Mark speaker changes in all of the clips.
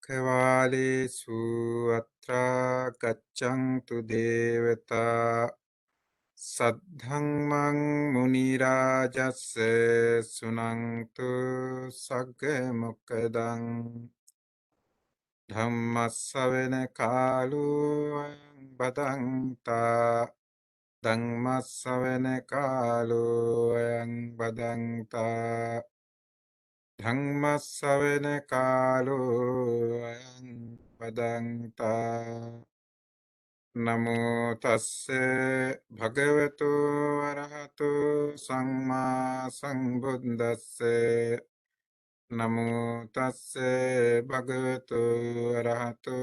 Speaker 1: රක්ඛවාලේසු අත්‍රා ගච්ඡන්තු දේවතා සද්ධම්මං මුනි රාජස්ස සුනන්තු සග්ග මොක්ඛදං ධම්මස්සවෙන කාලෝ අයං බදන්තා ධම්මස්සවෙන කාලෝ අයං බදන්තා ධම්මස්සවෙන කාලෝ අයං බදන්තා නමෝ තස්සේ භගවතු අරහතු සම්මා සම්බුද්දස්සේ නමෝ තස්සේ භගවතු අරහතු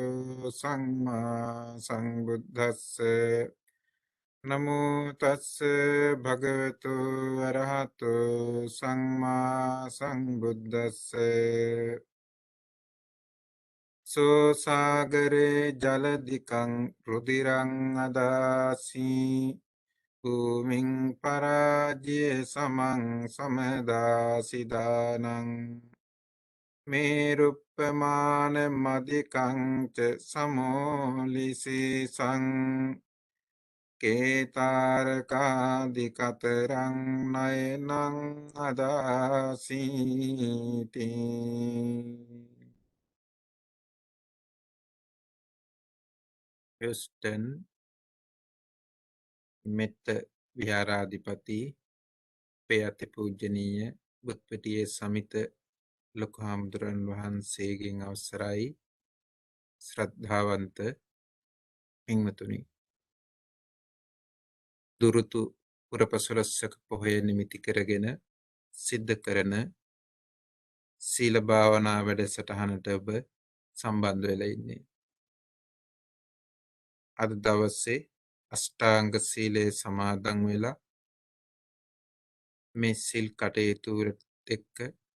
Speaker 1: සම්මා සම්බුද්දස්සේ නමෝ තස්සේ භගවතු අරහතු සම්මා සම්බුද්දස්සේ සෝ සාගරේ ජලදිකං රුධිරං අදාසී භූමින් පරාජය සමං සමදාසිදානං මේරුප්පමාන මදිකං ච සමෝලිසීසං කේතාරකාදිකතරං නයනං අදාසීති හ්‍යුස්ටන් මෙත්ත විහාරාධිපති අපේ අතිපූජනීය බුත්පිටියේ සමිත ලොකු හාමුදුරන් වහන්සේගෙන් අවසරයි ශ්‍රද්ධාවන්ත පින්වතුනි දුරුතු පුරපසළොස්වක පොහොය නිමිති කරගෙන සිද්ධ කරන සීල භාවනා වැඩසටහනට ඔබ සම්බන්ධ වෙලා ඉන්නේ. අද දවසේ අෂ්ටාංග සීලය සමාදන් වෙලා මේ සිල් කටයුතු එක්ක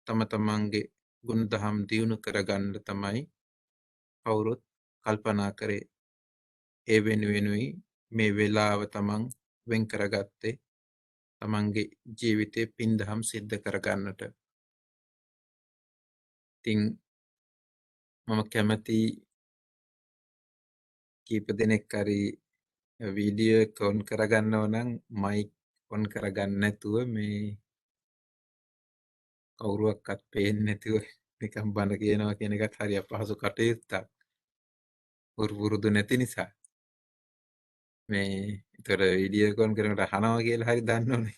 Speaker 1: තම තමන්ගේ ගුණධම් දියුණු කරගන්න තමයි කවුරුත් කල්පනා කරේ. ඒ වෙනුවෙනුයි මේ වෙලාව තමන් වෙන් කරගත්තේ තමන්ගේ ජීවිතේ පින්දහම් සිද්ධ කරගන්නට. ඉතින් මම කැමති කීප දෙනෙක් හරි වීඩියෝ එක ඔන් කරගන්නව නම් මයික් ඔන් කරගන්න නැතුව මේ කවුරුවක්වත් පේන්නේ නැතුව නිකන් බන කියනවා කියන එකත් හරි අපහසු කටයුත්තක්. පුරුදු නැති නිසා මේ ඒතර වීඩියෝ එක ඔන් කරනකොට අහනවා කියලා හරි දන්නෝනේ.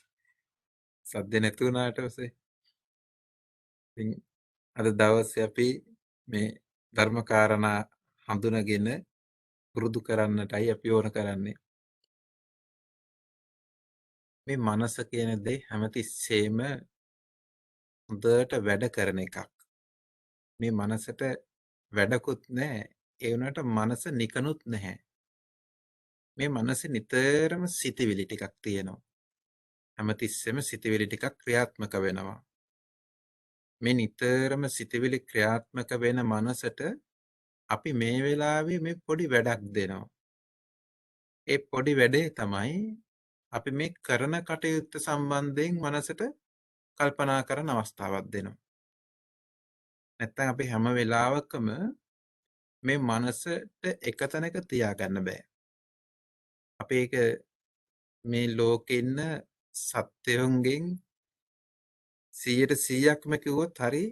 Speaker 1: සද්ද නැති වුණාට පස්සේ ඉතින් අද දවසේ අපි මේ ධර්මකාරණා හඳුනගෙන පුරුදු කරන්නටයි අපි ඕන කරන්නේ. මේ මනස කියන දේ හැමතිස්සෙම හොඳට වැඩ කරන එකක්. මේ මනසට වැඩකුත් නැහැ. ඒ වුණාට මනස නිකනුත් නැහැ. මේ මනසේ නිතරම සිතිවිලි ටිකක් තියෙනවා. හැමතිස්සෙම සිතිවිලි ටිකක් ක්‍රියාත්මක වෙනවා. මේ නිතරම සිතිවිලි ක්‍රියාත්මක වෙන මනසට අපි මේ වෙලාවේ මේ පොඩි වැඩක් දෙනවා. ඒ පොඩි වැඩේ තමයි අපි මේ කරන කටයුත්ත සම්බන්ධයෙන් මනසට කල්පනා කරන අවස්ථාවක් දෙනවා. නැත්තම් අපි හැම වෙලාවකම මේ මනසට එක තැනක තියාගන්න බෑ. අපි ඒක මේ ලෝකේ ඉන්න සත්‍යයන්ගෙන් 100%ක්ම කිව්වොත් හරි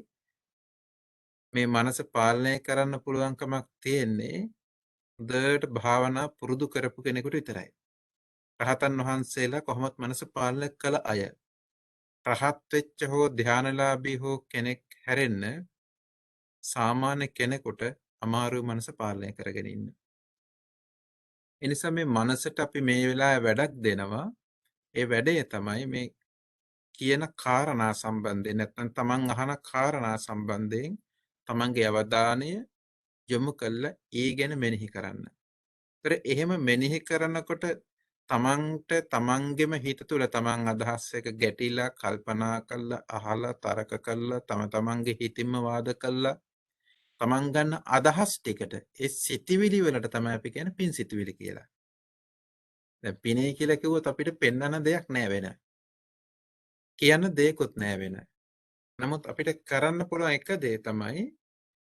Speaker 1: මේ මනස පාලනය කරන්න පුළුවන්කමක් තියෙන්නේ හොඳට භාවනා පුරුදු කරපු කෙනෙකුට විතරයි. රහතන් වහන්සේලා කොහොමත් මනස පාලනය කළ අය. රහත් වෙච්ච හෝ ධානලාභී හෝ කෙනෙක් හැරෙන්න සාමාන්‍ය කෙනෙකුට අමාරු මනස පාලනය කරගෙන ඉන්න. ඒ නිසා මේ මනසට අපි මේ වෙලාවේ වැඩක් දෙනවා. ඒ වැඩේ තමයි මේ කියන කාරණා සම්බන්ධයෙන් නැත්නම් තමන් අහන කාරණා සම්බන්ධයෙන් තමන්ගේ අවධානය යොමු කරලා ඒ ගැන මෙනෙහි කරන්න. ඒතර එහෙම මෙනෙහි කරනකොට තමන්ට තමන්ගෙම හිත තුළ තමන් අදහස් එක ගැටිලා කල්පනා කරලා අහලා තරක කරලා තමන්ගේ හිතින්ම වාද කරලා තමන් ගන්න අදහස් ටිකට ඒ සිතිවිලි වලට තමයි අපි කියන්නේ පින් සිතිවිලි කියලා. දැන් පිනේ කියලා කිව්වොත් අපිට පෙන්වන්න දෙයක් නෑ වෙන. කියන්න දෙයක්වත් නෑ වෙන. නමුත් අපිට කරන්න පුළුවන් එක දේ තමයි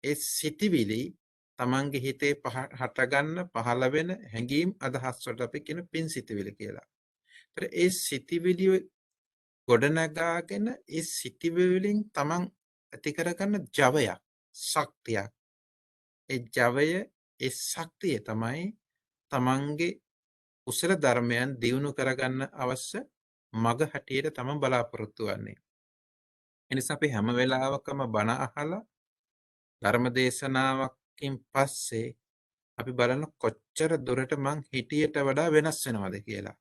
Speaker 1: ඒ සිතිවිලි තමන්ගේ හිතේ හටගන්න පහළ වෙන හැඟීම් අදහස් වලට අපි කියන පින් සිතිවිලි කියලා. ඒතර ඒ සිතිවිලි ගොඩනගාගෙන ඒ සිතිවිලි වලින් තමන් ඇති කරගන්න ජවයක්, ශක්තියක්. ඒ ජවය, ඒ ශක්තිය තමයි තමන්ගේ කුසල ධර්මයන් දියුණු කරගන්න අවශ්‍ය මග හැටියට තමයි බලාපොරොත්තු වෙන්නේ. එනිසා අපි හැම වෙලාවකම බණ අහලා ධර්ම දේශනාවකින් පස්සේ අපි බලන කොච්චර දුරට මං හිටියට වඩා වෙනස් වෙනවද කියලා.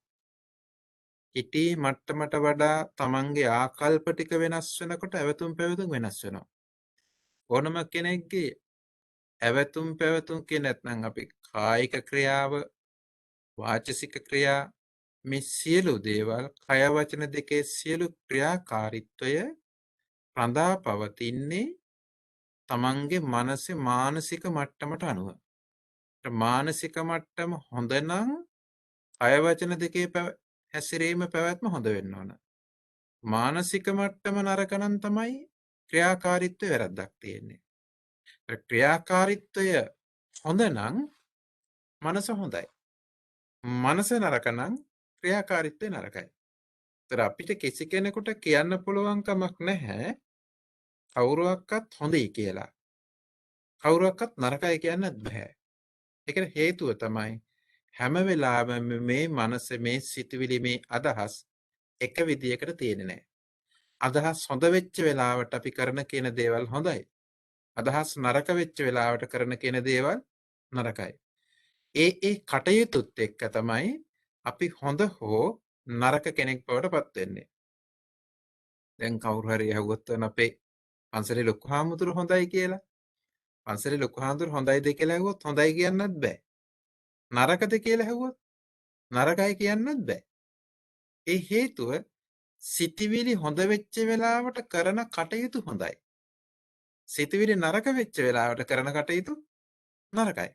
Speaker 1: හිතේ මට්ටමට වඩා තමන්ගේ ආකල්ප ටික වෙනස් වෙනකොට ඇවතුම් පැවතුම් වෙනස් වෙනවා. ඕනම කෙනෙක්ගේ ඇවතුම් පැවතුම් කිය නැත්නම් අපි කායික ක්‍රියාව, වාචසික ක්‍රියා මේ සියලු දේවල් කය වචන දෙකේ සියලු ක්‍රියාකාරීත්වය රඳා පවතින්නේ තමන්ගේ මනසේ මානසික මට්ටමට අනුව. මානසික මට්ටම හොඳ නම් කය වචන දෙකේ හැසිරීම පැවැත්ම හොඳ වෙන්න ඕන. මානසික මට්ටම නරක නම් තමයි ක්‍රියාකාරීත්වය වැරද්දක් තියෙන්නේ. ක්‍රියාකාරීත්වය හොඳ නම් මනස හොඳයි. මනස නරක නම් ක්‍රියාකාරීත්වය නරකයි. ඒතර අපිට කිසි කෙනෙකුට කියන්න පුළුවන් කමක් නැහැ කවුරුවක්වත් හොඳයි කියලා. කවුරුවක්වත් නරකයි කියන්නත් බෑ. ඒකට හේතුව තමයි හැම වෙලාවෙම මේ මනස, මේ සිතුවිලි, මේ අදහස් එක විදියකට තියෙන්නේ නැහැ. අදහස් හොඳ වෙච්ච වෙලාවට අපි කරන කියන දේවල් හොඳයි. අදහස් නරක වෙච්ච වෙලාවට කරන කියන දේවල් නරකයි. ඒ කටයුතුත් එක්ක තමයි අපි හොඳ හෝ නරක කෙනෙක් බවට පත් වෙන්නේ. දැන් කවුරු හරි ඇහුවොත් අපේ පන්සලේ ලොකු හාමුදුරු හොඳයි කියලා. පන්සලේ ලොකු හාමුදුරු හොඳයිද කියලා ඇහුවොත් හොඳයි කියන්නත් බෑ. නරකද කියලා ඇහුවොත් නරකයි කියන්නත් බෑ. ඒ හේතුව සිතිවිලි හොඳ වෙච්ච වෙලාවට කරන කටයුතු හොඳයි. සිතිවිලි නරක වෙච්ච වෙලාවට කරන කටයුතු නරකයි.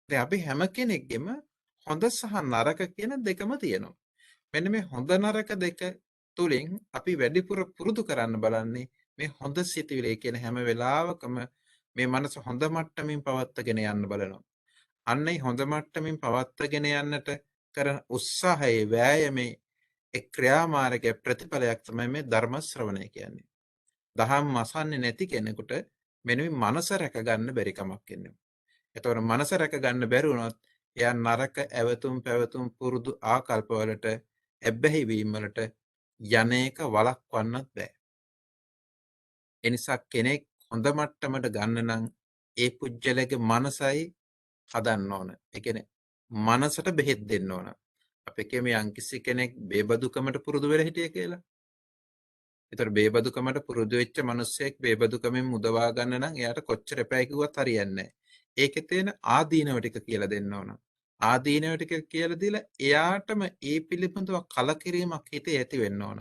Speaker 1: දැන් අපි හැම කෙනෙක්ගෙම හොඳ සහ නරක කියන දෙකම තියෙනවා. මෙන්න මේ හොඳ නරක දෙක තුලින් අපි වැඩිපුර පුරුදු කරන්න බලන්නේ මේ හොඳ සිතිවිලි කියන හැම වෙලාවකම මේ මනස හොඳ මට්ටමින් පවත්වාගෙන යන්න බලනවා. අන්න ඒ හොඳ මට්ටමින් පවත්වාගෙන යන්නට කරන උත්සාහයේ වෑයමේ ඒ ක්‍රියාමාර්ගයේ ප්‍රතිඵලයක් තමයි මේ ධර්ම ශ්‍රවණය කියන්නේ. දහම් අසන්නේ නැති කෙනෙකුට මෙන්න මේ මනස රැක ගන්න බැරි කමක් එන්නේ. එතකොට මනස රැක ගන්න බැරි වුණොත් එයා නරක ඇවතුම් පැවතුම් පුරුදු ආකල්ප වලට ඇබ්බැහි වීම වලට යන්නේක වළක්වන්නත් බෑ. ඒ නිසා කෙනෙක් හොඳ මට්ටමට ගන්න නම් ඒ පුජ්‍යලගේ මනසයි හදන්න ඕන. ඒ කියන්නේ මනසට බෙහෙත් දෙන්න ඕන. අපි කියමු යම්කිසි කෙනෙක් බේබදුකමට පුරුදු වෙලා හිටිය කියලා. ඒතර බේබදුකමට පුරුදු වෙච්ච මිනිස්සෙක් බේබදුකමෙන් මුදවා ගන්න නම් එයාට කොච්චර එපයි කිව්වත් හරියන්නේ නැහැ. ඒකේ තියෙන ආදීනව ටික කියලා දෙන්න ඕන. ආදීනව ටික කියලා දීලා එයාටම ඒ පිළිබඳව කලකිරීමක් හිතේ ඇති වෙන්න ඕන.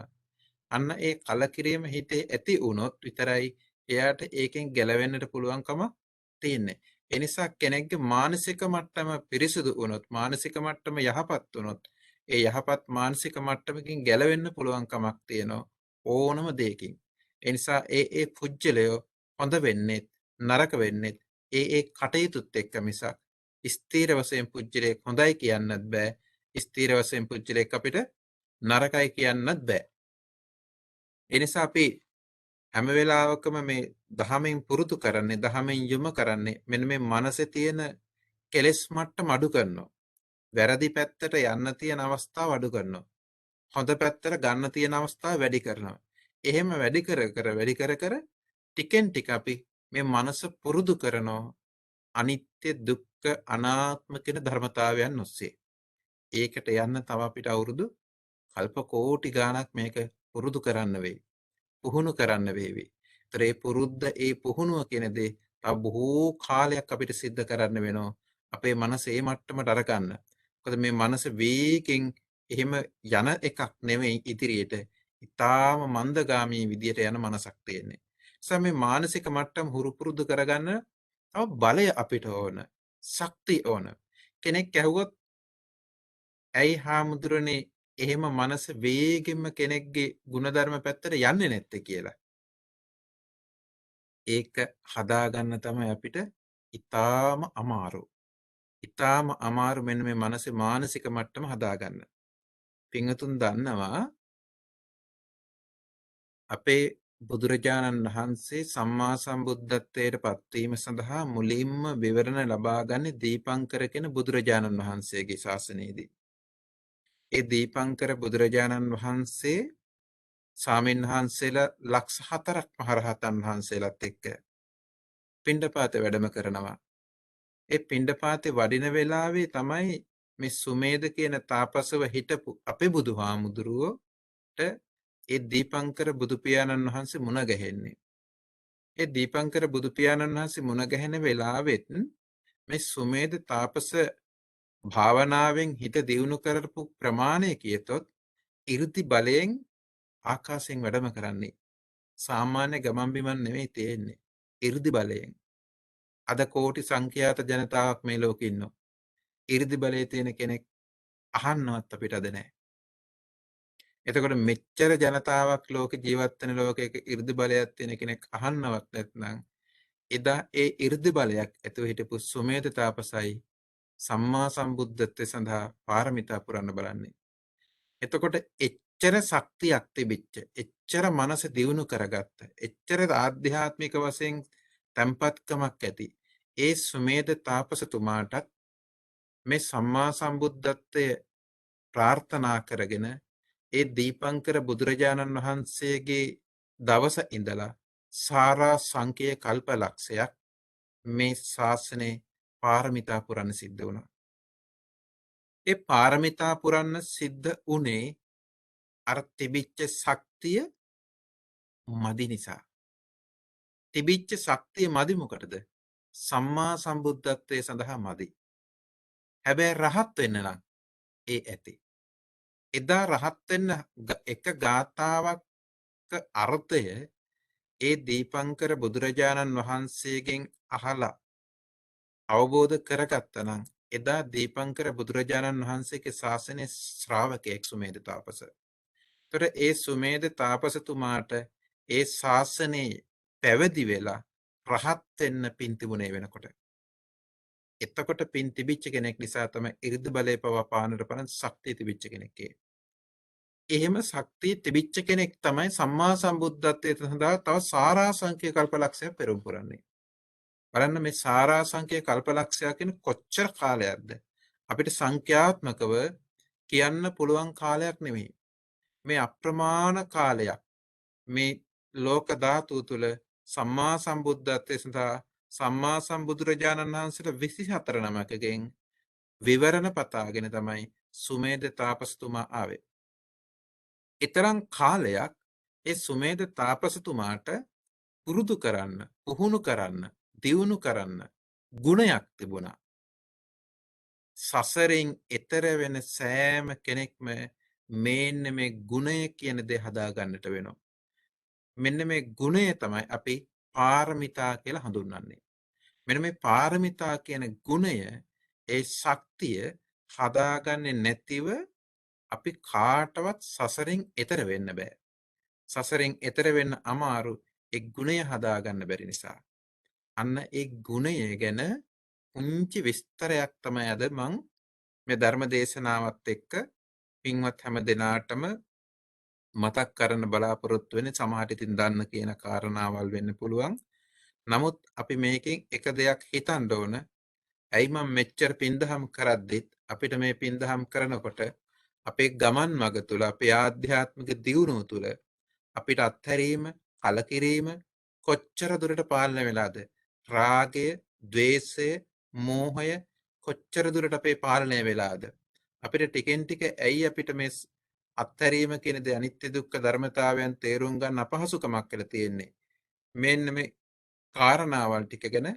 Speaker 1: අන්න ඒ කලකිරීම හිතේ ඇති වුණොත් විතරයි එයාට ඒකෙන් ගැලවෙන්නට පුළුවන්කම තියෙන්නේ. ඒ නිසා කෙනෙක්ගේ මානසික මට්ටම පිරිසුදු වුණොත්, මානසික මට්ටම යහපත් වුණොත්, ඒ යහපත් මානසික මට්ටමකින් ගැලවෙන්න පුළුවන්කමක් තියෙනවා ඕනම දෙයකින්. ඒ නිසා ඒ පුජ්‍යලයෝ හොඳ වෙන්නේ නරක වෙන්නේ ඒ කටයුතුත් එක්ක මිසක් ස්ථීර වශයෙන් පුජ්‍යලයක් හොඳයි කියන්නත් බෑ. ස්ථීර වශයෙන් පුජ්‍යලයක් අපිට නරකයි කියන්නත් බෑ. ඒ නිසා අපි හැම වෙලාවකම මේ දහමෙන් පුරුදු කරන්නේ, දහමෙන් යොමු කරන්නේ මෙන්න මේ මනසේ තියෙන කෙලෙස් මට්ටම අඩු කරනවා. වැරදි පැත්තට යන්න තියෙන අවස්ථාව අඩු කරනවා. හොඳ පැත්තට ගන්න තියෙන අවස්ථාව වැඩි කරනවා. එහෙම වැඩි කර ටිකෙන් ටික අපි මේ මනස පුරුදු කරනවා අනිත්‍ය, දුක්ඛ, අනාත්ම කියන ධර්මතාවයන් ඔස්සේ. ඒකට යන්න තව අපිට අවුරුදු කල්ප කෝටි ගාණක් මේක පුරුදු කරන්න වෙයි. පුහුණු කරන්න වේවි. ඒතර ඒ පුරුද්ද, ඒ පුහුණුව කියන දේ තව බොහෝ කාලයක් අපිට සිද්ධ කරන්න වෙනවා. අපේ මනස ඒ මට්ටමට අරගන්න. මොකද මේ මනස වේගෙන් එහෙම යන එකක් නෙමෙයි ඉදිරියට. ඊටාම මන්දගාමී විදියට යන මනසක් තියෙන්නේ. නිසා මේ මානසික මට්ටම හුරු පුරුදු කරගන්න තව බලය අපිට ඕන. ශක්තිය ඕන. කෙනෙක් ඇහුවොත් ඇයි හාමුදුරනේ එහෙම මනස වේගෙන්ම කෙනෙක්ගේ ಗುಣධර්ම පැත්තට යන්නේ නැත්තේ කියලා. ඒක හදාගන්න තමයි අපිට ඉතාම අමාරු. ඉතාම අමාරු මෙන්න මේ මනසේ මානසික මට්ටම හදාගන්න. පින්වතුන් දන්නවා අපේ බුදුරජාණන් වහන්සේ සම්මා සම්බුද්ධත්වයට පත්වීම සඳහා මුලින්ම විවරණ ලබාගන්නේ දීපංකර කියන බුදුරජාණන් වහන්සේගේ ශාසනයේදී. ඒ දීපංකර බුදුරජාණන් වහන්සේ සාමීන් වහන්සේලා ලක්ෂ 4ක් මහරහතන් වහන්සේලාත් එක්ක පිණ්ඩපාත වැඩම කරනවා. ඒ පිණ්ඩපාතේ වඩින වෙලාවේ තමයි මේ සුමේද කියන තාපසව හිටපු අපේ බුදුහාමුදුරුවෝට ඒ දීපංකර බුදු පියාණන් වහන්සේ මුණ ගැහෙන්නේ. ඒ දීපංකර බුදු පියාණන් වහන්සේ මුණ ගැහෙන වෙලාවෙත් මේ සුමේද තාපස භාවනාවෙන් හිත දියුණු කරපු ප්‍රමාණය කියතොත් 이르දි බලයෙන් ආකාශයෙන් වැඩම කරන්නේ. සාමාන්‍ය ගමන් බිමන් නෙමෙයි තියෙන්නේ. 이르දි බලයෙන්. අද කෝටි සංඛ්‍යාත ජනතාවක් මේ ලෝකෙ ඉන්නවා. 이르දි බලයේ තියෙන කෙනෙක් අහන්නවත් අපිට අද නැහැ. එතකොට මෙච්චර ජනතාවක් ලෝකෙ ජීවත් වෙන ලෝකයක 이르දි බලයක් තියෙන කෙනෙක් අහන්නවත් නැත්නම් එදා ඒ 이르දි බලයක් ඇතුව හිටපු සුමේද තාපසයි සම්මා සම්බුද්ධත්වයේ සඳහා පාරමිතා පුරන්න බලන්නේ. එතකොට එච්චර ශක්තියක් තිබිච්ච, එච්චර මනස දියුණු කරගත්ත, එච්චර ආධ්‍යාත්මික වශයෙන් තැම්පත්කමක් ඇති ඒ සුමේද තාපසතුමාටත් මේ සම්මා සම්බුද්ධත්වය ප්‍රාර්ථනා කරගෙන ඒ දීපංකර බුදුරජාණන් වහන්සේගේ දවස ඉඳලා සාරා සංකේය කල්පලක්ෂයක් මේ ශාසනයේ පාරමිතා පුරන්න සිද්ධ වුණා. ඒ පාරමිතා පුරන්න සිද්ධ වුණේ අර තිබිච්ච ශක්තිය මදි නිසා. තිබිච්ච ශක්තිය මදි මොකටද? සම්මා සම්බුද්ධත්වයේ සඳහා මදි. හැබැයි රහත් වෙන්න නම් ඒ ඇති. එදා රහත් වෙන්න එක ගාථාවක් අර්ථය ඒ දීපංකර බුදුරජාණන් වහන්සේගෙන් අහලා අවබෝධ කරගත්තා නම් එදා දීපංකර බුදුරජාණන් වහන්සේගේ ශාසනයේ ශ්‍රාවකයෙක් සුමේද තාපස. ඒතර ඒ සුමේද තාපසතුමාට ඒ ශාසනයේ පැවිදි වෙලා රහත් වෙන්න පින් තිබුණේ වෙනකොට. එතකොට පින් තිබිච්ච කෙනෙක් නිසා තමයි 이르දි බලය පවා පානට පරන් ශක්තිය තිබිච්ච කෙනෙක්. එහෙම ශක්තිය තිබිච්ච කෙනෙක් තමයි සම්මා සම්බුද්ධත්වයට සඳහා තව සාරාංශික කල්පලක්ෂයක් පෙරම් පුරන්නේ. බලන්න මේ සාරාංශික කල්පලක්ෂය කියන්නේ කොච්චර කාලයක්ද? අපිට සංඛ්‍යාත්මකව කියන්න පුළුවන් කාලයක් නෙමෙයි. මේ අප්‍රමාණ කාලයක් මේ ලෝක ධාතුව තුල සම්මා සම්බුද්ධත්වයේ සඳහා සම්මා සම්බුදුරජාණන් වහන්සේට 24 නමකගෙන් විවරණ පතාගෙන තමයි සුමේද තාපසතුමා ආවේ. ඊතරම් කාලයක් ඒ සුමේද තාපසතුමාට පුරුදු කරන්න, පුහුණු කරන්න, දියුණු කරන්න ගුණයක් තිබුණා. සසරෙන් එතර වෙන සෑම කෙනෙක්ම මේන්න මේ ගුණය කියන දේ හදා ගන්නට වෙනවා. මෙන්න මේ ගුණය තමයි අපි පාරමිතා කියලා හඳුන්වන්නේ. මෙන්න මේ පාරමිතා කියන ගුණය, ඒ ශක්තිය හදාගන්නේ නැතිව අපි කාටවත් සසරෙන් එතර වෙන්න බෑ. සසරෙන් එතර වෙන්න අමාරු ඒ ගුණය හදාගන්න බැරි නිසා. අන්න ඒ ගුණය ගැන පුංචි විස්තරයක් තමයි අද මං මේ ධර්ම දේශනාවත් එක්ක පින්වත් හැම දෙනාටම මතක් කරන්න බලාපොරොත්තු වෙන්නේ. සමහරට ඉතින් දන්න කියන කාරණාවල් වෙන්න පුළුවන්. නමුත් අපි මේකෙන් එක දෙයක් හිතන්න ඕන. ඇයි මම මෙච්චර පින්දහම් කරද්දිත් අපිට මේ පින්දහම් කරනකොට අපේ ගමන් මඟ තුල අපේ ආධ්‍යාත්මික දියුණුව තුල අපිට අත්හැරීම, කලකිරීම කොච්චර දුරට පාලනය වෙලාද? රාගය, ద్వේෂය, මෝහය කොච්චර දුරට අපේ පාලනය වෙලාද? අපිට ටිකෙන් ටික ඇයි අපිට මේ අත්හැරීම කියන දේ අනිත්‍ය දුක්ඛ ධර්මතාවයන් තේරුම් ගන්න අපහසුකමක් කියලා තියෙන්නේ? මෙන්න මේ කාරණාවල් ටික ගැන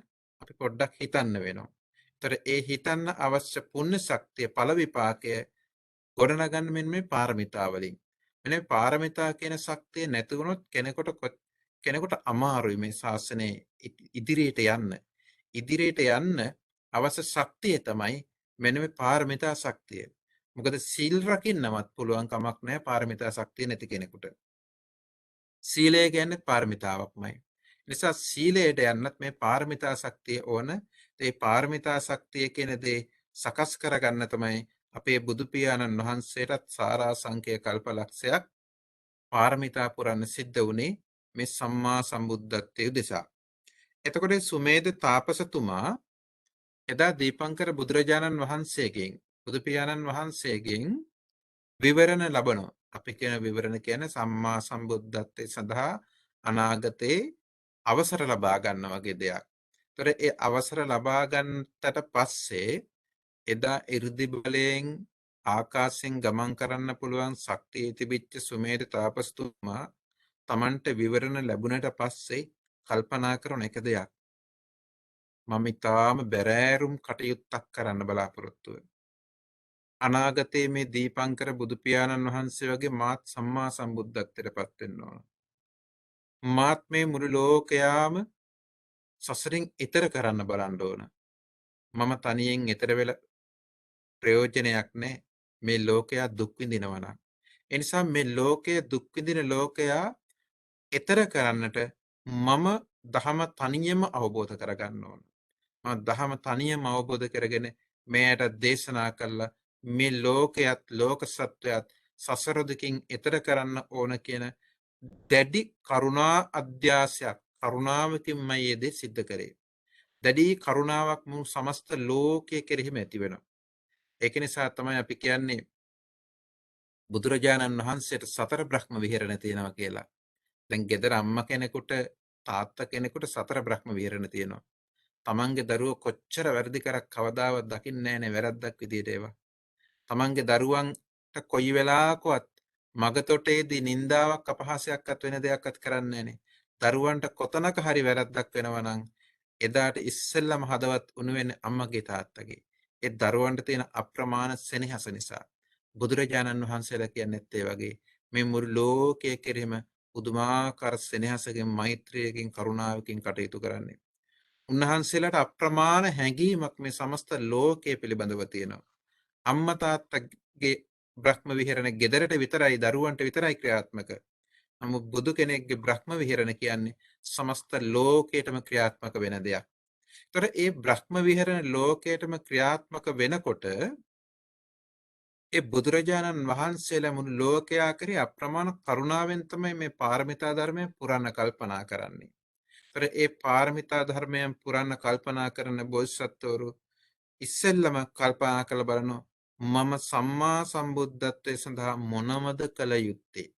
Speaker 1: අපි පොඩ්ඩක් හිතන්න වෙනවා. ඒතර ඒ හිතන්න අවශ්‍ය පුණ්‍ය ශක්තිය ඵල විපාකය ගොඩනගන්න මෙන්න මේ පාරමිතා වලින්. මෙන්න මේ පාරමිතා කියන ශක්තිය නැති වුණොත් කෙනෙකුට අමාරුයි මේ ශාසනයේ ඉදිරියට යන්න. ඉදිරියට යන්න අවශ්‍ය ශක්තිය තමයි මෙන්න මේ පාරමිතා ශක්තිය. මොකද සීල් රකින්නවත් පුළුවන් කමක් නැහැ පාරමිතා ශක්තිය නැති කෙනෙකුට. සීලය කියන්නේ පාරමිතාවක්මයි. නිසා සීලයට යන්නත් මේ පාරමිතා ශක්තිය ඕන. ඒ පාරමිතා ශක්තිය කියන දේ සකස් කරගන්න තමයි අපේ බුදු පියාණන් වහන්සේටත් සාරාංශකය කල්පලක්ෂයක් පාරමිතා පුරන්න සිද්ධ වුණේ මේ සම්මා සම්බුද්ධත්වයේ උදෙසා. එතකොට සුමේද තාපසතුමා එදා දීපංකර බුදුරජාණන් වහන්සේගෙන් බුදු පියාණන් වහන්සේගෙන් විවරණ ලබනවා. අපි කියන විවරණ කියන්නේ සම්මා සම්බුද්ධත්වයේ සඳහා අනාගතේ අවසර ලබා ගන්න වගේ දෙයක්. ඒතර ඒ අවසර ලබා ගන්නට පස්සේ එදා 이르දි බලයෙන් ආකාශයෙන් ගමන් කරන්න පුළුවන් ශක්තිය තිබිච්ච සුමේද තාපසතුමා Tamanට විවරණ ලැබුණට පස්සේ කල්පනා කරන එක දෙයක්. මම ඊටාම බැරෑරුම් කටයුත්තක් කරන්න බලාපොරොත්තු වෙනවා. අනාගතයේ මේ දීපංකර බුදු පියාණන් වහන්සේ වගේ මාත් සම්මා සම්බුද්ධත්වයට පත් වෙන්න ඕන. මාත් මේ මුළු ලෝකයාම සසරින් ඈතර කරන්න බලන්න ඕන. මම තනියෙන් ඈතර වෙලා ප්‍රයෝජනයක් නැහැ. මේ ලෝකයා දුක් විඳිනවා නම්. ඒ නිසා මේ ලෝකයේ දුක් විඳින ලෝකයා ඈතර කරන්නට මම දහම තනියම අවබෝධ කරගන්න ඕන. මම දහම තනියම අවබෝධ කරගෙන මෙයට දේශනා කළා මේ ලෝකයත් ලෝක සත්වයත් සසර දුකින් ඈතර කරන්න ඕන කියන දැඩි කරුණා අධ්‍යාසයක් කරුණාවකින්ම මේ දේ සිද්ධ කරේ. දැඩි කරුණාවක් මු සමස්ත ලෝකයේ කෙරෙහිම ඇති වෙනවා. ඒක නිසා තමයි අපි කියන්නේ බුදුරජාණන් වහන්සේට සතර බ්‍රහ්ම විහරණ තියෙනවා කියලා. දැන් ගෙදර අම්මා කෙනෙකුට තාත්තා කෙනෙකුට සතර බ්‍රහ්ම විහරණ තියෙනවා. තමන්ගේ දරුවෝ කොච්චර වැරදි කරක් කවදාවත් දකින්නේ නැහැනේ වැරද්දක් විදියට ඒවා. තමන්ගේ දරුවන්ට කොයි වෙලාවකවත් මගතොටේදී නින්දාවක් අපහාසයක්වත් වෙන දෙයක්වත් කරන්නේ නැහනේ. දරුවන්ට කොතනක හරි වැරද්දක් වෙනවා නම් එදාට ඉස්සෙල්ලම හදවත් උණු වෙන්නේ අම්මගේ තාත්තගේ. ඒ දරුවන්ට තියෙන අප්‍රමාණ සෙනෙහස නිසා. බුදුරජාණන් වහන්සේලා කියන්නේත් ඒ වගේ මේ මුළු ලෝකයේ කෙරෙහිම පුදුමාකාර සෙනෙහසකින් මෛත්‍රියකින් කරුණාවකින් කටයුතු කරන්නේ. උන්වහන්සේලාට අප්‍රමාණ හැඟීමක් මේ සමස්ත ලෝකයේ පිළිබඳව තියෙනවා. අම්මා තාත්තගේ බ්‍රහ්ම විහරණ ගෙදරට විතරයි දරුවන්ට විතරයි ක්‍රියාත්මක. නමුත් බුදු කෙනෙක්ගේ බ්‍රහ්ම විහරණ කියන්නේ සමස්ත ලෝකයටම ක්‍රියාත්මක වෙන දෙයක්. ඒතර ඒ බ්‍රහ්ම විහරණ ලෝකයටම ක්‍රියාත්මක වෙනකොට ඒ බුදුරජාණන් වහන්සේලා මුළු ලෝකයා කරේ අප්‍රමාණ කරුණාවෙන් තමයි මේ පාරමිතා ධර්මය පුරන්න කල්පනා කරන්නේ. ඒතර ඒ පාරමිතා ධර්මයන් පුරන්න කල්පනා කරන බෝසත්වරු ඉස්සෙල්ලම කල්පනා කරලා බලනවා මම සම්මා සම්බුද්ධත්වයේ සඳහා මොනවද කළ යුත්තේ?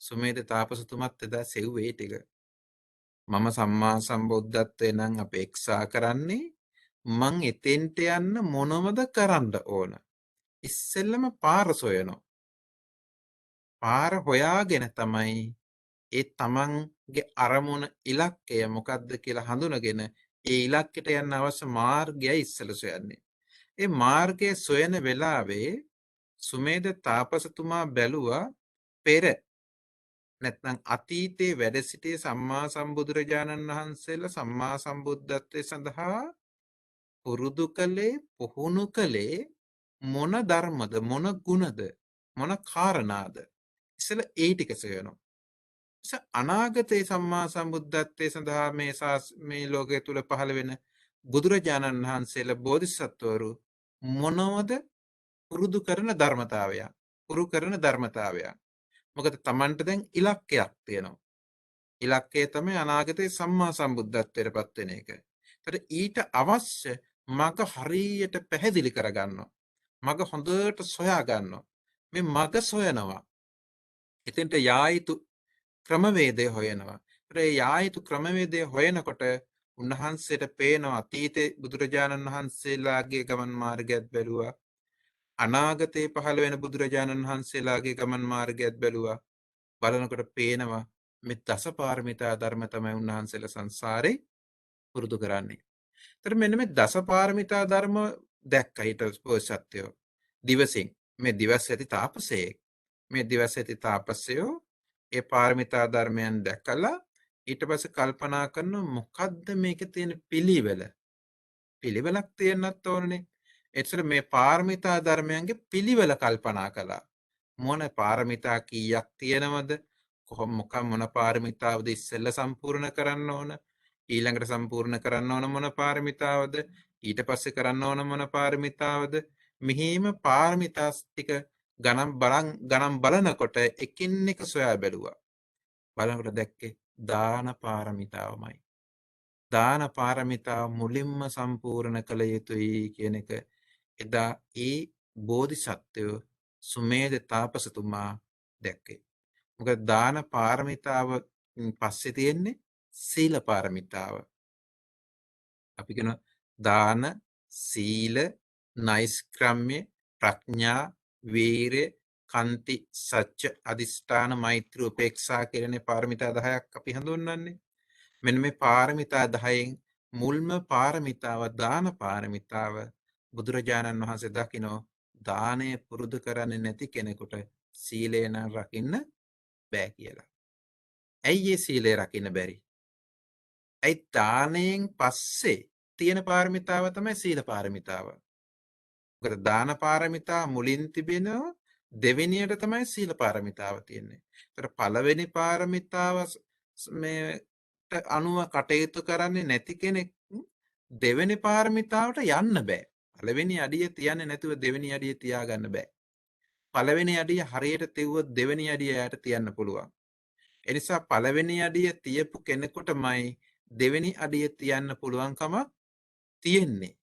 Speaker 1: සුමේද තාපසතුමත් එදා සෙව්වේ ටික. මම සම්මා සම්බුද්ධත්වයේ නම් අපේක්ෂා කරන්නේ මං එතෙන්ට යන්න මොනවද කරන්න ඕන? ඉස්සෙල්ලම පාර සොයනවා. පාර හොයාගෙන තමයි ඒ තමන්ගේ අරමුණ ඉලක්කය මොකක්ද කියලා හඳුනගෙන ඒ ඉලක්කයට යන්න අවශ්‍ය මාර්ගයයි ඉස්සෙල්ල සොයන්නේ. ඒ මාර්ගය සොයන වෙලාවේ සුමේද තාපසතුමා බැලුවා පෙර නැත්නම් අතීතයේ වැඩ සිටිය සම්මා සම්බුදුරජාණන් වහන්සේලා සම්මා සම්බුද්ධත්වයේ සඳහා පුරුදු කළේ පුහුණු කළේ මොන ධර්මද මොන ගුණද මොන කාරණාද ඉතල ඒ ටික සොයනවා. අනාගතයේ සම්මා සම්බුද්ධත්වයේ සඳහා මේ ලෝකයේ තුල පහළ වෙන බුදුරජාණන් වහන්සේලා බෝධිසත්වවරු මොනවද පුරුදු කරන ධර්මතාවය පුරු කරන ධර්මතාවය. මොකද Tamanට දැන් ඉලක්කයක් තියෙනවා. ඉලක්කය තමයි අනාගතයේ සම්මා සම්බුද්ධත්වයට පත් වෙන එක. ඒතර ඊට අවශ්‍ය මඟ හරියට පැහැදිලි කරගන්නවා. මඟ හොඳට සොයා ගන්නවා. මේ මඟ සොයනවා. එතෙන්ට යා යුතු ක්‍රමවේදය හොයනවා. ඒ යා යුතු ක්‍රමවේදය හොයනකොට උන්වහන්සේට පේනවා අතීතේ බුදුරජාණන් වහන්සේලාගේ ගමන් මාර්ගයත් බැලුවා. අනාගතේ පහළ වෙන බුදුරජාණන් වහන්සේලාගේ ගමන් මාර්ගයත් බැලුවා. බලනකොට පේනවා මේ දසපාරමිතා ධර්ම තමයි උන්වහන්සේලා සංසාරේ පුරුදු කරන්නේ. ඒතර මෙන්න මේ දසපාරමිතා ධර්ම දැක්ක ඊට පස්සේ දිවසින් මේ දිවස් ඇති තාපසයෙක් මේ දිවස් ඇති තාපසයෝ ඒ පාරමිතා ධර්මයන් දැකලා ඊට පස්සේ කල්පනා කරන මොකද්ද මේකේ තියෙන පිළිවෙල? පිළිවෙලක් තියෙන්නත් ඕනනේ. ඒතර මේ පාරමිතා ධර්මයන්ගේ පිළිවෙල කල්පනා කළා. මොන පාරමිතා කීයක් තියෙනවද? කොහොම මොන පාරමිතාවද ඉස්සෙල්ලා සම්පූර්ණ කරන්න ඕන, ඊළඟට සම්පූර්ණ කරන්න ඕන මොන පාරමිතාවද, ඊට පස්සේ කරන්න ඕන මොන පාරමිතාවද, මෙහිම පාරමිතා ටික ගණන් බලනකොට එකින් එක සොයා බැලුවා. බලනකොට දැක්කේ දාන පාරමිතාවමයි. දාන පාරමිතාව මුලින්ම සම්පූර්ණ කළ යුතුයි කියන එක එදා ඒ බෝධිසත්වයෝ සුමේධ තාපසතුමා දැක්කේ. මොකද දාන පාරමිතාව පස්සේ තියෙන්නේ සීල පාරමිතාව. අපි කියන දාන, සීල, නෛෂ්ක්‍රම්‍ය, ප්‍රඥා, වීරය, කන්ති, සච්ච, අදිෂ්ඨාන, මෛත්‍රී, උපේක්ෂා කියන පාරමිතා 10ක් අපි හඳුන්වන්නේ. මෙන්න මේ පාරමිතා 10න් මුල්ම පාරමිතාව දාන පාරමිතාව. බුදුරජාණන් වහන්සේ දකිනෝ දානය පුරුදු කරන්නේ නැති කෙනෙකුට සීලය නම් රකින්න බෑ කියලා. ඇයි ඒ සීලය රකින්න බැරි? ඇයි දානයෙන් පස්සේ තියෙන පාරමිතාව තමයි සීල පාරමිතාව. මොකද දාන පාරමිතා මුලින් තිබෙනවා, දෙවෙනියට තමයි සීල පාරමිතාව තියෙන්නේ. ඒතර පළවෙනි පාරමිතාව මේට අනුව කටයුතු කරන්නේ නැති කෙනෙක් දෙවෙනි පාරමිතාවට යන්න බෑ. පළවෙනි අඩිය තියන්නේ නැතුව දෙවෙනි අඩිය තියාගන්න බෑ. පළවෙනි අඩිය හරියට තියුවොත් දෙවෙනි අඩිය යාට තියන්න පුළුවන්. එනිසා පළවෙනි අඩිය තියපු කෙනෙකුටමයි දෙවෙනි අඩිය තියන්න පුළුවන්කම තියෙන්නේ.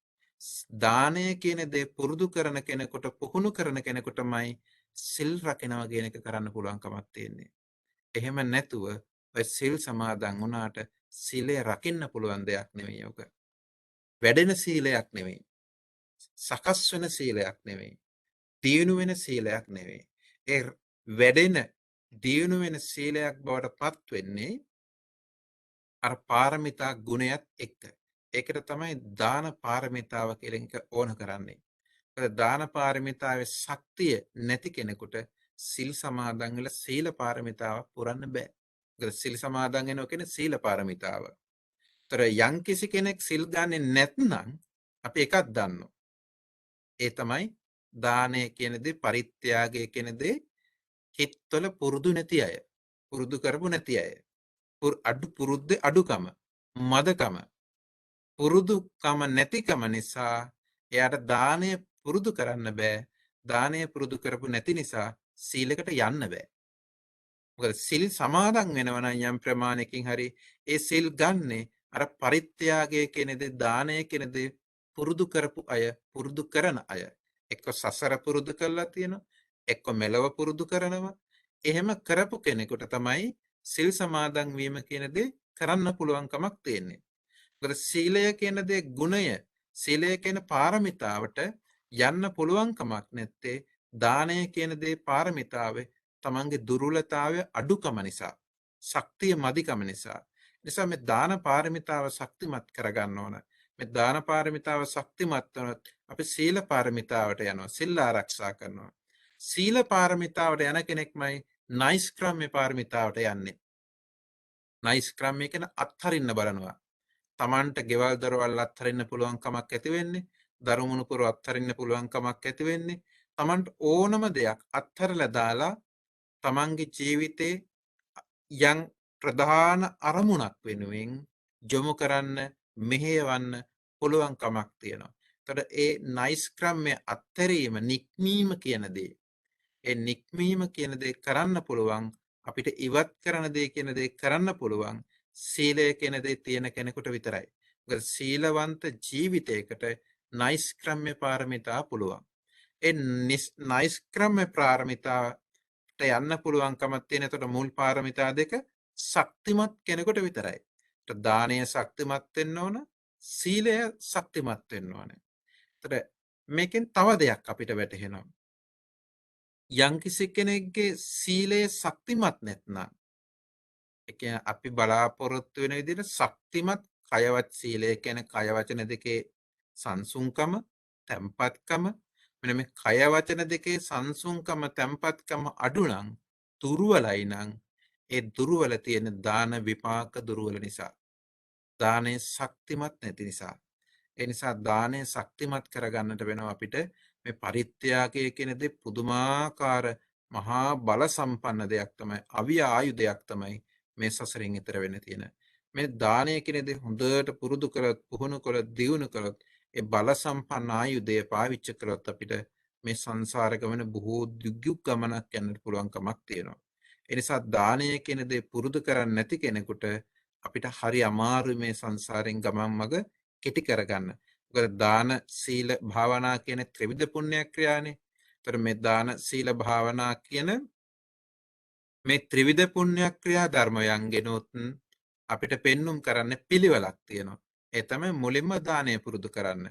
Speaker 1: දානය කියන දේ පුරුදු කරන කෙනෙකුට, පුහුණු කරන කෙනෙකුටමයි සිල් රකිනවා කියන එක කරන්න පුළුවන්කමක් තියෙන්නේ. එහෙම නැතුව ඔය සිල් සමාදන් වුණාට සීලය රකින්න පුළුවන් දෙයක් නෙවෙයි ඔක. වැඩෙන සීලයක් නෙවෙයි. සකස් වෙන සීලයක් නෙවෙයි. දියුණු වෙන සීලයක් නෙවෙයි. ඒ වැඩෙන දියුණු වෙන සීලයක් බවට පත් වෙන්නේ අර පාරමිතා ගුණයත් එක්ක. ඒකට තමයි දාන පාරමිතාව කියලා එක ඕන කරන්නේ. මොකද දාන පාරමිතාවේ ශක්තිය නැති කෙනෙකුට සිල් සමාදන් වෙලා සීල පාරමිතාව පුරන්න බෑ. මොකද සිල් සමාදන් වෙනවා කියන්නේ සීල පාරමිතාව. ඒතර යම් කිසි කෙනෙක් සිල් ගන්නේ නැත්නම් අපි එකක් දන්නවා. ඒ තමයි දානය කියන දේ, පරිත්‍යාගය කියන දේ හිතවල පුරුදු නැති අය, පුරුදු කරපු නැති අය, පුරුද්දේ අඩුකම, මදකම, පුරුදුකම නැතිකම නිසා එයාට දානය පුරුදු කරන්න බෑ. දානය පුරුදු කරපු නැති නිසා සීලයකට යන්න බෑ. මොකද සිල් සමාදන් වෙනවා නම් යම් ප්‍රමාණයකින් හරි ඒ සිල් ගන්නේ අර පරිත්‍යාගය කියන දේ, දානය කියන දේ පුරුදු කරපු අය, පුරුදු කරන අය. එක්ක සසර පුරුදු කරලා තියෙනවා, එක්ක මෙලව පුරුදු කරනවා. එහෙම කරපු කෙනෙකුට තමයි සිල් සමාදන් වීම කියන දේ කරන්න පුළුවන්කමක් තියෙන්නේ. මොකද සීලය කියන දේ ගුණය, සීලය කියන පාරමිතාවට යන්න පුළුවන්කමක් නැත්තේ දානය කියන දේ පාරමිතාවේ තමන්ගේ දුර්වලතාවය අඩුකම නිසා, ශක්තිය මදිකම නිසා. නිසා මේ දාන පාරමිතාව ශක්තිමත් කරගන්න ඕන. මේ දාන පාරමිතාව ශක්තිමත් වුණොත් අපි සීල පාරමිතාවට යනවා, සිල් ආරක්ෂා කරනවා. සීල පාරමිතාවට යන කෙනෙක්මයි නෛෂ්ක්‍රම්‍ය පාරමිතාවට යන්නේ. නෛෂ්ක්‍රම්‍ය කියන අත්හරින්න බලනවා. තමන්ට ගෙවල් දරවල් අත්හරින්න පුළුවන් කමක් ඇති වෙන්නේ, දරුමුණුපුර අත්හරින්න පුළුවන් කමක් ඇති වෙන්නේ, තමන්ට ඕනම දෙයක් අත්හැරලා දාලා තමන්ගේ ජීවිතේ යම් ප්‍රධාන අරමුණක් වෙනුවෙන් යොමු කරන්න, මෙහෙයවන්න පුළුවන් කමක් තියෙනවා. එතකොට ඒ නෛෂ්ක්‍රම්‍ය අත්හැරීම, නික්මීම කියන දේ, ඒ නික්මීම කියන දේ කරන්න පුළුවන්, අපිට ඉවත් කරන දේ කියන දේ කරන්න පුළුවන් සීලය කියන දේ තියෙන කෙනෙකුට විතරයි. මොකද සීලවන්ත ජීවිතයකට නෛෂ්ක්‍රම්‍ය පාරමිතා පුළුවන්. ඒ නෛෂ්ක්‍රම්‍ය පාරමිතාට යන්න පුළුවන්කමක් තියෙන. එතකොට මුල් පාරමිතා දෙක ශක්තිමත් කෙනෙකුට විතරයි. දානය ශක්තිමත් වෙන්න ඕන, සීලය ශක්තිමත් වෙන්න ඕන. එතකොට මේකෙන් තව දෙයක් අපිට වැටහෙනවා. යම්කිසි කෙනෙක්ගේ සීලය ශක්තිමත් නැත්නම්, ඒ කියන්නේ අපි බලාපොරොත්තු වෙන විදිහට ශක්තිමත් කයවත් සීලය කියන්නේ කය වචන දෙකේ සංසුන්කම, තැම්පත්කම. මෙන්න මේ කය වචන දෙකේ සංසුන්කම, තැම්පත්කම අඩු නම්, දුර්වලයි නම්, ඒ දුර්වල තියෙන දාන විපාක දුර්වල නිසා, දානේ ශක්තිමත් නැති නිසා. ඒ නිසා දානය ශක්තිමත් කරගන්නට වෙනවා අපිට මේ පරිත්‍යාගය කියන දේ පුදුමාකාර මහා බල සම්පන්න දෙයක් තමයි, අවිය ආයුධයක් තමයි මේ සසරින් ඈතර වෙන්න තියෙන. මේ දානය කියන දේ හොඳට පුරුදු කරොත්, පුහුණු කරොත්, දියුණු කරොත්, ඒ බල සම්පන්න ආයුධය පාවිච්චි කරොත් අපිට මේ සංසාර ගමන බොහෝ දුක් ගමනක් යන්නට පුළුවන් කමක් තියෙනවා. ඒ නිසා දානය කියන දේ පුරුදු කරන්නේ නැති කෙනෙකුට අපිට හරි අමාරුයි මේ සංසාරයෙන් ගමන් මඟ කෙටි කරගන්න. මොකද දාන, සීල, භාවනා කියන ත්‍රිවිධ පුණ්‍ය ක්‍රියානේ. ඒතර මේ දාන, සීල, භාවනා කියන මේ ත්‍රිවිධ පුණ්‍ය ක්‍රියා ධර්මයන්ගෙනොත් අපිට පෙන්눔 කරන්න පිළිවෙලක් තියෙනවා. ඒ තමයි මුලින්ම දානය පුරුදු කරන්න.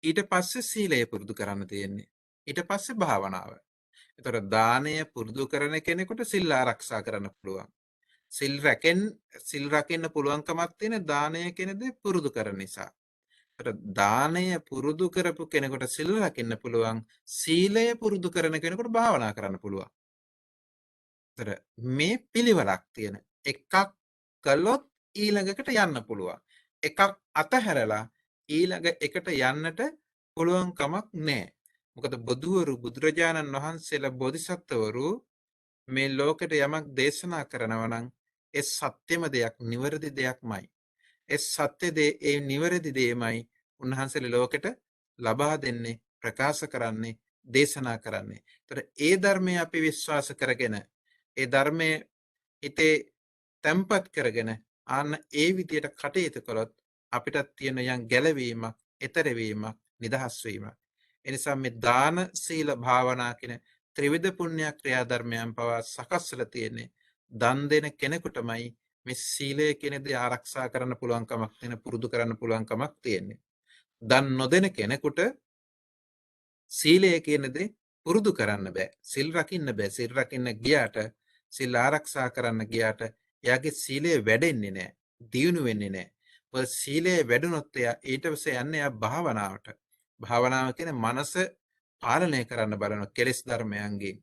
Speaker 1: ඊට පස්සේ සීලය පුරුදු කරන්න තියෙන්නේ. ඊට පස්සේ භාවනාව. ඒතර දානය පුරුදු කරන කෙනෙකුට සිල් ආරක්ෂා කරන්න පුළුවන්. සිල් රකින්න පුළුවන්කමක් තියෙන දානය කියන දේ පුරුදු කරන නිසා. ඒතර දානය පුරුදු කරපු කෙනෙකුට සිල් රකින්න පුළුවන්. සීලය පුරුදු කරන කෙනෙකුට භාවනා කරන්න පුළුවන්. ඒතර මේ පිළිවෙලක් තියෙන. එකක් කළොත් ඊළඟකට යන්න පුළුවන්. එකක් අතහැරලා ඊළඟ එකට යන්නට පුළුවන් කමක් නැහැ. මොකද බුදුරජාණන් වහන්සේලා බෝධිසත්වවරු මේ ලෝකෙට යමක් දේශනා කරනවා නම් ඒ සත්‍යම දෙයක්, නිවැරදි දෙයක්මයි. ඒ සත්‍ය දේ, ඒ නිවැරදි දේමයි උන්වහන්සේලා ලෝකෙට ලබා දෙන්නේ, ප්‍රකාශ කරන්නේ, දේශනා කරන්නේ. ඒතර ඒ ධර්මය අපි විශ්වාස කරගෙන, ඒ ධර්මයේ හිතේ තැම්පත් කරගෙන ආන්න ඒ විදියට කටයුතු කළොත් අපිටත් තියෙන යම් ගැලවීමක්, එතරවීමක්, නිදහස් වීමක්. එනිසා මේ දාන, සීල, භාවනා කියන ත්‍රිවිධ පුණ්‍ය ක්‍රියා ධර්මයන් පවා සකස්වලා තියෙන්නේ දන් දෙන කෙනෙකුටමයි. මේ සීලය කියන දේ ආරක්ෂා කරන්න පුළුවන් කමක් තියෙන, පුරුදු කරන්න පුළුවන් කමක් තියෙන්නේ. දන් නොදෙන කෙනෙකුට සීලය කියන දේ පුරුදු කරන්න බෑ. සිල් රකින්න බෑ. සිල් රකින්න ගියාට, සිල් ආරක්ෂා කරන්න ගියාට එයාගේ සීලය වැඩෙන්නේ නැහැ. දියුණු වෙන්නේ නැහැ. මොකද සීලය වැඩුණොත් එයා ඊට පස්සේ යන්නේ එයා භාවනාවට. භාවනාව කියන්නේ මනස පාලනය කරන්න බලන කෙලෙස් ධර්මයන්ගෙන්.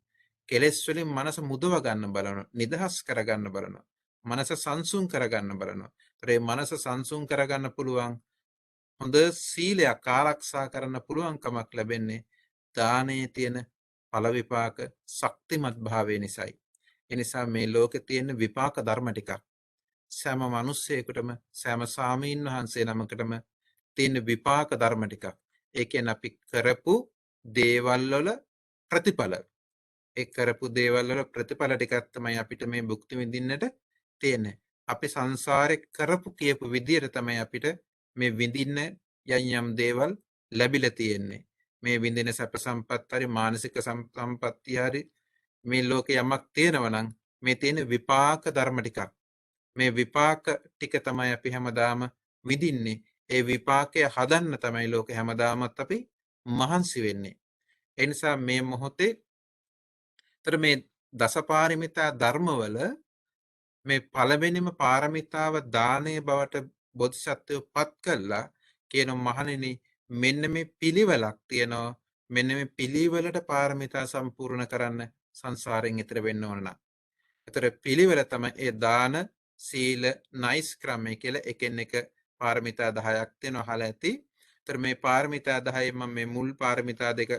Speaker 1: කෙලෙස් වලින් මනස මුදව ගන්න බලනවා. නිදහස් කරගන්න බලනවා. මනස සංසුන් කරගන්න බලනවා. ඒතර මේ මනස සංසුන් කරගන්න පුළුවන් හොඳ සීලයක් ආරක්ෂා කරන්න පුළුවන්කමක් ලැබෙන්නේ දානයේ තියෙන ඵල විපාක ශක්තිමත් භාවය නිසායි. ඒ නිසා මේ ලෝකේ තියෙන විපාක ධර්ම ටිකක් සෑම මිනිස්සෙකුටම, සෑම සාමීන් වහන්සේ නමකටම තියෙන විපාක ධර්ම ටිකක්. ඒ කියන්නේ අපි කරපු දේවල් වල ප්‍රතිඵල. ඒ කරපු දේවල් වල ප්‍රතිඵල ටිකක් තමයි අපිට මේ භුක්ති විඳින්නට තියෙන්නේ. අපි සංසාරේ කරපු කියපු විදියට තමයි අපිට මේ විඳින්න යම් දේවල් ලැබිලා තියෙන්නේ. මේ විඳින සැප සම්පත් හරි, මානසික සම්පත්තිය හරි, මේ ලෝකේ යමක් තියෙනවා නම් මේ තියෙන විපාක ධර්ම ටිකක්. මේ විපාක ටික තමයි අපි හැමදාම විඳින්නේ. ඒ විපාකය හදන්න තමයි ලෝකේ හැමදාමත් අපි මහන්සි වෙන්නේ. ඒ නිසා මේ මොහොතේ මේ දසපාරමිතා ධර්මවල මේ පළවෙනිම පාරමිතාව දානය බවට බෝධිසත්වයෝ පත් කළා. කියන මහණෙනි, මෙන්න මේ පිළිවෙලක් තියෙනවා. මෙන්න මේ පිළිවෙලට පාරමිතා සම්පූර්ණ කරන්න සංසාරයෙන් ඈතර වෙන්න ඕන නම්. ඒතර පිළිවෙල තමයි ඒ දාන, සීල, නයිස් ක්‍රමය කියලා එකින් එක පාරමිතා 10ක් තියෙනවා, අහලා ඇති. ඒතර මේ පාරමිතා 10 මම මේ මුල් පාරමිතා දෙක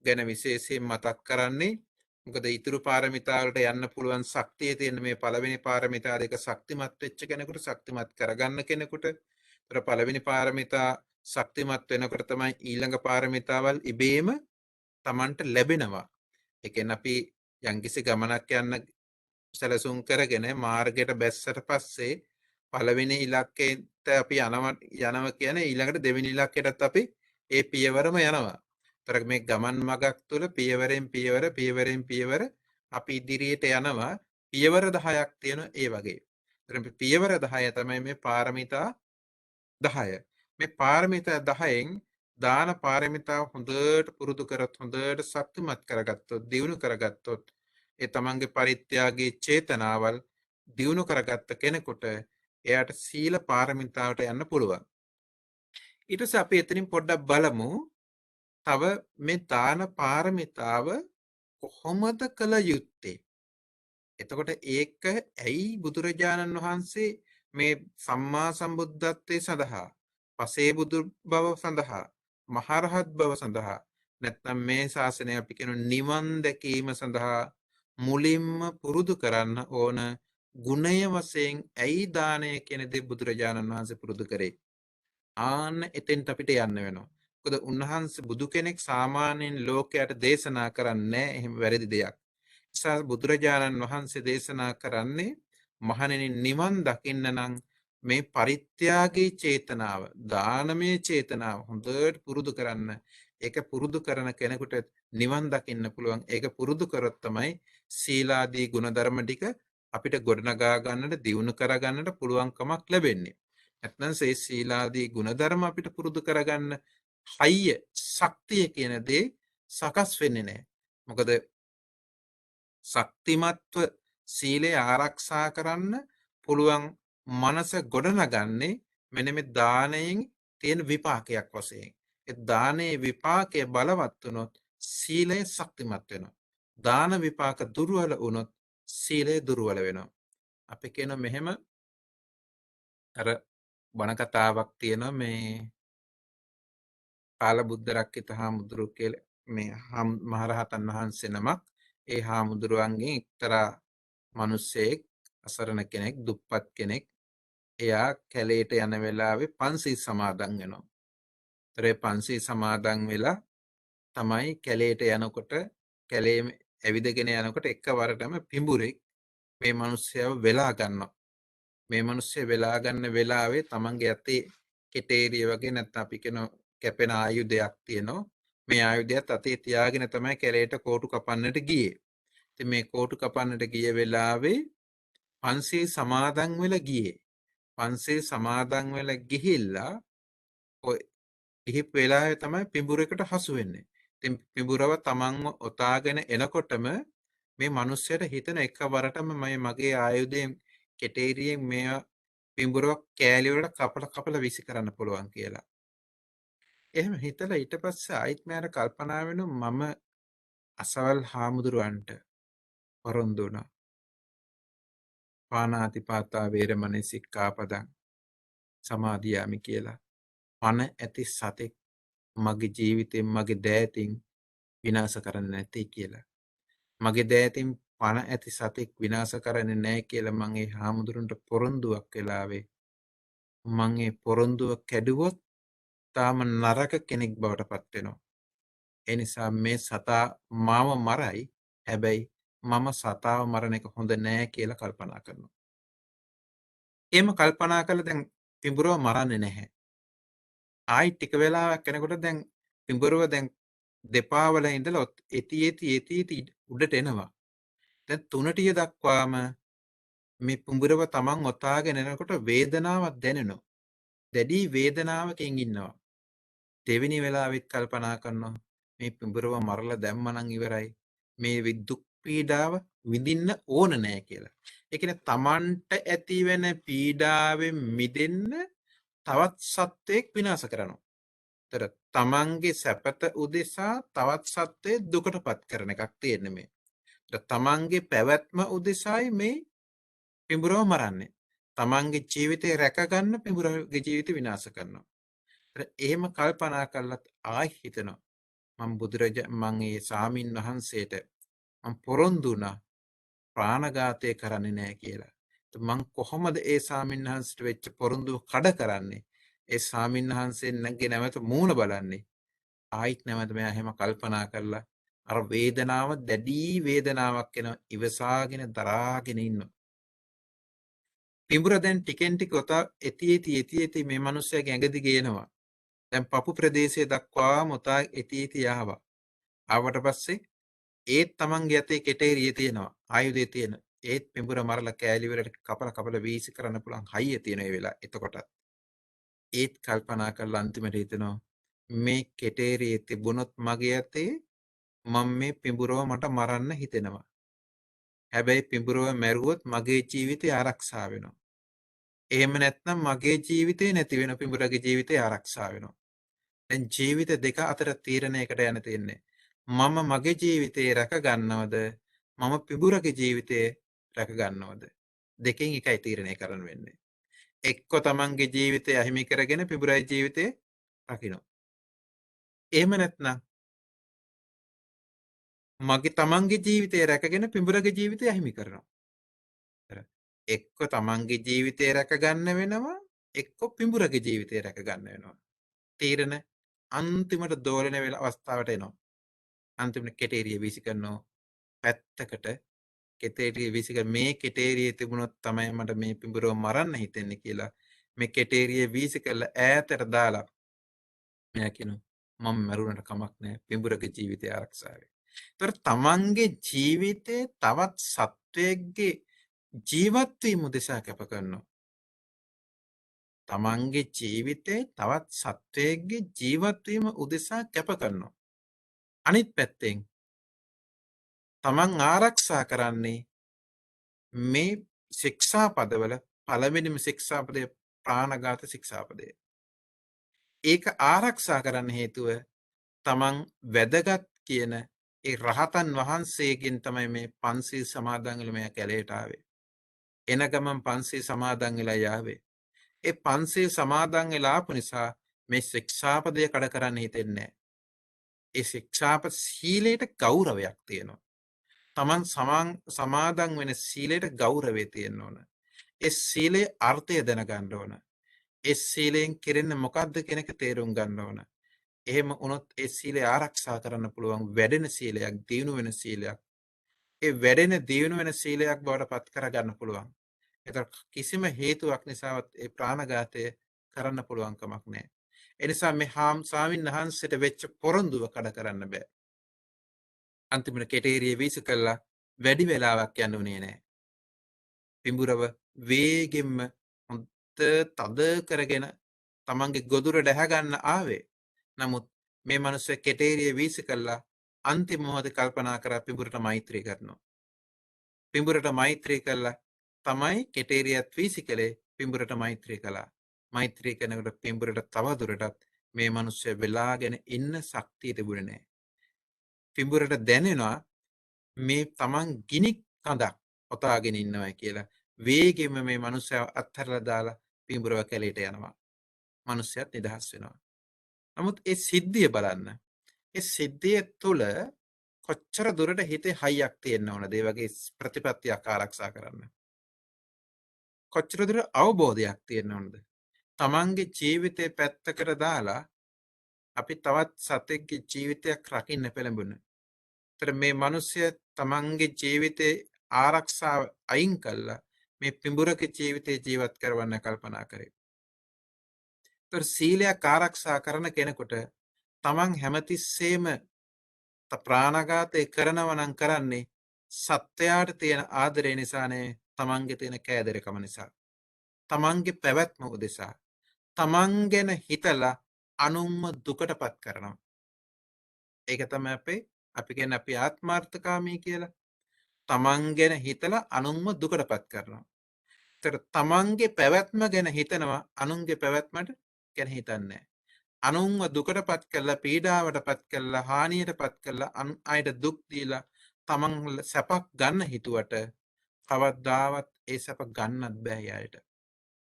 Speaker 1: ගැන විශේෂයෙන් මතක් කරන්නේ. මොකද ඊතුරු පාරමිතා වලට යන්න පුළුවන් ශක්තිය තියෙන මේ පළවෙනි පාරමිතා දෙක ශක්තිමත් වෙච්ච කෙනෙකුට, ශක්තිමත් කරගන්න කෙනෙකුට. ඒතර පළවෙනි පාරමිතා ශක්තිමත් වෙනකොට තමයි ඊළඟ පාරමිතාවල් ඉබේම Tamanට ලැබෙනවා. ඒ කියන්නේ අපි යම්කිසි ගමනක් යන්න සැලසුම් කරගෙන මාර්ගයට බැස්සට පස්සේ පළවෙනි ඉලක්කයට අපි යනවා කියන්නේ ඊළඟට දෙවෙනි ඉලක්කයටත් අපි ඒ පියවරම යනවා. ඒතර මේ ගමන් මගක් තුල පියවරෙන් පියවර අපි ඉදිරියට යනවා. පියවර 10ක් තියෙනවා ඒ වගේ. ඒතර පියවර 10 තමයි මේ පාරමිතා 10. මේ පාරමිතා 10න් දාන පාරමිතාව හොඳට පුරුදු කරත්, හොඳට ශක්තිමත් කරගත්තොත්, දියුණු කරගත්තොත්, ඒ තමන්ගේ පරිත්‍යාගයේ චේතනාවල් දියුණු කරගත්ත කෙනෙකුට එයාට සීල පාරමිතාවට යන්න පුළුවන්. ඊට පස්සේ අපි එතනින් පොඩ්ඩක් බලමු තව මේ දාන පාරමිතාව කොහොමද කළ යුත්තේ? එතකොට ඒක ඇයි බුදුරජාණන් වහන්සේ මේ සම්මා සම්බුද්ධත්වයේ සඳහා, පසේ බුදු බව සඳහා, මහරහත් බව සඳහා නැත්නම් මේ ශාසනය අපි කියන නිවන් දැකීම සඳහා මුලින්ම පුරුදු කරන්න ඕන ගුණය වශයෙන් ඇයි දානය කියන දේ බුදුරජාණන් වහන්සේ පුරුදු කරේ. ආන්න එතෙන්ට අපිට යන්න වෙනවා. මොකද උන්වහන්සේ බුදු කෙනෙක් සාමාන්‍යයෙන් ලෝකයට දේශනා කරන්නේ එහෙම වැරදි දෙයක්. නිසා බුදුරජාණන් වහන්සේ දේශනා කරන්නේ මහණෙනි නිවන් දකින්න නම් මේ පරිත්‍යාගී චේතනාව, දානමය චේතනාව හොඳට පුරුදු කරන්න. ඒක පුරුදු කරන කෙනෙකුට නිවන් දකින්න පුළුවන්. ඒක පුරුදු කරොත් තමයි සීලාදී ගුණධර්ම ටික අපිට ගොඩනගා ගන්නට, දියුණු කර ගන්නට පුළුවන්කමක් ලැබෙන්නේ. නැත්නම් ඒ සීලාදී ගුණධර්ම අපිට පුරුදු කරගන්න හයිය, ශක්තිය කියන දේ සකස් වෙන්නේ නැහැ. මොකද ශක්තිමත්ව සීලය ආරක්ෂා කරන්න පුළුවන් මනස ගොඩනගන්නේ මෙන්න මේ දානයෙන් තියෙන විපාකයක් වශයෙන්. ඒ දානයේ විපාකය බලවත් වුණොත් සීලය ශක්තිමත් වෙනවා. දාන විපාක දුර්වල වුණොත් සීලය දුර්වල වෙනවා. අපි කියන මෙහෙම අර බණ කතාවක් තියෙනවා මේ කාලබුද්ධ රක්කිත හාමුදුරුව කියලා මේ මහරහතන් වහන්සේ නමක් ඒ හාමුදුරුවන්ගෙන් එක්තරා මිනිස්සෙක් අසරණ කෙනෙක් දුප්පත් කෙනෙක් එයා කැලේට යන වෙලාවේ පන්සිල් සමාදන් වෙනවා. ඒතරේ පන්සිල් සමාදන් වෙලා තමයි කැලේට යනකොට කැලේ ඇවිදගෙන යනකොට එකවරටම පිඹුරෙක් මේ මිනිස්සයව වෙලා ගන්නවා. මේ මිනිස්සය වෙලා ගන්න වෙලාවේ තමන්ගේ අතේ කෙටේරිය වගේ නැත්නම් අපි කියන කැපෙන ආයුධයක් තියෙනවා. මේ ආයුධයත් අතේ තියාගෙන තමයි කැලේට කෝටු කපන්නට ගියේ. ඉතින් මේ කෝටු කපන්නට ගිය වෙලාවේ පන්සිල් සමාදන් වෙලා ගියේ. පන්සිල් සමාදන් වෙලා ගිහිල්ලා ඔය ඉහිප් වෙලාවේ තමයි පිඹුරෙකුට හසු වෙන්නේ. ඉතින් පිඹුරව තමන්ව ඔතාගෙන එනකොටම මේ මිනිස්සයාට හිතෙන එකවරටම මගේ ආයුධයෙන් කෙටේරියෙන් මේ පිඹුරව කෑලි වලට කපලා විසි කරන්න පුළුවන් කියලා. එහෙම හිතලා ඊට පස්සේ ආයිත් මට කල්පනා වෙනවා මම අසවල් හාමුදුරුවන්ට පොරොන්දු වුණා. පාණාතිපාතා වේරමණී සික්ඛාපදං සමාදියාමි කියලා. පණ ඇති සතෙක් මගේ ජීවිතෙන් මගේ දෑතින් විනාශ කරන්න නැති කියලා. මගේ දෑතින් පණ ඇති සතෙක් විනාශ කරන්නේ නැහැ කියලා මං ඒ හාමුදුරන්ට පොරොන්දුවක් වෙලාවේ මං ඒ පොරොන්දුව කැඩුවොත් තාම නරක කෙනෙක් බවට පත් වෙනවා. ඒ නිසා මේ සතා මාව මරයි. හැබැයි මම සතාව මරණ එක හොඳ නෑ කියලා කල්පනා කරනවා. එහෙම කල්පනා කළා දැන් පිඹුරව මරන්නේ නැහැ. ආයි ටික වෙලාවක් යනකොට දැන් පිඹුරව දැන් දෙපා වල ඉඳලා එති උඩට එනවා. දැන් තුනටිය දක්වාම මේ පුඹුරව තමන් ඔතාගෙන එනකොට වේදනාවක් දැනෙනවා. දැඩි වේදනාවකින් ඉන්නවා. දෙවෙනි වෙලාවෙත් කල්පනා කරනවා මේ පිඹුරව මරලා දැම්මනම් ඉවරයි. මේ දුක් පීඩාව විඳින්න ඕන නෑ කියලා. ඒ කියන්නේ තමන්ට ඇතිවෙන පීඩාවෙන් මිදෙන්න තවත් සත්වයක් විනාශ කරනවා. ඒතර තමන්ගේ සැපත උදෙසා තවත් සත්වයෙක් දුකටපත් කරන එකක් තියෙන්නේ මේ. තමන්ගේ පැවැත්ම උදෙසායි මේ පිඹුරව මරන්නේ. තමන්ගේ ජීවිතය රැකගන්න පිඹුරගේ ජීවිතය විනාශ කරනවා. එහෙම කල්පනා කළත් ආයි හිතනවා මං ඒ සාමින් වහන්සේට මං පොරොන්දු වුණා ප්‍රාණඝාතය කරන්නේ නැහැ කියලා. මං කොහොමද ඒ සාමින් වහන්සේට වෙච්ච පොරොන්දුව කඩ කරන්නේ? ඒ සාමින් වහන්සේගේ නැවත මූණ බලන්නේ. ආයිත් නැවත මෙයා එහෙම කල්පනා කරලා අර වේදනාව දැඩි වේදනාවක් එන ඉවසාගෙන දරාගෙන ඉන්නවා. පිඹුර දැන් ටිකෙන් ටික එති මේ මිනිස්සයාගේ ඇඟ දිගේ එනවා. දැන් පපු ප්‍රදේශය දක්වාම ඔතා එති ආවා. ආවට පස්සේ ඒත් තමන්ගේ අතේ කෙටේරිය තියෙනවා. ආයුධය තියෙන. ඒත් පිඹුර මරලා කෑලි වලට කපලා වීසි කරන්න පුළුවන් හයිය තියෙන ඒ වෙලාව. එතකොටත් ඒත් කල්පනා කරලා අන්තිමට හිතනවා මේ කෙටේරිය තිබුණොත් මගේ අතේ මම මේ පිඹුරව මට මරන්න හිතෙනවා. හැබැයි පිඹුරව මැරුවොත් මගේ ජීවිතය ආරක්ෂා වෙනවා. එහෙම නැත්නම් මගේ ජීවිතේ නැති වෙන පිඹුරගේ ජීවිතය ආරක්ෂා වෙනවා. දැන් ජීවිත දෙක අතර තීරණයකට යන්න තියෙන්නේ. මම මගේ ජීවිතේ රැක ගන්නවද? මම පිඹුරගේ ජීවිතේ රැක ගන්නවද? දෙකෙන් එකයි තීරණය කරන්න වෙන්නේ. එක්ක තමන්ගේ ජීවිතය අහිමි කරගෙන පිඹුරගේ ජීවිතේ රකින්න. එහෙම නැත්නම් මගේ තමන්ගේ ජීවිතය රැකගෙන පිඹුරගේ ජීවිතය අහිමි කරනවා. එක්ක තමන්ගේ ජීවිතය රැකගන්න වෙනවා, එක්ක පිඹුරගේ ජීවිතය රැකගන්න වෙනවා. තීරණ අන්තිමට දෝලන වෙලා අවස්ථාවට එනවා. අන්තිමට කෙටේරිය වීසි කරනවා පැත්තකට. කෙටේරිය වීසි කර මේ කෙටේරියේ තිබුණොත් තමයි මට මේ පිඹුරව මරන්න හිතෙන්නේ කියලා මේ කෙටේරිය වීසි කරලා ඈතට දාලා මෙයා කියනවා මම මරුණට කමක් නැහැ පිඹුරගේ ජීවිතය ආරක්ෂා වෙයි. ඒතර තමන්ගේ ජීවිතේ තවත් සත්වයකගේ ජීවත් වීම උදෙසා කැප කරනවා. තමන්ගේ ජීවිතේ තවත් සත්වයකගේ ජීවත් වීම උදෙසා කැප කරනවා. අනිත් පැත්තෙන් තමන් ආරක්ෂා කරන්නේ මේ ශික්ෂාපදවල පළවෙනිම ශික්ෂාපදය ප්‍රාණඝාත ශික්ෂාපදය. ඒක ආරක්ෂා කරන්න හේතුව තමන් වැදගත් කියන ඒ රහතන් වහන්සේගෙන් තමයි මේ පන්සිල් සමාදන් වෙලා මෙයා කැලේට ආවේ. එන ගමන් පන්සිල් සමාදන් වෙලා යාවේ. ඒ පන්සිල් සමාදන් වෙලා ආපු නිසා මේ ශික්ෂාපදය කඩ කරන්න හිතෙන්නේ නැහැ. ඒ ශික්ෂාපද සීලයට ගෞරවයක් තියෙනවා. තමන් සමාදන් වෙන සීලයට ගෞරවය තියෙන්න ඕන. ඒ සීලේ අර්ථය දැනගන්න ඕන. ඒ සීලයෙන් කෙරෙන්නේ මොකද්ද කියන එක තේරුම් ගන්න ඕන. එහෙම වුණොත් ඒ සීලය ආරක්ෂා කරන්න පුළුවන් වැඩෙන සීලයක්, දියුණු වෙන සීලයක්. ඒ වැඩෙන දියුණු වෙන සීලයක් බවට පත් කරගන්න පුළුවන්. එතකොට කිසිම හේතුවක් නිසාවත් ඒ ප්‍රාණඝාතය කරන්න පුළුවන් කමක් නැහැ. ඒ නිසා මේ ස්වාමීන් වහන්සේට වෙච්ච පොරොන්දුව කඩ කරන්න බෑ. අන්තිමට කෙටේරිය වීසි කළා වැඩි වෙලාවක් යන්න උනේ නැහැ. පිඹුරව වේගෙන්ම හොඳ තද කරගෙන තමන්ගේ ගොදුර ඩැහැ ගන්න ආවේ. නමුත් මේ මිනිස්සු කෙටේරිය වීසි කළා අන්තිම මොහොතේ කල්පනා කරා පිඹුරට මෛත්‍රී කරනවා. පිඹුරට මෛත්‍රී කළා තමයි කෙටේරියත් වීසි කළේ පිඹුරට මෛත්‍රී කළා. මෛත්‍රී කරනකොට පිඹුරට තව දුරටත් මේ මිනිස්සු වෙලාගෙන ඉන්න ශක්තිය තිබුණේ නැහැ. පිඹුරට දැනෙනවා මේ තමන් ගිනි කඳක් ඔතාගෙන ඉන්නවා කියලා. වේගෙම මේ මිනිස්සයා අත්හැරලා දාලා පිඹුරව කැලේට යනවා. මිනිස්සයාත් නිදහස් වෙනවා. නමුත් ඒ සිද්ධිය බලන්න. ඒ සිද්ධිය තුළ කොච්චර දුරට හිතේ හයියක් තියෙන්න ඕනද ඒ වගේ ප්‍රතිපත්තියක් ආරක්ෂා කරන්න. කොච්චර දුර අවබෝධයක් තියෙන්න ඕනද. තමන්ගේ ජීවිතේ පැත්තකට දාලා අපි තවත් සතෙක්ගේ ජීවිතයක් රකින්න පෙළඹුණ. ඒතර මේ මිනිස්සය තමන්ගේ ජීවිතේ ආරක්ෂාව අයින් කළා මේ පිඹුරගේ ජීවිතේ ජීවත් කරවන්න කල්පනා කරේ. ඒතර සීලයක් ආරක්ෂා කරන කෙනෙකුට තමන් හැමතිස්සෙම ප්‍රාණඝාතය කරනවා නම් කරන්නේ සත්‍යයට තියෙන ආදරය නිසානේ තමන්ගේ තියෙන කෑදරකම නිසා. තමන්ගේ පැවැත්ම උදෙසා. තමන් ගැන හිතලා අනුන්ව දුකටපත් කරනවා. ඒක තමයි අපි කියන්නේ අපි ආත්මార్థකාමී කියලා. තමන් ගැන හිතලා අනුන්ව දුකටපත් කරනවා. ඒතර තමන්ගේ පැවැත්ම ගැන හිතනවා අනුන්ගේ පැවැත්මට ගැන හිතන්නේ නැහැ. අනුන්ව දුකටපත් කරලා පීඩාවටපත් කරලා හානියටපත් කරලා අන් අයට දුක් දීලා තමන් සැපක් ගන්න හිතුවට කවදාවත් ඒ සැප ගන්නත් බෑ යායට.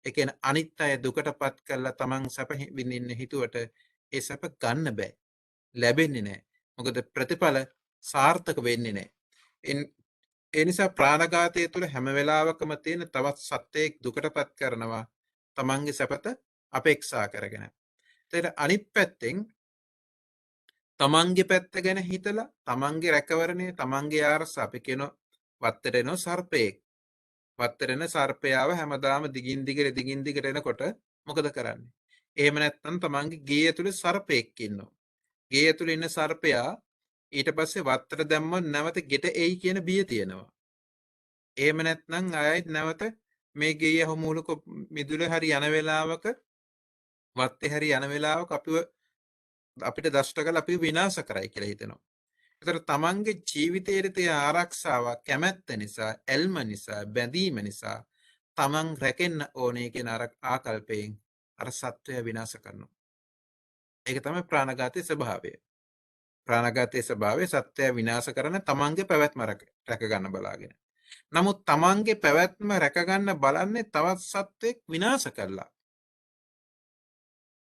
Speaker 1: ඒ කියන්නේ අනිත් අය දුකටපත් කරලා තමන් සැප විඳින්න හිතුවට ඒ සැප ගන්න බෑ. ලැබෙන්නේ නැහැ. මොකද ප්‍රතිඵල සාර්ථක වෙන්නේ නැහැ. ඒ නිසා ප්‍රාණඝාතය තුළ හැම වෙලාවකම තියෙන තවත් සත්‍යයක් දුකටපත් කරනවා තමන්ගේ සැපත අපේක්ෂා කරගෙන. ඒතර අනිත් පැත්තෙන් තමන්ගේ පැත්ත ගැන හිතලා තමන්ගේ රැකවරණය තමන්ගේ ආරක්ෂා අපි කියන වත්තරේන සර්පයෙක්. වත්තරේන සර්පයාව හැමදාම දිගින් දිගට එනකොට මොකද කරන්නේ? එහෙම නැත්නම් තමන්ගේ ගේ ඇතුලේ සර්පයෙක් ඉන්නවා. ගේ ඇතුලේ ඉන්න සර්පයා ඊට පස්සේ වත්තර දැම්මොත් නැවත ගෙට එයි කියන බිය තියෙනවා. එහෙම නැත්නම් ආයෙත් නැවත මේ ගේ යහමුලක මිදුලේ හරි යන වෙලාවක වත්තේ හරි යන වෙලාවක අපිට දෂ්ට කරලා අපිව විනාශ කරයි කියලා හිතෙනවා. ඒතර තමන්ගේ ජීවිතයේ තියෙන ආරක්ෂාව කැමැත්ත නිසා, ඇල්ම නිසා, බැඳීම නිසා තමන් රැකෙන්න ඕනේ කියන ආකල්පයෙන් අර සත්වය විනාශ කරනවා. ඒක තමයි ප්‍රාණඝාතයේ ස්වභාවය. ප්‍රාණඝාතයේ ස්වභාවය සත්වය විනාශ කරන තමන්ගේ පැවැත්ම රැක ගන්න බලාගෙන. නමුත් තමන්ගේ පැවැත්ම රැක ගන්න බලන්නේ තවත් සත්වෙක් විනාශ කළා.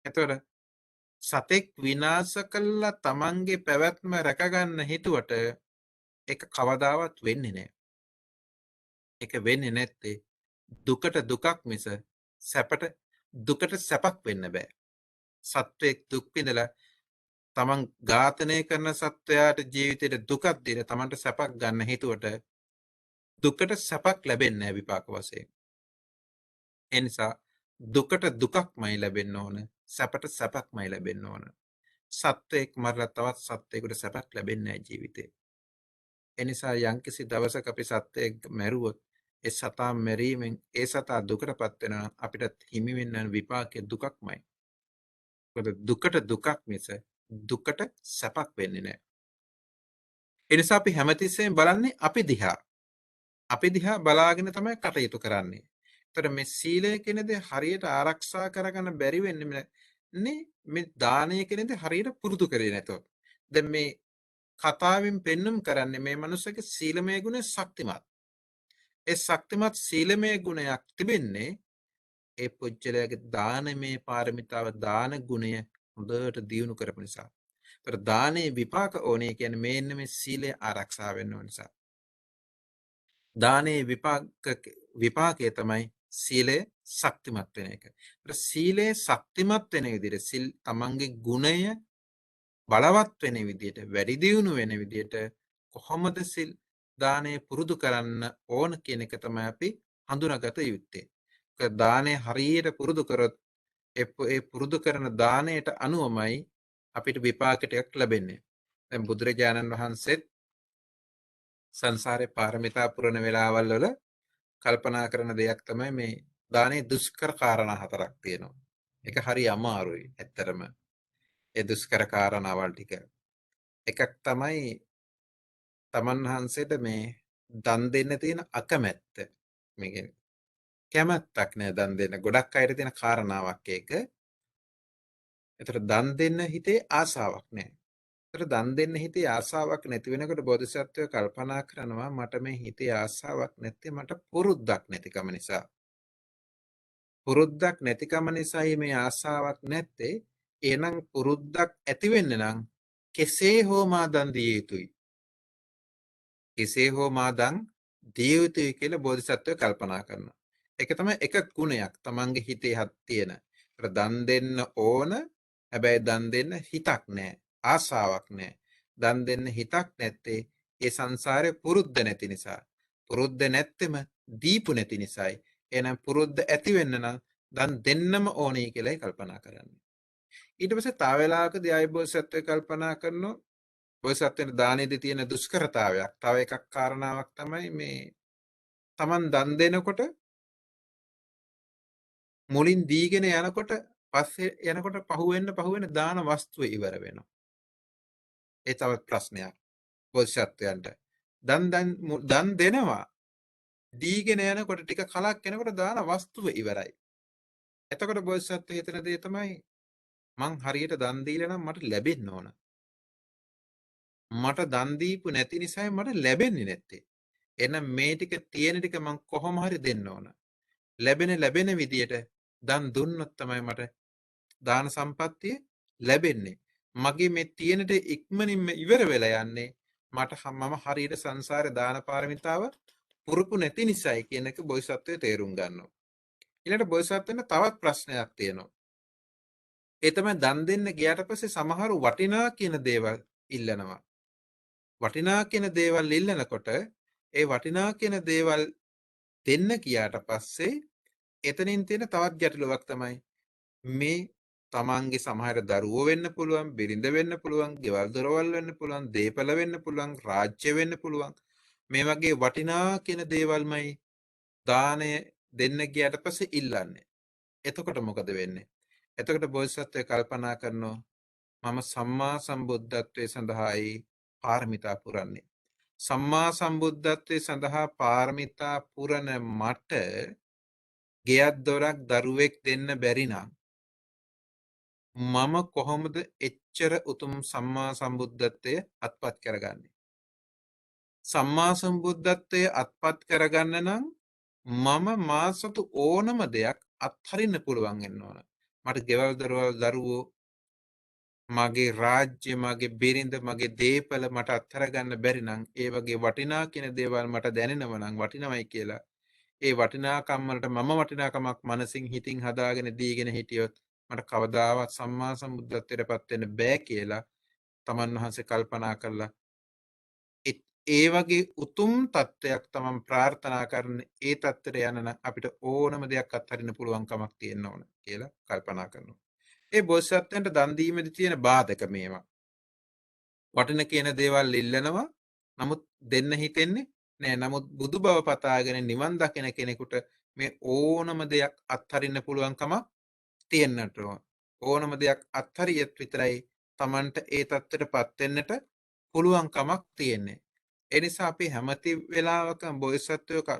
Speaker 1: එතකොට සතෙක් විනාශ කළා තමන්ගේ පැවැත්ම රැක ගන්න හිතුවට ඒක කවදාවත් වෙන්නේ නැහැ. ඒක වෙන්නේ නැත්තේ දුකට දුකක් මිස සැපට දුකට සැපක් වෙන්න බෑ. සත්වයෙක් දුක් විඳලා තමන් ඝාතනය කරන සත්වයාට ජීවිතේට දුකක් දීලා තමන්ට සැපක් ගන්න හිතුවට දුකට සැපක් ලැබෙන්නේ නැහැ විපාක වශයෙන්. ඒ නිසා දුකට දුකක්මයි ලැබෙන්න ඕන. සැපට සැපක්මයි ලැබෙන්න ඕන. සත්වයෙක් මරලා තවත් සත්වයෙකුට සැපක් ලැබෙන්නේ නැහැ ජීවිතේ. ඒ නිසා යම්කිසි දවසක අපි සත්වයෙක් මැරුවොත් ඒ සතා මැරීමෙන් ඒ සතා දුකටපත් වෙනවා අපිට හිමි වෙන්න විපාකයේ දුකක්මයි. මොකද දුකට දුකක් මිස දුකට සැපක් වෙන්නේ නැහැ. ඒ නිසා අපි හැමතිස්සෙම බලන්නේ අපි දිහා. අපි දිහා බලාගෙන තමයි කටයුතු කරන්නේ. ඒතර මේ සීලය කියන දේ හරියට ආරක්ෂා කරගන්න බැරි වෙන්නේ මේ දානය කියන දේ හරියට පුරුදු කරේ නැතොත්. දැන් මේ කතාවෙන් පෙන්눔 කරන්නේ මේ මනුස්සගේ සීලමය ගුණය ශක්තිමත්. ඒ ශක්තිමත් සීලමය ගුණයක් තිබෙන්නේ ඒ පුජ්‍යලයාගේ දානමය පාරමිතාව දාන ගුණය හොඳට දියුණු කරපු නිසා. ඒතර දානේ විපාක ඕනේ කියන්නේ මේන්න මේ සීලය ආරක්ෂා වෙන්න ඕන නිසා. දානේ විපාකයේ තමයි සීලය ශක්තිමත් වෙන එක. ඒතර සීලය ශක්තිමත් වෙන විදිහට සිල් තමන්ගේ ගුණය බලවත් වෙන විදිහට වැඩි දියුණු වෙන විදිහට කොහොමද සිල් දානය පුරුදු කරන්න ඕන කියන එක තමයි අපි හඳුනාගත යුත්තේ. දානය හරියට පුරුදු කරොත් ඒ පුරුදු කරන දාණයට අනුවමයි අපිට විපාක ටිකක් ලැබෙන්නේ. දැන් බුදුරජාණන් වහන්සේත් සංසාරේ පාරමිතා පුරන වෙලාවල් වල කල්පනා කරන දෙයක් තමයි මේ දානේ දුෂ්කර කාරණා හතරක් තියෙනවා. ඒක හරි අමාරුයි ඇත්තටම. ඒ දුෂ්කර කාරණාවල් ටික. එකක් තමයි තමන් වහන්සේට මේ දන් දෙන්න තියෙන අකමැත්ත. මේක කැමැත්තක් නෑ දන් දෙන්න. ගොඩක් අයට තියෙන කාරණාවක් ඒක. ඒතර දන් දෙන්න හිතේ ආසාවක් නෑ. ඒතර දන් දෙන්න හිතේ ආසාවක් නැති වෙනකොට බෝධිසත්වය කල්පනා කරනවා මට මේ හිතේ ආසාවක් නැත්තේ මට පුරුද්දක් නැතිකම නිසා. පුරුද්දක් නැතිකම නිසායි මේ ආසාවක් නැත්තේ. එහෙනම් පුරුද්දක් ඇති වෙන්න නම් කෙසේ හෝ මා දන් දිය යුතුයි. කෙසේ හෝ මා දන් දිය යුතුයි කියලා බෝධිසත්වය කල්පනා කරනවා. ඒක තමයි එක ගුණයක් තමන්ගේ හිතේ තියෙන. දන් දෙන්න ඕන හැබැයි දන් දෙන්න හිතක් නැහැ. ආසාවක් නැහැ. දන් දෙන්න හිතක් නැත්තේ ඒ සංසාරේ පුරුද්ද නැති නිසා. පුරුද්ද නැත්තෙම දීපු නැති නිසායි. එහෙනම් පුරුද්ද ඇති වෙන්න නම් දන් දෙන්නම ඕනේ කියලායි කල්පනා කරන්නේ. ඊට පස්සේ තව වෙලාවකදී ආයි බෝසත්වය කල්පනා කරනවා බෝසත්වෙන් දානෙදී තියෙන දුෂ්කරතාවයක්. තව එකක් කාරණාවක් තමයි මේ Taman දන් දෙනකොට මුලින් දීගෙන යනකොට පස්සේ යනකොට පහුවෙන්න දාන වස්තුව ඉවර වෙනවා. ඒ තවත් ප්‍රශ්නයක් බෝසත්වයන්ට. දන් දෙනවා. දීගෙන යනකොට ටික කලක් යනකොට දාන වස්තුව ඉවරයි. එතකොට බෝසත්වය හිතන දේ තමයි මං හරියට දන් දීලා නම් මට ලැබෙන්න ඕන. මට දන් දීපු නැති නිසායි මට ලැබෙන්නේ නැත්තේ. එහෙනම් මේ ටික තියෙන ටික මං කොහොම හරි දෙන්න ඕන. ලැබෙන විදියට දන් දුන්නොත් තමයි මට දාන සම්පත්තිය ලැබෙන්නේ. මගේ මේ තියෙනට ඉක්මනින්ම ඉවර වෙලා යන්නේ මම හරියට සංසාරේ දාන පාරමිතාව පුරුපු නැති නිසායි කියන එක බෝසත්වයේ තේරුම් ගන්නවා. ඊළඟට බෝසත්වයන්ට තවත් ප්‍රශ්නයක් තියෙනවා. ඒ තමයි දන් දෙන්න ගියාට පස්සේ සමහරු වටිනා කියන දේවල් ඉල්ලනවා. වටිනා කියන දේවල් ඉල්ලනකොට ඒ වටිනා කියන දේවල් දෙන්න ගියාට පස්සේ එතනින් තියෙන තවත් ගැටලුවක් තමයි මේ තමන්ගේ සමහර දරුවෝ වෙන්න පුළුවන්, බිරිඳ වෙන්න පුළුවන්, ගෙවල් දොරවල් වෙන්න පුළුවන්, දේපල වෙන්න පුළුවන්, රාජ්‍ය වෙන්න පුළුවන්. මේ වගේ වටිනා කියන දේවල්මයි දාණය දෙන්න ගියාට පස්සේ ඉල්ලන්නේ. එතකොට මොකද වෙන්නේ? එතකොට බෝධිසත්වය කල්පනා කරනවා මම සම්මා සම්බුද්ධත්වයේ සඳහායි පාරමිතා පුරන්නේ. සම්මා සම්බුද්ධත්වයේ සඳහා පාරමිතා පුරන මට ගෙයක් දොරක් දරුවෙක් දෙන්න බැරි නම් මම කොහොමද එච්චර උතුම් සම්මා සම්බුද්ධත්වය අත්පත් කරගන්නේ? සම්මා සම්බුද්ධත්වය අත්පත් කරගන්න නම් මම මා සතු ඕනම දෙයක් අත්හරින්න පුළුවන් වෙන්න ඕන. මට ගෙවල් දරුවෝ මගේ රාජ්‍ය, මගේ බිරිඳ, මගේ දේපල මට අත්හැර ගන්න බැරි නම් ඒ වගේ වටිනා කියන දේවල් මට දැනෙනවා නම් වටිනවයි කියලා ඒ වටිනාකම් වලට මම වටිනාකමක් මනසින් හිතින් හදාගෙන දීගෙන හිටියොත් මට කවදාවත් සම්මා සම්බුද්ධත්වයටපත් වෙන්න බෑ කියලා තමන් වහන්සේ කල්පනා කරලා ඒ වගේ උතුම් තත්ත්වයක් තමන් ප්‍රාර්ථනා කරන ඒ තත්ත්වයට යන්න නම් අපිට ඕනම දෙයක් අත්හරින්න පුළුවන් කමක් තියෙන්න ඕන කියලා කල්පනා කරනවා. ඒ බෝසත්යන්ට දන් දීමේදී තියෙන බාධක මේවා. වටින කියන දේවල් ඉල්ලනවා. නමුත් දෙන්න හිතෙන්නේ නෑ. නමුත් බුදු බව පතාගෙන නිවන් දකින කෙනෙකුට මේ ඕනම දෙයක් අත්හරින්න පුළුවන්කම තියෙන්නට ඕන. ඕනම දෙයක් අත්හරියත් විතරයි Tamanට ඒ தත්ත්වයටපත් වෙන්නට පුළුවන්කමක් තියෙන්නේ. ඒ නිසා අපි හැමති වෙලාවකම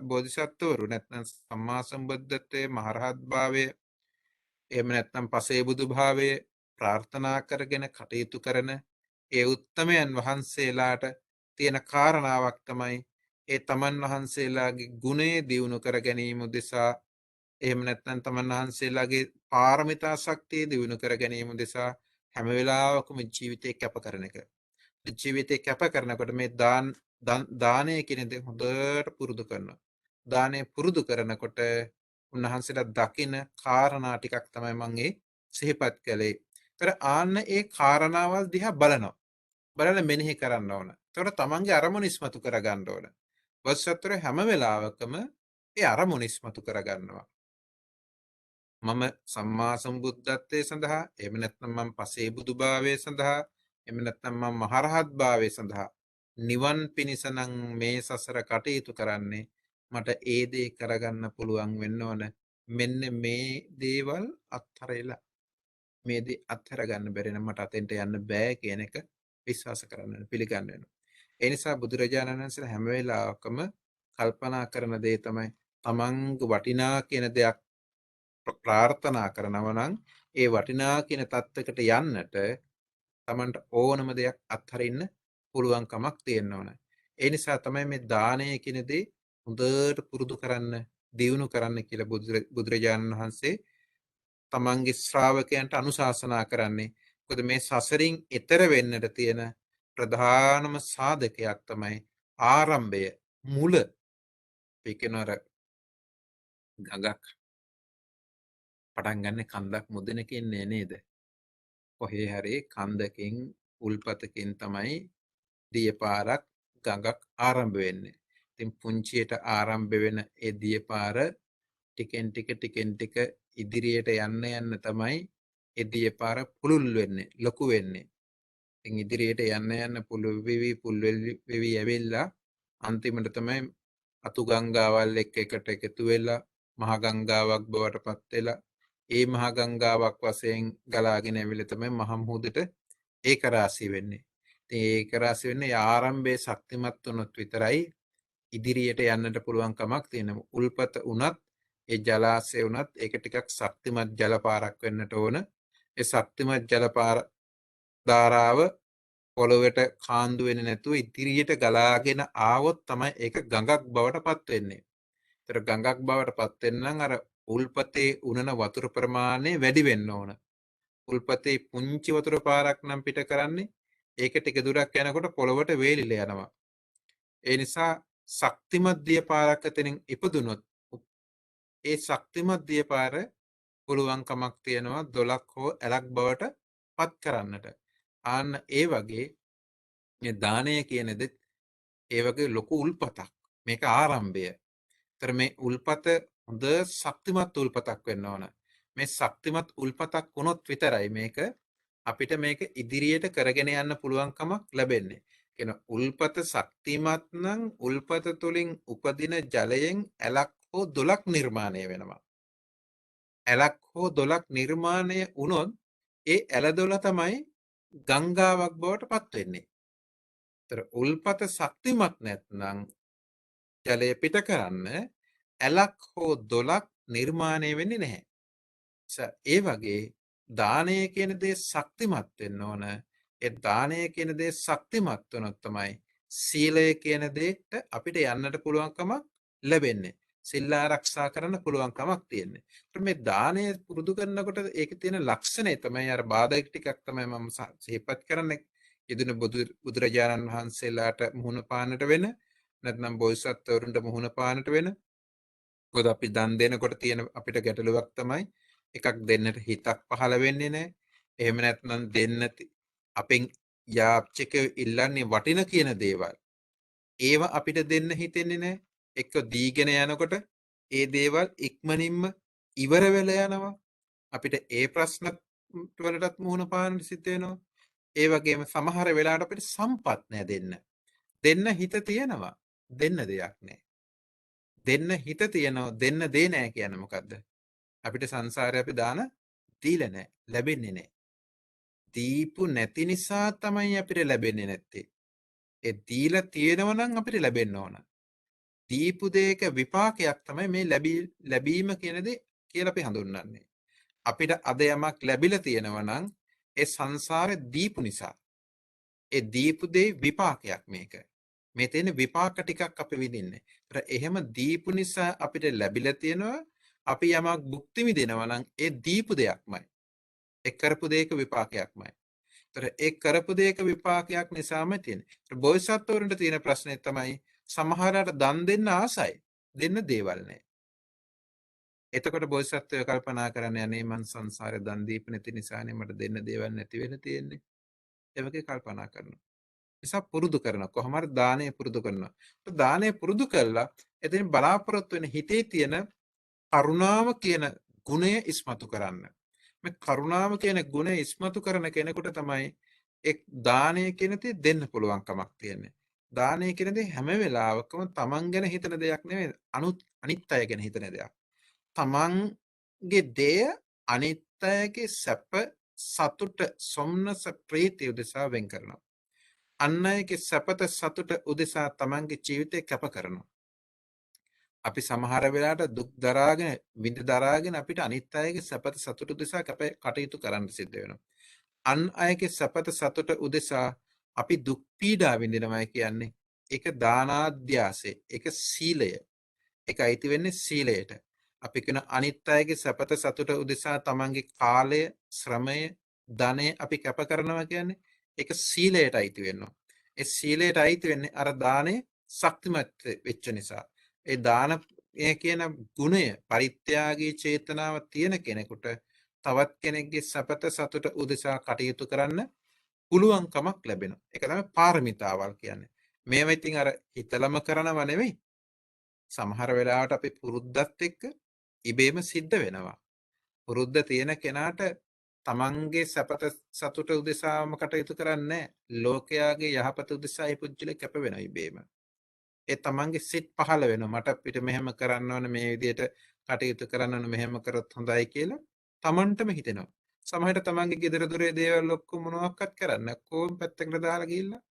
Speaker 1: බෝධිසත්වවරු නැත්නම් සම්මා සම්බුද්ධත්වයේ මහරහත් භාවයේ එහෙම නැත්නම් පසේ බුදු භාවයේ ප්‍රාර්ථනා කරගෙන කටයුතු කරන ඒ උත්තමයන් වහන්සේලාට තියෙන කාරණාවක් තමයි ඒ තමන් වහන්සේලාගේ ගුණය දියුණු කර ගැනීම උදෙසා එහෙම නැත්නම් තමන් වහන්සේලාගේ පාරමිතා ශක්තිය දියුණු කර ගැනීම උදෙසා හැම වෙලාවකම ජීවිතේ කැප කරන එක. ජීවිතේ කැප කරනකොට මේ දානය කියන දේ හොඳට පුරුදු කරනවා. දානය පුරුදු කරනකොට උන්වහන්සේලා දකින කාරණා ටිකක් තමයි මම ඒ සිහිපත් කළේ. ඒතර ආන්න ඒ කාරණාවල් දිහා බලනවා. බලලා මෙනෙහි කරන්න ඕන. එතකොට තමන්ගේ අරමුණ ඉස්මතු කරගන්න ඕන. වස්සතර හැම වෙලාවකම ඒ අරමුණ ඉස්මතු කරගන්නවා. මම සම්මා සම්බුද්ධත්වයේ සඳහා එහෙම නැත්නම් මම පසේ බුදුභාවයේ සඳහා එහෙම නැත්නම් මම මහරහත් භාවයේ සඳහා නිවන් පිණිස නම් මේ සසර කටයුතු කරන්නේ මට ඒ දේ කරගන්න පුළුවන් වෙන්න ඕන. මෙන්න මේ දේවල් අත්හැරලා මේ දේ අත්හැර ගන්න බැරි නම් මට අතෙන්ට යන්න බෑ කියන එක විශ්වාස කරන්න පිළිගන්න වෙනවා. ඒ නිසා බුදුරජාණන් වහන්සේ හැම වෙලාවකම කල්පනා කරන දේ තමයි තමන්ගේ වටිනා කියන දෙයක් ප්‍රාර්ථනා කරනවා නම් ඒ වටිනා කියන தත්වයකට යන්නට තමන්ට ඕනම දෙයක් අත්හරින්න පුළුවන් කමක් තියෙන්න ඕන. ඒ නිසා තමයි මේ දානය කියන දේ හොඳට පුරුදු කරන්න, දියුණු කරන්න කියලා බුදුරජාණන් වහන්සේ තමන්ගේ ශ්‍රාවකයන්ට අනුශාසනා කරන්නේ. මොකද මේ සසරින් එතර වෙන්නට තියෙන ප්‍රධානම සාධකයක් තමයි ආරම්භය, මුල. ඒ කියනවර ගඟක් පටන් ගන්න කන්දක් මුදනකින් නේද? කොහේ හරි කන්දකින් උල්පතකින් තමයි දියපාරක් ගඟක් ආරම්භ වෙන්නේ. ඉතින් පුංචියට ආරම්භ වෙන ඒ දියපාර ටිකෙන් ටික ඉදිරියට යන්න තමයි ඒ දියපාර පුළුල් වෙන්නේ, ලොකු වෙන්නේ. ඉතින් ඉදිරියට යන්න පුළුල් වෙවි ඇවිල්ලා අන්තිමට තමයි අතු ගංගාවල් එක්ක එකට එකතු වෙලා මහ ගංගාවක් බවට පත් වෙලා ඒ මහ ගංගාවක් වශයෙන් ගලාගෙන ඇවිල්ලා තමයි මහ මුහුදට ඒක රාශී වෙන්නේ. ඉතින් ඒක රාශී වෙන්නේ ආරම්භයේ ශක්තිමත් වුණොත් විතරයි ඉදිරියට යන්නට පුළුවන් කමක් තියෙනවා. උල්පත උනත් ඒ ජලාශය උනත් ඒක ටිකක් ශක්තිමත් ජල පාරක් වෙන්නට ඕන. ඒ ශක්තිමත් ජල පාර ධාරාව පොළොවට කාන්දු වෙන්නේ නැතුව ඉදිරියට ගලාගෙන ආවොත් තමයි ඒක ගඟක් බවට පත් වෙන්නේ. ඒතර ගඟක් බවට පත් වෙන්න නම් අර උල්පතේ උනන වතුර ප්‍රමාණය වැඩි වෙන්න ඕන. උල්පතේ පුංචි වතුර පාරක් නම් පිට කරන්නේ ඒක ටික දුරක් යනකොට පොළොවට වේලිලා යනවා. ඒ නිසා ශක්තිමත් දිය පාරක් අතරින් ඉපදුනොත් ඒ ශක්තිමත් දිය පාර පුළුවන්කමක් තියෙනවා දොලක් හෝ ඇලක් බවට පත් කරන්නට. ආන්න ඒ වගේ මේ දානය කියන දෙත් ඒ වගේ ලොකු උල්පතක්. මේක ආරම්භය. ඒතර මේ උල්පත හොඳ ශක්තිමත් උල්පතක් වෙන්න ඕන. මේ ශක්තිමත් උල්පතක් වුණොත් විතරයි මේක අපිට මේක ඉදිරියට කරගෙන යන්න පුළුවන්කමක් ලැබෙන්නේ. කියන උල්පත ශක්තිමත් නම් උල්පත තුලින් උපදින ජලයෙන් ඇලක් හෝ දොලක් නිර්මාණය වෙනවා. ඇලක් හෝ දොලක් නිර්මාණය වුණොත් ඒ ඇල දොල තමයි ගංගාවක් බවට පත් වෙන්නේ. ඒතර උල්පත ශක්තිමත් නැත්නම් ජලය පිට කරන්න ඇලක් හෝ දොලක් නිර්මාණය වෙන්නේ නැහැ. ඒ වගේ දානය කියන දේ ශක්තිමත් වෙන්න ඕන. ඒ දානය කියන දේ ශක්තිමත් වුණොත් තමයි සීලය කියන දෙයට අපිට යන්නට පුළුවන්කම ලැබෙන්නේ. සිල් ආරක්ෂා කරන්න පුළුවන්කමක් තියෙන්නේ. මේ දානය පුරුදු කරනකොට ඒකේ තියෙන ලක්ෂණය තමයි අර බාධක ටිකක් තමයි මම සිහිපත් කරන්නේ. යදුන බුදුරජාණන් වහන්සේලාට මුහුණ පාන්නට වෙන නැත්නම් බෝසත්වරුන්ට මුහුණ පාන්නට වෙන. මොකද අපි දන් දෙනකොට තියෙන අපිට ගැටලුවක් තමයි එකක් දෙන්නට හිතක් පහළ වෙන්නේ නැහැ. එහෙම නැත්නම් දෙන්න අපෙන් යාචකය ඉල්ලන්නේ වටින කියන දේවල්. ඒවා අපිට දෙන්න හිතෙන්නේ නැහැ. එක්ක දීගෙන යනකොට ඒ දේවල් ඉක්මනින්ම ඉවර වෙලා යනවා. අපිට ඒ ප්‍රශ්න වලටත් මුහුණ පාන්න සිද්ධ වෙනවා. ඒ වගේම සමහර වෙලාවට අපිට සම්පත් නැහැ දෙන්න. දෙන්න හිත තියෙනවා. දෙන්න දෙයක් නැහැ. දෙන්න හිත තියෙනවා. දෙන්න දේ නැහැ කියන්නේ මොකද්ද? අපිට සංසාරේ අපි දාන දීලා නැහැ. ලැබෙන්නේ නැහැ. දීපු නැති නිසා තමයි අපිට ලැබෙන්නේ නැත්තේ. ඒ දීලා තියෙනවා නම් අපිට ලැබෙන්න ඕන. දීපු දෙයක විපාකයක් තමයි මේ ලැබීම කියන දේ කියලා අපි හඳුන්වන්නේ. අපිට අද යමක් ලැබිලා තියෙනවා නම් ඒ සංසාරේ දීපු නිසා. ඒ දීපු දේ විපාකයක් මේක. මේ තියෙන විපාක ටිකක් අපි විඳින්නේ. ඒතර එහෙම දීපු නිසා අපිට ලැබිලා තියෙනවා අපි යමක් භුක්ති විඳිනවා නම් ඒ දීපු දෙයක්මයි. ඒ කරපු දෙයක විපාකයක්මයි. ඒතර ඒ කරපු දෙයක විපාකයක් නිසාම තියෙන්නේ. ඒතර බෝසත්වරුන්ට තියෙන ප්‍රශ්නේ තමයි සමහරකට දන් දෙන්න ආසයි. දෙන්න දේවල් නැහැ. එතකොට බෝසත්වෝ කල්පනා කරන්නේ අනේ මං සංසාරේ දන් දීප නැති නිසානේ මට දෙන්න දේවල් නැති වෙලා තියෙන්නේ. ඒ වගේ කල්පනා කරනවා. නිසා පුරුදු කරනවා. කොහොම හරි දානය පුරුදු කරනවා. දානය පුරුදු කළා එතෙන් බලාපොරොත්තු වෙන හිතේ තියෙන කරුණාව කියන ගුණය ඉස්මතු කරන්න. මේ කරුණාව කියන ගුණය ඉස්මතු කරන කෙනෙකුට තමයි එක් දානය කියන දේ දෙන්න පුළුවන්කමක් තියෙන්නේ. දානය කියන දේ හැම වෙලාවකම තමන් ගැන හිතන දෙයක් නෙවෙයි අනිත් අය ගැන හිතන දෙයක්. තමන්ගේ දෙය අනිත් අයගේ සැප සතුට සොම්නස ප්‍රීතිය උදෙසා වෙන් කරනවා. අන් අයගේ සැපත සතුට උදෙසා තමන්ගේ ජීවිතය කැප කරනවා. අපි සමහර වෙලාවට දුක් දරාගෙන විඳ දරාගෙන අපිට අනිත් අයගේ සැපත සතුට උදෙසා කටයුතු කරන්න සිද්ධ වෙනවා. අන් අයගේ සැපත සතුට උදෙසා අපි දුක් පීඩා විඳිනවා කියන්නේ ඒක දානාධ්‍යාසය, ඒක සීලය. ඒක අයිති වෙන්නේ සීලයට. අපි කියන අනිත් අයගේ සැපත සතුට උදෙසා තමන්ගේ කාලය, ශ්‍රමය, ධනය අපි කැප කරනවා කියන්නේ ඒක සීලයට අයිති වෙනවා. ඒ සීලයට අයිති වෙන්නේ අර දානේ ශක්තිමත් වෙච්ච නිසා. ඒ දාන කියන ගුණය පරිත්‍යාගී චේතනාව තියෙන කෙනෙකුට තවත් කෙනෙක්ගේ සැපත සතුට උදෙසා කටයුතු කරන්න පුළුවන්කමක් ලැබෙනවා. ඒක තමයි පාරමිතාවල් කියන්නේ. මේවා ඉතින් අර හිතලම කරනව නෙවෙයි. සමහර වෙලාවට අපි පුරුද්දත් එක්ක ඉබේම සිද්ධ වෙනවා. පුරුද්ද තියෙන කෙනාට තමන්ගේ සැපත සතුට උදෙසාම කටයුතු කරන්නේ ලෝකයාගේ යහපත උදෙසා ඒ පුජ්‍යල කැප වෙනවා ඉබේම. ඒ තමන්ගේ සිත් පහළ වෙනවා. මට පිට මෙහෙම කරන්න ඕන මේ විදිහට කටයුතු කරන්න ඕන මෙහෙම කරොත් හොඳයි කියලා තමන්ටම හිතෙනවා. සමහරට තමන්ගේ ගෙදර දොරේ දේවල් ඔක්කොම මොනවාක්වත් කරන්නේ කොහොම පැත්තකට දාලා ගිහිල්ලා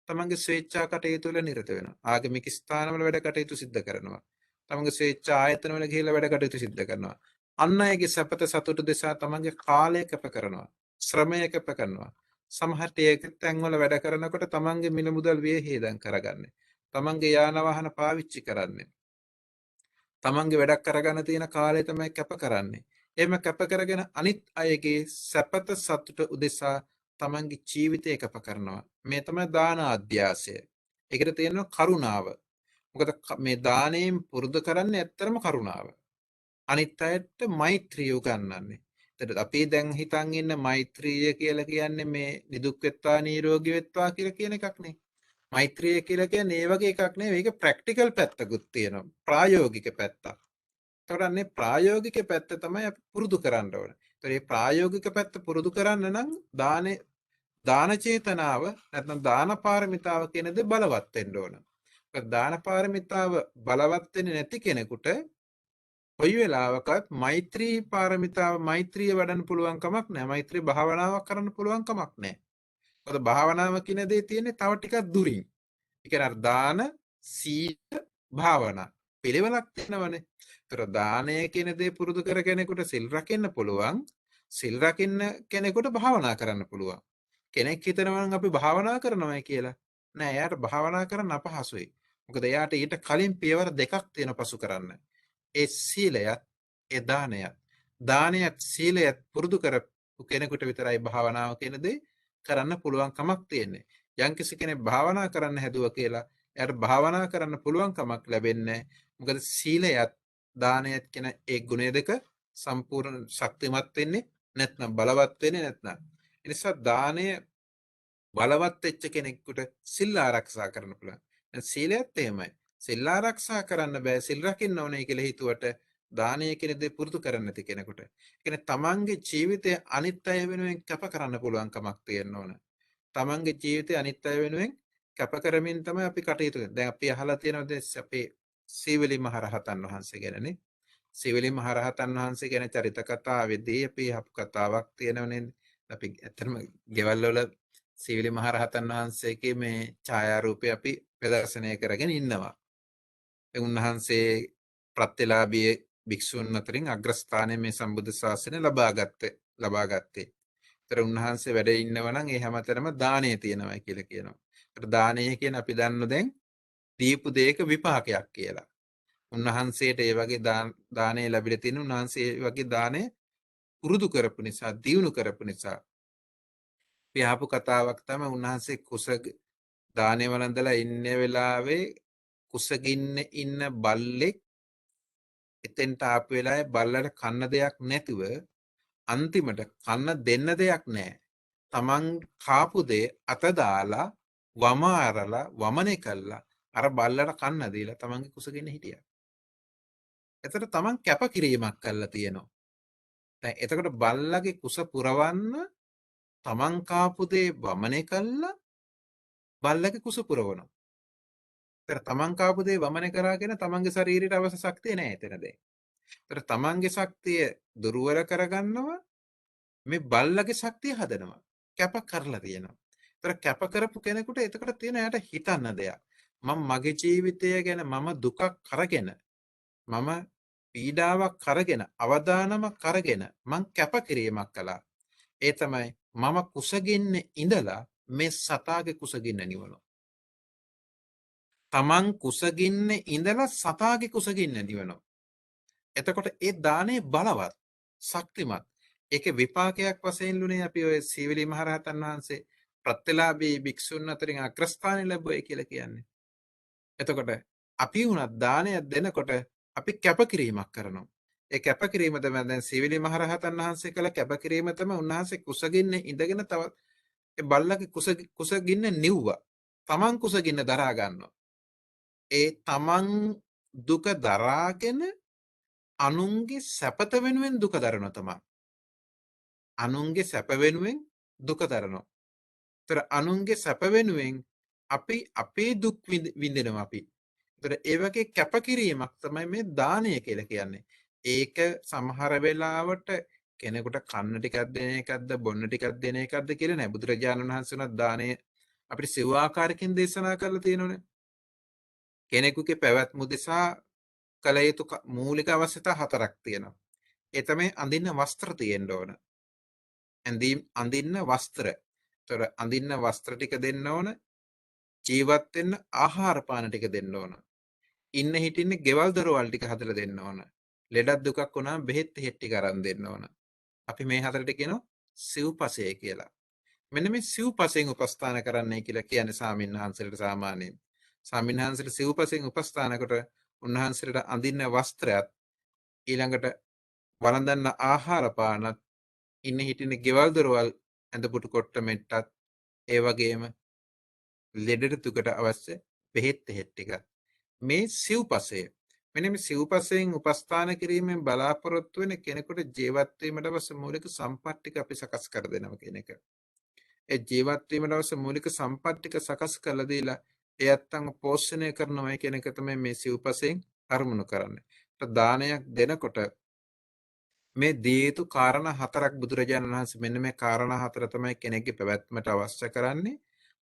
Speaker 1: තමන්ගේ ස්වේච්ඡා කටයුතු වල නිරත වෙනවා. ආගමික ස්ථානවල වැඩ කටයුතු සිද්ධ කරනවා. තමන්ගේ ස්වේච්ඡා ආයතන වල ගිහිල්ලා වැඩ කටයුතු සිද්ධ කරනවා. අන් අයගේ සැපත සතුට දෙසා තමන්ගේ කාලය කැප කරනවා. ශ්‍රමය කැප කරනවා. සමහරට ඒක තැන්වල වැඩ කරනකොට තමන්ගේ මිල මුදල් වියහියදම් කරගන්නේ. තමන්ගේ යාන වාහන පාවිච්චි කරන්නේ. තමන්ගේ වැඩක් කරගන්න තියෙන කාලය තමයි කැප කරන්නේ. එහෙම කැප කරගෙන අනිත් අයගේ සැපත සතුට උදෙසා තමන්ගේ ජීවිතය කැප කරනවා. මේ තමයි දාන අධ්‍යාසය. ඒකට තියෙනවා කරුණාව. මොකද මේ දාණයෙන් පුරුදු කරන්නේ ඇත්තරම කරුණාව. අනිත් අයට මෛත්‍රිය උගන්වන්නේ. එතකොට අපි දැන් හිතන් ඉන්න මෛත්‍රිය කියලා කියන්නේ මේ නිදුක් වෙත්වා නිරෝගී වෙත්වා කියලා කියන එකක් නේ. මෛත්‍රිය කියලා කියන්නේ ඒ වගේ එකක් නෙවෙයි. ඒක ප්‍රැක්ටිකල් පැත්තකුත් තියෙනවා. ප්‍රායෝගික පැත්තක්. එතකොට අන්නේ ප්‍රායෝගික පැත්ත තමයි අපි පුරුදු කරන්න ඕන. ඒතකොට මේ ප්‍රායෝගික පැත්ත පුරුදු කරන්න නම් දාන චේතනාව නැත්නම් දාන පාරමිතාව කියන දේ බලවත් වෙන්න ඕන. මොකද දාන පාරමිතාව බලවත් වෙන්නේ නැති කෙනෙකුට කොයි වෙලාවකත් මෛත්‍රී පාරමිතාව මෛත්‍රිය වඩන්න පුළුවන් කමක් නැහැ. මෛත්‍රී භාවනාවක් කරන්න පුළුවන් කමක් නැහැ. මොකද භාවනාව කියන දේ තියෙන්නේ තව ටිකක් දුරින්. ඒ කියන්නේ අර දාන, සීල, භාවනා පිළිවෙලක් තියෙනවනේ. ඒතර දානය කියන දේ පුරුදු කර කෙනෙකුට සිල් රකින්න පුළුවන්. සිල් රකින්න කෙනෙකුට භාවනා කරන්න පුළුවන්. කෙනෙක් හිතනවා නම් අපි භාවනා කරනවායි කියලා. නෑ, එයාට භාවනා කරන්න අපහසුයි. මොකද එයාට ඊට කලින් පියවර දෙකක් තියෙන පසු කරන්න. ඒ සීලයත් ඒ දානයත් දානයත් සීලයත් පුරුදු කරපු කෙනෙකුට විතරයි භාවනාව කියන දේ කරන්න පුළුවන් කමක් තියෙන්නේ. යම්කිසි කෙනෙක් භාවනා කරන්න හැදුවා කියලා එයාට භාවනා කරන්න පුළුවන් කමක් ලැබෙන්නේ නැහැ. මොකද සීලයත් දානයත් කියන ඒ ගුණය දෙක සම්පූර්ණ ශක්තිමත් වෙන්නේ නැත්නම් බලවත් වෙන්නේ නැත්නම්. ඒ නිසා දානය බලවත් වෙච්ච කෙනෙකුට සිල් ආරක්ෂා කරන්න පුළුවන්. දැන් සීලයත් එහෙමයි. සිල් ආරක්ෂා කරන්න බෑ සිල් රකින්න ඕනේ කියලා හිතුවට දානය කියන දේ පුරුදු කරන්නේ නැති කෙනෙකුට. ඒ කියන්නේ තමන්ගේ ජීවිතය අනිත් අය වෙනුවෙන් කැප කරන්න පුළුවන් කමක් තියෙන්න ඕන. තමන්ගේ ජීවිතය අනිත් අය වෙනුවෙන් කැප කරමින් තමයි අපි කටයුතු කරන්නේ. දැන් අපි අහලා තියෙනවා අපේ සීවලි මහරහතන් වහන්සේ ගැනනේ. සීවලි මහරහතන් වහන්සේ ගැන චරිත කතාවේදී අපි අහපු කතාවක් තියෙනවනේ. අපි ඇත්තටම ගෙවල් වල සීවලි මහරහතන් වහන්සේගේ මේ ඡායාරූපය අපි ප්‍රදර්ශනය කරගෙන ඉන්නවා. උන්වහන්සේ ප්‍රත්‍යලාභී භික්ෂුන් අතරින් අග්‍රස්ථානයේ මේ සම්බුද්ධ ශාසනය ලබා ගත්තේ. ඒතර උන්වහන්සේ වැඩ ඉන්නවා නම් ඒ හැමතැනම දානය තියෙනවා කියලා කියනවා. ඒතර දානය කියන අපි දන්න දැන් දීපු දෙයක විපාකයක් කියලා. උන්වහන්සේට ඒ වගේ දානය ලැබිලා තියෙන උන්වහන්සේ ඒ වගේ දානය පුරුදු කරපු නිසා, දියුණු කරපු නිසා අපි අහපු කතාවක් තමයි උන්වහන්සේ දානය වළඳලා ඉන්න වෙලාවේ කුසගින්න ඉන්න බල්ලෙක් එතෙන්ට ආපු වෙලාවේ බල්ලට කන්න දෙයක් නැතුව අන්තිමට කන්න දෙන්න දෙයක් නැහැ. තමන් කාපු දේ අත දාලා වම අරලා වමනේ කළා අර බල්ලට කන්න දීලා තමන්ගේ කුසගින්න හිටියා. එතකොට තමන් කැපකිරීමක් කළා තියෙනවා. දැන් එතකොට බල්ලගේ කුස පුරවන්න තමන් කාපු දේ වමනේ කළා බල්ලගේ කුස පුරවනවා. ඒතර තමන් කාපු දේ වමනේ කරාගෙන තමන්ගේ ශරීරයට අවශ්‍ය ශක්තිය නැහැ එතන දැන්. ඒතර තමන්ගේ ශක්තිය දුර්වල කරගන්නවා මේ බල්ලගේ ශක්තිය හදනවා. කැප කරලා තියෙනවා. ඒතර කැප කරපු කෙනෙකුට එතකොට තියෙන එයාට හිතන්න දෙයක්. මම මගේ ජීවිතය ගැන මම දුකක් කරගෙන මම පීඩාවක් කරගෙන අවදානමක් කරගෙන මං කැපකිරීමක් කළා. ඒ තමයි මම කුසගින්නේ ඉඳලා මේ සතාගේ කුසගින්න නිවනවා. තමන් කුසගින්නේ ඉඳලා සතාගේ කුසගින්න නිවනවා. එතකොට ඒ දානේ බලවත් ශක්තිමත්. ඒකේ විපාකයක් වශයෙන් ලුනේ අපි ඔය සීවලි මහරහතන් වහන්සේ ප්‍රත්‍යලාභී භික්ෂුන් අතරින් අග්‍රස්ථාන ලැබුවේ කියලා කියන්නේ. එතකොට අපි වුණත් දානයක් දෙනකොට අපි කැපකිරීමක් කරනවා. ඒ කැපකිරීම තමයි දැන් සීවලි මහරහතන් වහන්සේ කළ කැපකිරීම තමයි උන්වහන්සේ කුසගින්නේ ඉඳගෙන තවත් ඒ බල්ලගේ කුසගින්න නිව්වා. තමන් කුසගින්න දරා ගන්නවා. ඒ තමන් දුක දරාගෙන අනුන්ගේ සැපත වෙනුවෙන් දුක දරනවා තමයි. අනුන්ගේ සැප වෙනුවෙන් දුක දරනවා. ඒතර අනුන්ගේ සැප වෙනුවෙන් අපි අපේ දුක් විඳිනවා අපි. ඒතර ඒ වගේ කැපකිරීමක් තමයි මේ දානය කියලා කියන්නේ. ඒක සමහර වෙලාවට කෙනෙකුට කන්න ටිකක් දෙන එකක්ද බොන්න ටිකක් දෙන එකක්ද කියලා නෑ. බුදුරජාණන් වහන්සේ උනත් දානය අපිට සිව් ආකාරකින් දේශනා කරලා තියෙනවනේ. කෙනෙකුගේ පැවැත්ම උදෙසා කළ යුතු මූලික අවශ්‍යතා හතරක් තියෙනවා. ඒ තමයි අඳින්න වස්ත්‍ර තියෙන්න ඕන. අඳින්න වස්ත්‍ර. ඒතර අඳින්න වස්ත්‍ර ටික දෙන්න ඕන. ජීවත් වෙන්න ආහාර පාන ටික දෙන්න ඕන. ඉන්න හිටින්න ගෙවල් දොරවල් ටික හදලා දෙන්න ඕන. ලෙඩක් දුකක් වුණාම බෙහෙත් හෙත් ටික අරන් දෙන්න ඕන. අපි මේ හතරට කියනවා සිව්පසය කියලා. මෙන්න මේ සිව්පසයෙන් උපස්ථාන කරන්නයි කියලා කියන්නේ සාමින්හාන්සලට සාමාන්‍යයෙන්. සාමින්හාන්සලට සිව්පසයෙන් උපස්ථාන කොට උන්වහන්සේට අඳින්න වස්ත්‍රයත් ඊළඟට වළඳන්න ආහාර පානත් ඉන්න හිටින ගෙවල් දොරවල් ඇඳපුටු කොට්ට මෙට්ටත් ඒ වගේම ලෙඩට දුකට අවශ්‍ය බෙහෙත් හෙත් ටික මේ සිව්පසය මෙන්න මේ සිව්පසයෙන් උපස්ථාන කිරීමෙන් බලාපොරොත්තු වෙන කෙනෙකුට ජීවත් වීමට අවශ්‍ය මූලික සම්පත් ටික අපි සකස් කර දෙනවා කියන එක. ඒ ජීවත් වීමට අවශ්‍ය මූලික සම්පත් ටික සකස් කරලා දීලා ඒ අත්තන්ව පෝෂණය කරනවා කියන එක තමයි මේ සිව්පසයෙන් අරමුණු කරන්නේ. දානයක් දෙනකොට මේ දිය යුතු කාරණා හතරක් බුදුරජාණන් වහන්සේ මෙන්න මේ කාරණා හතර තමයි කෙනෙක්ගේ පැවැත්මට අවශ්‍ය කරන්නේ.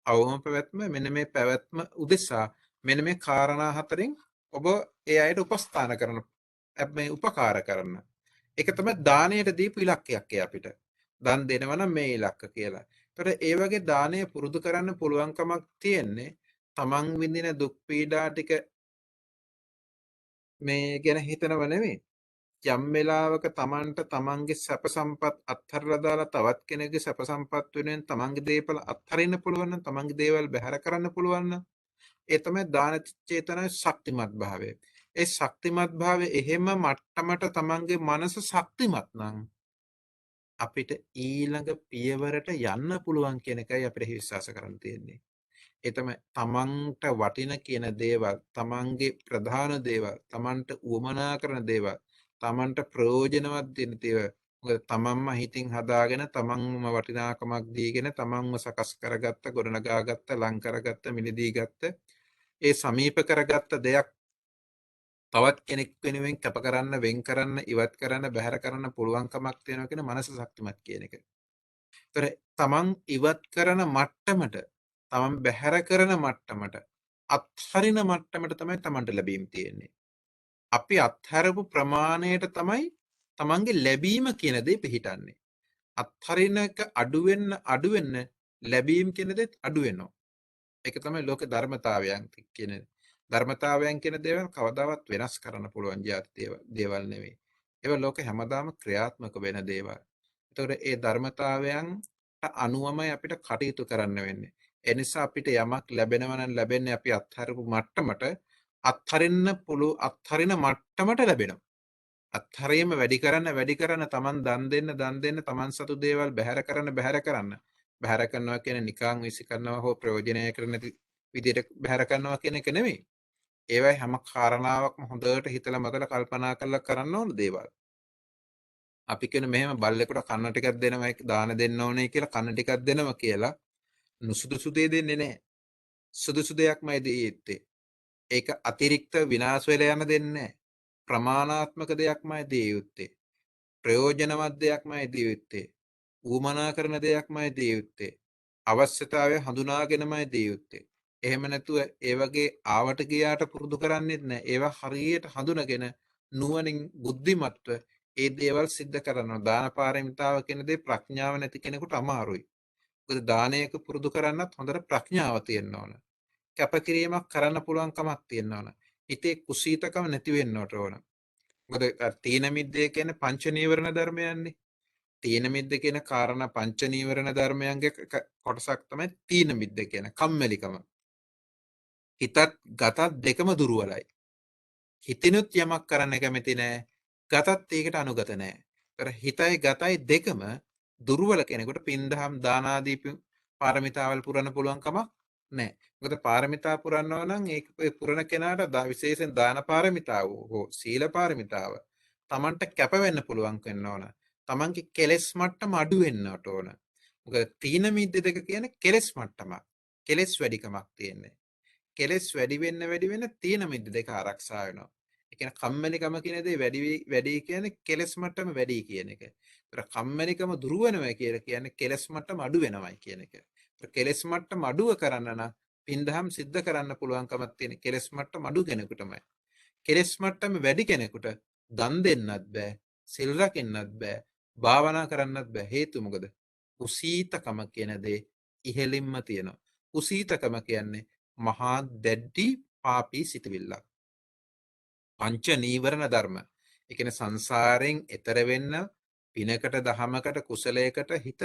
Speaker 1: අවම පැවැත්ම මෙන්න මේ පැවැත්ම උදෙසා මෙන්න මේ කාරණා හතරෙන් ඔබ ඒ අයට උපස්ථාන කරන මේ උපකාර කරන. ඒක තමයි දාණයට දීපු ඉලක්කයක් අපිට. දන් දෙනවා නම් මේ ඉලක්ක කියලා. ඒතකොට ඒ වගේ දාණය පුරුදු කරන්න පුළුවන්කමක් තියෙන්නේ තමන් විඳින දුක් පීඩා ටික මේ ගැන හිතනව නෙමෙයි. යම් වෙලාවක තමන්ට තමන්ගේ සැප සම්පත් අත්හැරලා දාලා තවත් කෙනෙකුගේ සැප සම්පත් වෙනුවෙන් තමන්ගේ දේපල අත්හරින්න පුළුවන් නම් තමන්ගේ දේවල් බැහැර කරන්න පුළුවන් නම් ඒ තමයි දාන චේතනාවේ ශක්තිමත් භාවය. ඒ ශක්තිමත් භාවය එහෙම මට්ටමට තමන්ගේ මනස ශක්තිමත් නම් අපිට ඊළඟ පියවරට යන්න පුළුවන් කියන එකයි අපිට විශ්වාස කරන්න තියෙන්නේ. ඒ තමයි තමන්ට වටින කියන දේවල්, තමන්ගේ ප්‍රධාන දේවල්, තමන්ට උවමනා කරන දේවල්, තමන්ට ප්‍රයෝජනවත් දෙන දේවල්. මොකද තමන්ම හිතින් හදාගෙන තමන්ම වටිනාකමක් දීගෙන තමන්ම සකස් කරගත්ත, ගොඩනගාගත්ත, ලං කරගත්ත, මිලදී ගත්ත, ඒ සමීප කරගත්ත දෙයක් තවත් කෙනෙක් වෙනුවෙන් කැප කරන්න, වෙන් කරන්න, ඉවත් කරන්න, බැහැර කරන්න පුළුවන්කමක් තියෙනවා කියන මනස ශක්තිමත් කියන එක. ඒතර තමන් ඉවත් කරන මට්ටමට, තමන් බැහැර කරන මට්ටමට, අත්හරින මට්ටමට තමයි තමන්ට ලැබීම තියෙන්නේ. අපි අත්හැරපු ප්‍රමාණයට තමයි තමන්ගේ ලැබීම කියන දේ පිහිටන්නේ. අත්හරින එක අඩු වෙන්න ලැබීම කියන දේත් අඩු වෙනවා. ඒක තමයි ලෝක ධර්මතාවයන් කියන ධර්මතාවයන් කියන දේවල් කවදාවත් වෙනස් කරන්න පුළුවන් જાති දේවල් නෙවෙයි. ඒවා ලෝක හැමදාම ක්‍රියාත්මක වෙන දේවල්. ඒතකොට ඒ ධර්මතාවයන්ට අනුවමයි අපිට කටයුතු කරන්න වෙන්නේ. ඒ නිසා අපිට යමක් ලැබෙනවා නම් ලැබෙන්නේ අපි අත්හරපු මට්ටමට අත්හරින මට්ටමට ලැබෙනවා. අත්හරීම වැඩි කරන්න තමන් දන් දෙන්න තමන් සතු දේවල් බැහැර කරනවා කියන්නේ නිකං විසි කරනවා හෝ ප්‍රයෝජනයකට නැති විදිහට බැහැර කරනවා කියන එක නෙමෙයි. ඒවයි හැම කාරණාවක්ම හොඳට හිතලා මතලා කල්පනා කරලා කරන්න ඕන දේවල්. අපි කියන මෙහෙම බල්ලෙකුට කන්න ටිකක් දෙනවා දාන දෙන්න ඕනේ කියලා කන්න ටිකක් දෙනවා කියලා නුසුදුසු දේ දෙන්නේ නැහැ. සුදුසු දෙයක්මයි දී යුත්තේ. ඒක අතිරික්ත විනාශ වෙලා යන දෙන්නේ නැහැ. ප්‍රමාණාත්මක දෙයක්මයි දිය යුත්තේ. ප්‍රයෝජනවත් දෙයක්මයි දිය යුත්තේ. ඌමනා කරන දෙයක්මයි දිය යුත්තේ. අවශ්‍යතාවය හඳුනාගෙනමයි දිය යුත්තේ. එහෙම නැතුව ඒ වගේ ආවට ගියාට පුරුදු කරන්නේත් නැහැ. ඒවා හරියට හඳුනගෙන නුවණින් බුද්ධිමත්ව ඒ දේවල් සිද්ධ කරනවා. දාන පාරමිතාව කියන දේ ප්‍රඥාව නැති කෙනෙකුට අමාරුයි. මොකද දානයක පුරුදු කරන්නත් හොඳට ප්‍රඥාව තියෙන්න ඕන. කැපකිරීමක් කරන්න පුළුවන් කමක් තියෙන්න ඕන. හිතේ කුසීතකම නැති වෙන්න ඕන. මොකද තීන මිද්දේ කියන්නේ පංච නීවරණ ධර්මයන්නේ. තීන මිද්ද කියන කාරණා පංච නීවරණ ධර්මයන්ගේ කොටසක් තමයි තීන මිද්ද කියන කම්මැලිකම. හිතත් ගතත් දෙකම දුර්වලයි. හිතිනුත් යමක් කරන්න කැමති නෑ. ගතත් ඒකට අනුගත නෑ. ඒතර හිතයි ගතයි දෙකම දුර්වල කෙනෙකුට පින්දහම් දාන ආදී පාරමිතාවල් පුරන්න පුළුවන් කමක් නෑ. මොකද පාරමිතා පුරනවා නම් ඒ පුරන කෙනාට විශේෂයෙන් දාන පාරමිතාව හෝ සීල පාරමිතාව Tamanට කැප වෙන්න පුළුවන් වෙන්න ඕන. Tamanගේ කෙලෙස් මට්ටම අඩු වෙන්නට ඕන. මොකද තීන මිද්ද දෙක කියන්නේ කෙලෙස් මට්ටමක්. කෙලෙස් වැඩිකමක් තියෙන්නේ. කෙලෙස් වැඩි වෙන්න තීන මිද්ද දෙක ආරක්ෂා වෙනවා. ඒ කියන්නේ කම්මැලිකම කියන දේ වැඩි කියන්නේ කෙලෙස් මට්ටම වැඩි කියන එක. ඒතර කම්මැලිකම දුරු වෙනවා කියලා කියන්නේ කෙලෙස් මට්ටම අඩු වෙනවයි කියන එක. ඒතර කෙලෙස් මට්ටම අඩුව කරන්න නම් පින්දහම් සිද්ධ කරන්න පුළුවන්කමක් තියෙන කෙලෙස් මට්ටම අඩු කෙනෙකුටමයි. කෙලෙස් මට්ටම වැඩි කෙනෙකුට දන් දෙන්නත් බෑ, සිල් රකින්නත් බෑ, භාවනා කරන්නත් බෑ. හේතුව මොකද? කුසීතකම කියන දේ ඉහෙලින්ම තියෙනවා. කුසීතකම කියන්නේ මහා දැඩි පාපී සිතවිල්ලක්. පංච නීවරණ ධර්ම. ඒ කියන්නේ සංසාරයෙන් එතර වෙන්න පිනකට දහමකට කුසලයකට හිත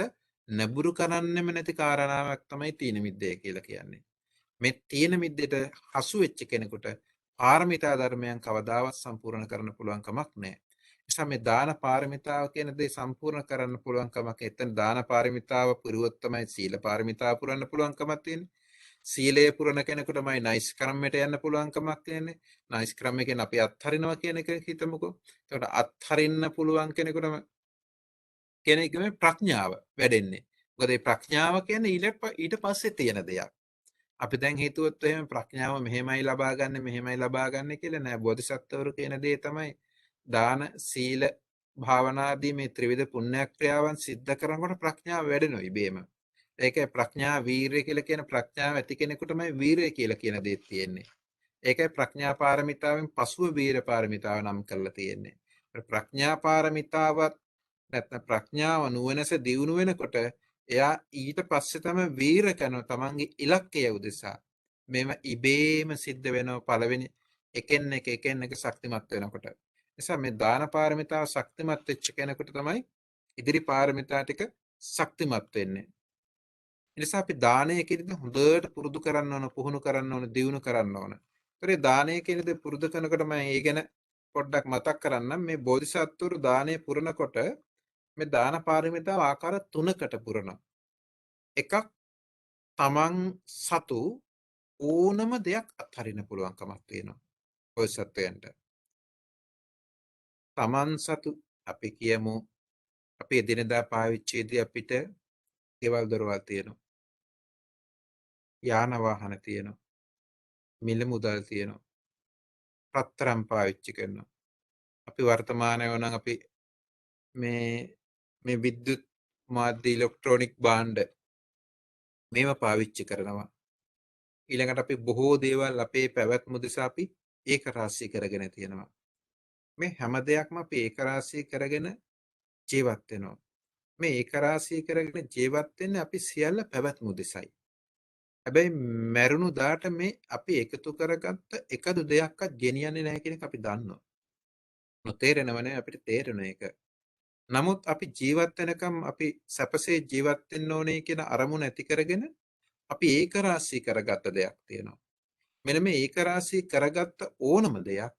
Speaker 1: නැඹුරු කරන්නෙම නැති කාරණාවක් තමයි තීන මිද්දේ කියලා කියන්නේ. මේ තීන මිද්දේට හසු වෙච්ච කෙනෙකුට පාරමිතා ධර්මයන් කවදාවත් සම්පූර්ණ කරන්න පුළුවන් කමක් නැහැ. නිසා මේ දාන පාරමිතාව කියන දේ සම්පූර්ණ කරන්න පුළුවන් කමක්. එතන දාන පාරමිතාව පුරුවොත් තමයි සීල පාරමිතාව පුරන්න පුළුවන් කමක් තියෙන්නේ. සීලය පුරන කෙනෙකුටමයි නයිස් ක්‍රමයට යන්න පුළුවන් කමක් තියෙන්නේ. නයිස් ක්‍රම කියන්නේ අපි අත්හරිනවා කියන එක හිතමුකෝ. එතකොට අත්හරින්න පුළුවන් කෙනෙකුටම කෙනෙකුගේ ප්‍රඥාව වැඩෙන්නේ. මොකද මේ ප්‍රඥාව කියන්නේ ඊට පස්සේ තියෙන දෙයක්. අපි දැන් හිතුවොත් එහෙම ප්‍රඥාව මෙහෙමයි ලබා ගන්න කියලා නෑ. බෝධිසත්වවරු කියන දේ තමයි දාන සීල භාවනාදී මේ ත්‍රිවිධ පුණ්‍ය ක්‍රියාවන් සිද්ධ කරනකොට ප්‍රඥාව වැඩෙනවා ඉබේම. ඒකයි ප්‍රඥා වීරිය කියලා කියන ප්‍රඥාව ඇති කෙනෙකුටමයි වීරිය කියලා කියන දේ තියෙන්නේ. ඒකයි ප්‍රඥා පාරමිතාවෙන් පසුව වීර පාරමිතාව නම් කරලා තියෙන්නේ. ප්‍රඥා පාරමිතාවත් නැත්නම් ප්‍රඥාව නුවණැස දියුණු වෙනකොට එයා ඊට පස්සේ තමයි වීර කරනවා තමන්ගේ ඉලක්කය උදෙසා. මේව ඉබේම සිද්ධ වෙනවා පළවෙනි එකෙන් එක ශක්තිමත් වෙනකොට. නිසා මේ දාන පාරමිතාව ශක්තිමත් වෙච්ච කෙනෙකුට තමයි ඉදිරි පාරමිතා ටික ශක්තිමත් වෙන්නේ. ඒ නිසා අපි දානය කියන දේ හොඳට පුරුදු කරන්න ඕන, පුහුණු කරන්න ඕන, දියුණු කරන්න ඕන. ඒතරේ දානය කියන දේ පුරුදු කරනකොට මම ඒ ගැන පොඩ්ඩක් මතක් කරන්නම්. මේ බෝධිසත්වරු දානය පුරනකොට මේ දාන පාරමිතාව ආකාර 3කට පුරනවා. එකක් තමන් සතු ඕනම දෙයක් අත්හරින්න පුළුවන්කමක් තියෙනවා බෝධිසත්වයන්ට. තමන් සතු අපි කියමු අපි එදිනෙදා පාවිච්චියේදී අපිට ගෙවල් දොරවල් තියෙනවා. යාන වාහන තියෙනවා. මිල මුදල් තියෙනවා. රත්තරන් පාවිච්චි කරනවා. අපි වර්තමානයේ වුණා අපි මේ විද්‍යුත් මාධ්‍ය ඉලෙක්ට්‍රොනික භාණ්ඩ මේව පාවිච්චි කරනවා. ඊළඟට අපි බොහෝ දේවල් අපේ පැවැත්ම උදෙසා අපි ඒක රාශී කරගෙන තියෙනවා. මේ හැම දෙයක්ම අපි ඒක රාශී කරගෙන ජීවත් වෙනවා. මේ ඒක රාශී කරගෙන ජීවත් වෙන්නේ අපි සියල්ල පැවැත්ම උදෙසයි. හැබැයි මැරුණු දාට මේ අපි එකතු කරගත්ත එකදු දෙයක්වත් ගෙනියන්නේ නැහැ කියන එක අපි දන්නවා. නොතේරෙනව නේ අපිට තේරෙන එක. නමුත් අපි ජීවත් වෙනකම් අපි සැපසේ ජීවත් වෙන්න ඕනේ කියන අරමුණ ඇති කරගෙන අපි ඒක රාශී කරගත්ත දෙයක් තියෙනවා. මෙන්න මේ ඒක රාශී කරගත්ත ඕනම දෙයක්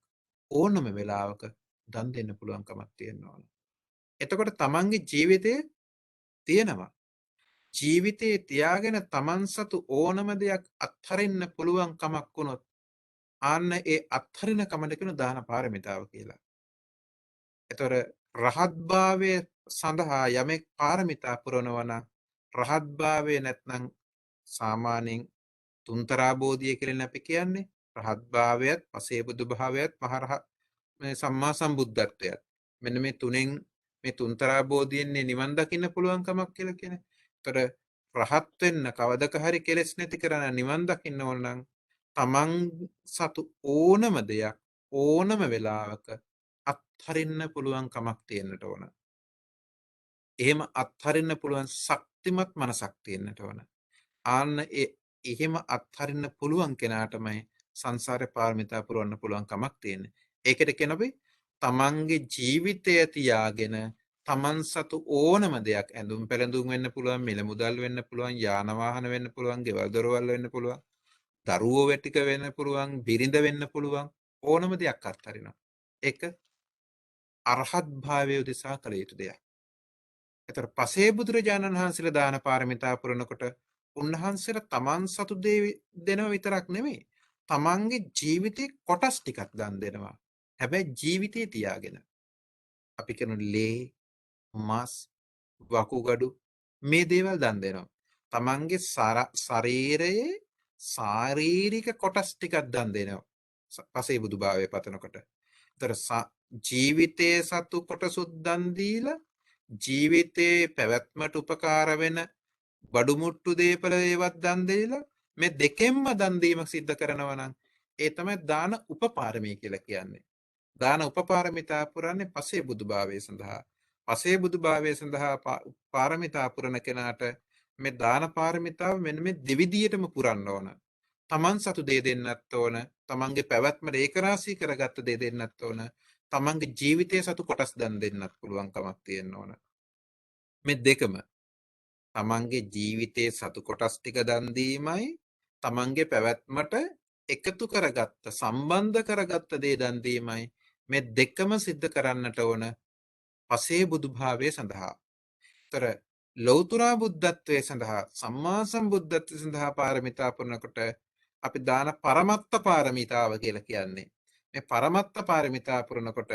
Speaker 1: ඕනම වෙලාවක දන් දෙන්න පුළුවන්කමක් තියෙනවා. එතකොට තමන්ගේ ජීවිතේ තියෙනවා. ජීවිතේ තියාගෙන තමන් සතු ඕනම දෙයක් අත්හරින්න පුළුවන් කමක් වුණොත් ආන්න ඒ අත්හරින කමට කියන දාන පාරමිතාව කියලා. එතකොට රහත්භාවය සඳහා යමෙක් පාරමිතා පුරනවා නම් රහත්භාවය නැත්නම් සාමාන්‍යයෙන් තුන්තරා බෝධිය කියලා අපි කියන්නේ රහත්භාවයත් පසේබුදු භාවයත් මහරහත් මේ සම්මා සම්බුද්ධත්වයත් මෙන්න මේ තුනෙන් මේ තුන්තරා බෝධියෙන් නිවන් දකින්න පුළුවන් කමක් කියලා කියන්නේ. එතකොට රහත් වෙන්න කවදක හරි කෙලෙස් නැති කරන නිවන් දකින්න ඕන නම් තමන් සතු ඕනම දෙයක් ඕනම වෙලාවක අත්හරින්න පුළුවන් කමක් තියෙන්නට ඕන. එහෙම අත්හරින්න පුළුවන් ශක්තිමත් මනසක් තියෙන්නට ඕන. ආන්න එහෙම අත්හරින්න පුළුවන් කෙනාටමයි සංසාරේ පාරමිතා පුරවන්න පුළුවන් කමක් තියෙන්නේ. ඒකට කියන අපි තමන්ගේ ජීවිතය තියාගෙන තමන් සතු ඕනම දෙයක් ඇඳුම් පැළඳුම් වෙන්න පුළුවන්, මිල මුදල් වෙන්න පුළුවන්, යාන වාහන වෙන්න පුළුවන්, ගෙවල් දොරවල් වෙන්න පුළුවන්, දරුවෝ වැටික වෙන්න පුළුවන්, බිරිඳ වෙන්න පුළුවන්, ඕනම දෙයක් අත්හරිනවා. ඒක අරහත් භාවයේ උදෙසා කළ යුතු දෙයක්. එතකොට පසේ බුදුරජාණන් වහන්සේලා දාන පාරමිතා පුරනකොට උන්වහන්සේලා තමන් සතු දෙනව විතරක් නෙමෙයි තමන්ගේ ජීවිතේ කොටස් ටිකක් දන් දෙනවා. හැබැයි ජීවිතේ තියාගෙන අපි කරන ලේ මස් වකුගඩු මේ දේවල් දන් දෙනවා. තමන්ගේ ශරීරයේ ශාරීරික කොටස් ටිකක් දන් දෙනවා. පසේ බුදුභාවය පතනකොට. ඒතර ජීවිතයේ සතු කොටසුත් දන් දීලා ජීවිතේ පැවැත්මට උපකාර වෙන බඩුමුට්ටු දේපල ඒවත් දන් දීලා මේ දෙකෙන්ම දන් දීම සිද්ධ කරනවා නම් ඒ තමයි දාන උපපාරමී කියලා කියන්නේ. දාන උපපාරමිතා පුරන්නේ පසේ බුදුභාවය සඳහා. පසේ බුදුභාවය සඳහා පාරමිතා පුරන කෙනාට මේ දාන පාරමිතාව මෙන්න මේ දෙවිදියටම පුරන්න ඕන. තමන් සතු දේ දෙන්නත් ඕන. තමන්ගේ පැවැත්මට ඒකරාශී කරගත්ත දේ දෙන්නත් ඕන. තමන්ගේ ජීවිතයේ සතු කොටස් දන් දෙන්නත් පුළුවන් කමක් තියෙන්න ඕන. මේ දෙකම තමන්ගේ ජීවිතයේ සතු කොටස් ටික දන් දීමයි තමන්ගේ පැවැත්මට එකතු කරගත්ත සම්බන්ධ කරගත්ත දේ දන් දීමයි මේ දෙකම සිද්ධ කරන්නට ඕන පසේ බුදුභාවය සඳහා. තර ලෞතුරා බුද්ධත්වයේ සඳහා සම්මා සම්බුද්ධත්වය සඳහා පාරමිතා පුරනකොට අපි දාන පරමත්ත පාරමිතාව කියලා කියන්නේ. මේ පරමත්ත පාරමිතා පුරනකොට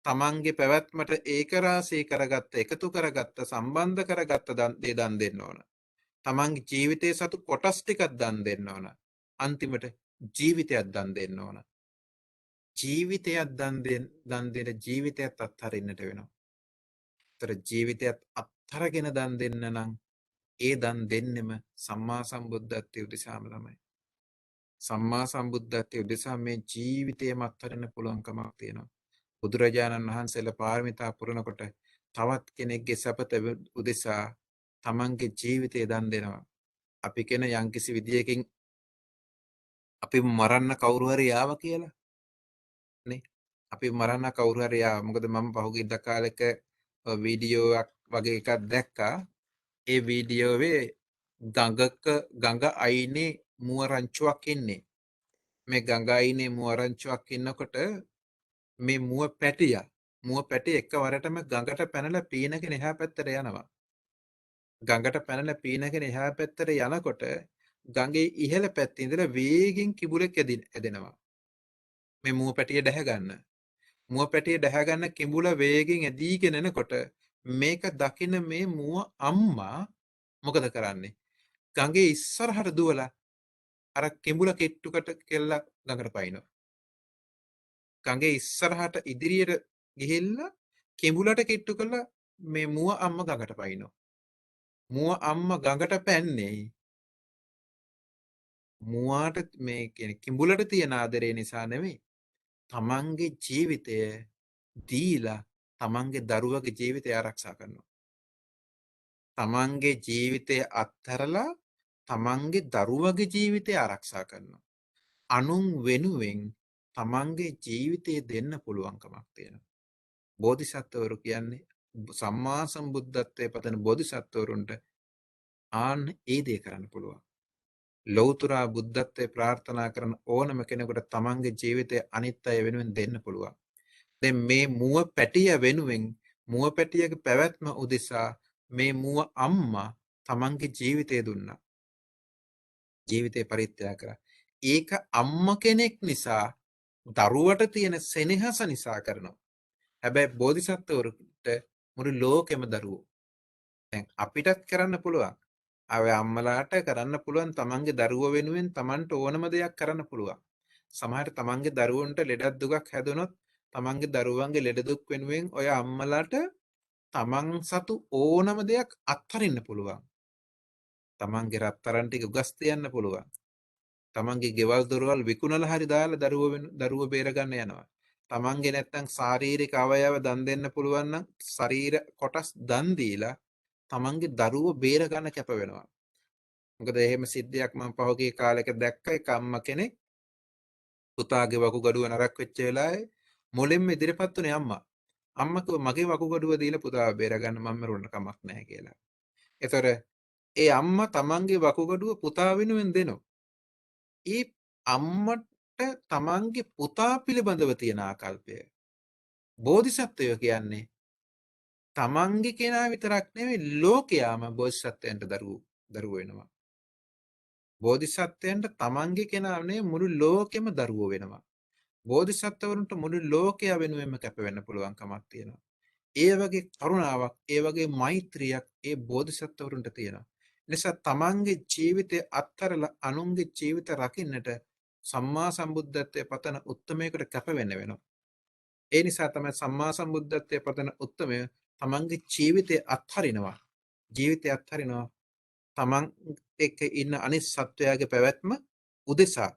Speaker 1: තමන්ගේ පැවැත්මට ඒකරාශී කරගත්ත එකතු කරගත්ත සම්බන්ධ කරගත්ත දේ දන් දෙන්න ඕන. තමන්ගේ ජීවිතයේ සතු කොටස් ටිකක් දන් දෙන්න ඕන. අන්තිමට ජීවිතයක් දන් දෙන්න ඕන. ජීවිතයක් දන් දෙන ජීවිතයත් අත්හරින්නට වෙනවා. ඒතර ජීවිතයත් අත්හරගෙන දන් දෙන්න නම් ඒ දන් දෙන්නෙම සම්මා සම්බුද්ධත්වයේ උදෙසාම තමයි. සම්මා සම්බුද්ධත්වයේ උදෙසා මේ ජීවිතයම අත්හරින්න පුළුවන් කමක් තියෙනවා. බුදුරජාණන් වහන්සේලා පාරමිතා පුරනකොට තවත් කෙනෙක්ගේ සැපත උදෙසා තමන්ගේ ජීවිතය දන් දෙනවා. අපි කෙන යම්කිසි විදියකින් අපි මරන්න කවුරු හරි ආව කියලා නේ. අපි මරන්න කවුරු හරි ආවා. මොකද මම පහුගියදා කාලෙක වීඩියෝවක් වගේ එකක් දැක්කා. ඒ වීඩියෝවේ ගඟ අයිනේ මුව රංචුවක් ඉන්නේ. මේ ගඟ අයිනේ මුව රංචුවක් ඉන්නකොට මේ මුව පැටිය එකවරටම ගඟට පැනලා පීනගෙන එහා පැත්තට යනවා. ගඟට පැනලා පීනගෙන එහා පැත්තට යනකොට ගඟේ ඉහළ පැත්තේ ඉඳලා වේගෙන් කිඹුලෙක් ඇදෙනවා. මේ මුව පැටිය දැහැ ගන්න. මුව පැටිය දැහැ ගන්න කිඹුල වේගෙන් ඇදීගෙන එනකොට මේක දකින මේ මුව අම්මා මොකද කරන්නේ? ගඟේ ඉස්සරහට දුවලා අර කිඹුල කෙට්ටුකට කෙල්ල ගඟට පයින්නවා. ගඟේ ඉස්සරහට ඉදිරියට ගිහිල්ලා කිඹුලට කෙට්ටු කරලා මේ මුව අම්මා ගඟට පයින්නවා. මුව අම්මා ගඟට පැන්නේ මුවාට මේ කියන්නේ කිඹුලට තියෙන ආදරේ නිසා නෙමෙයි. තමන්ගේ ජීවිතය දීලා තමන්ගේ දරුවගේ ජීවිතය ආරක්ෂා කරනවා. තමන්ගේ ජීවිතය අත්හැරලා තමන්ගේ දරුවගේ ජීවිතය ආරක්ෂා කරනවා. අනුන් වෙනුවෙන් තමන්ගේ ජීවිතය දෙන්න පුළුවන්කමක් තියෙනවා. බෝධිසත්වවරු කියන්නේ සම්මා සම්බුද්ධත්වයේ පතන බෝධිසත්වවරුන්ට ආන්න ඒ දේ කරන්න පුළුවන්. ලෞතුරා බුද්ධත්වයේ ප්‍රාර්ථනා කරන ඕනම කෙනෙකුට තමන්ගේ ජීවිතය අනිත් අය වෙනුවෙන් දෙන්න පුළුවන්. දැන් මේ මුව පැටිය වෙනුවෙන් මුව පැටියගේ පැවැත්ම උදෙසා මේ මුව අම්මා තමන්ගේ ජීවිතය දුන්නා. ජීවිතේ පරිත්‍යාග කරා. ඒක අම්ම කෙනෙක් නිසා දරුවට තියෙන සෙනෙහස නිසා කරනවා. හැබැයි බෝධිසත්වවරුන්ට මුළු ලෝකෙම දරුවෝ. දැන් අපිටත් කරන්න පුළුවන්. අය අම්මලාට කරන්න පුළුවන් තමන්ගේ දරුවෝ වෙනුවෙන් තමන්ට ඕනම දෙයක් කරන්න පුළුවන්. සමහර තමන්ගේ දරුවන්ට ලෙඩක් දුකක් හැදුනොත් තමන්ගේ දරුවන්ගේ ලෙඩ දුක් වෙනුවෙන් ඔය අම්මලාට තමන් සතු ඕනම දෙයක් අත්හරින්න පුළුවන්. තමන්ගේ රත්තරන් ටික උගස් තියන්න පුළුවන්. තමන්ගේ ගෙවල් දොරවල් විකුණලා හරි දාලා දරුවෝ බේරගන්න යනවා. තමන්ගේ නැත්තම් ශාරීරික අවයව දන් දෙන්න පුළුවන් නම් ශරීර කොටස් දන් දීලා තමන්ගේ දරුවෝ බේරගන්න කැප වෙනවා. මොකද එහෙම සිද්ධියක් මම පහුගිය කාලෙක දැක්ක එක අම්මා කෙනෙක් පුතාගේ වකුගඩුව නරක් වෙච්ච වෙලාවේ මුලින්ම ඉදිරිපත් වුණේ අම්මා. අම්මා කිව්වා මගේ වකුගඩුව දීලා පුතාව බේරගන්න මම මරුණ කමක් නැහැ කියලා. ඒතර ඒ අම්මා තමන්ගේ වකුගඩුව පුතා වෙනුවෙන් දෙනවා. ඒ අම්මට තමන්ගේ පුතා පිළිබඳව තියෙන ආකල්පය. බෝධිසත්වයෝ කියන්නේ තමන්ගේ කෙනා විතරක් නෙවෙයි ලෝකයාම බෝධිසත්වයන්ට දරුවෝ වෙනවා. බෝධිසත්වයන්ට තමන්ගේ කෙනා නෙවෙයි මුළු ලෝකෙම දරුවෝ වෙනවා. බෝධිසත්වවරුන්ට මුළු ලෝකයා වෙනුවෙන්ම කැප වෙන්න පුළුවන් කමක් තියෙනවා. ඒ වගේ කරුණාවක්, ඒ වගේ මෛත්‍රියක් ඒ බෝධිසත්වවරුන්ට තියෙනවා. නිසා තමන්ගේ ජීවිතය අත්හැරලා අනුන්ගේ ජීවිත රකින්නට සම්මා සම්බුද්ධත්වයේ පතන උත්තමයකට කැප වෙන්න වෙනවා. ඒ නිසා තමයි සම්මා සම්බුද්ධත්වයේ පතන උත්තමය තමන්ගේ ජීවිතය අත්හරිනවා. ජීවිතය අත්හරිනවා තමන් එක්ක ඉන්න අනිත් සත්වයාගේ පැවැත්ම උදෙසා.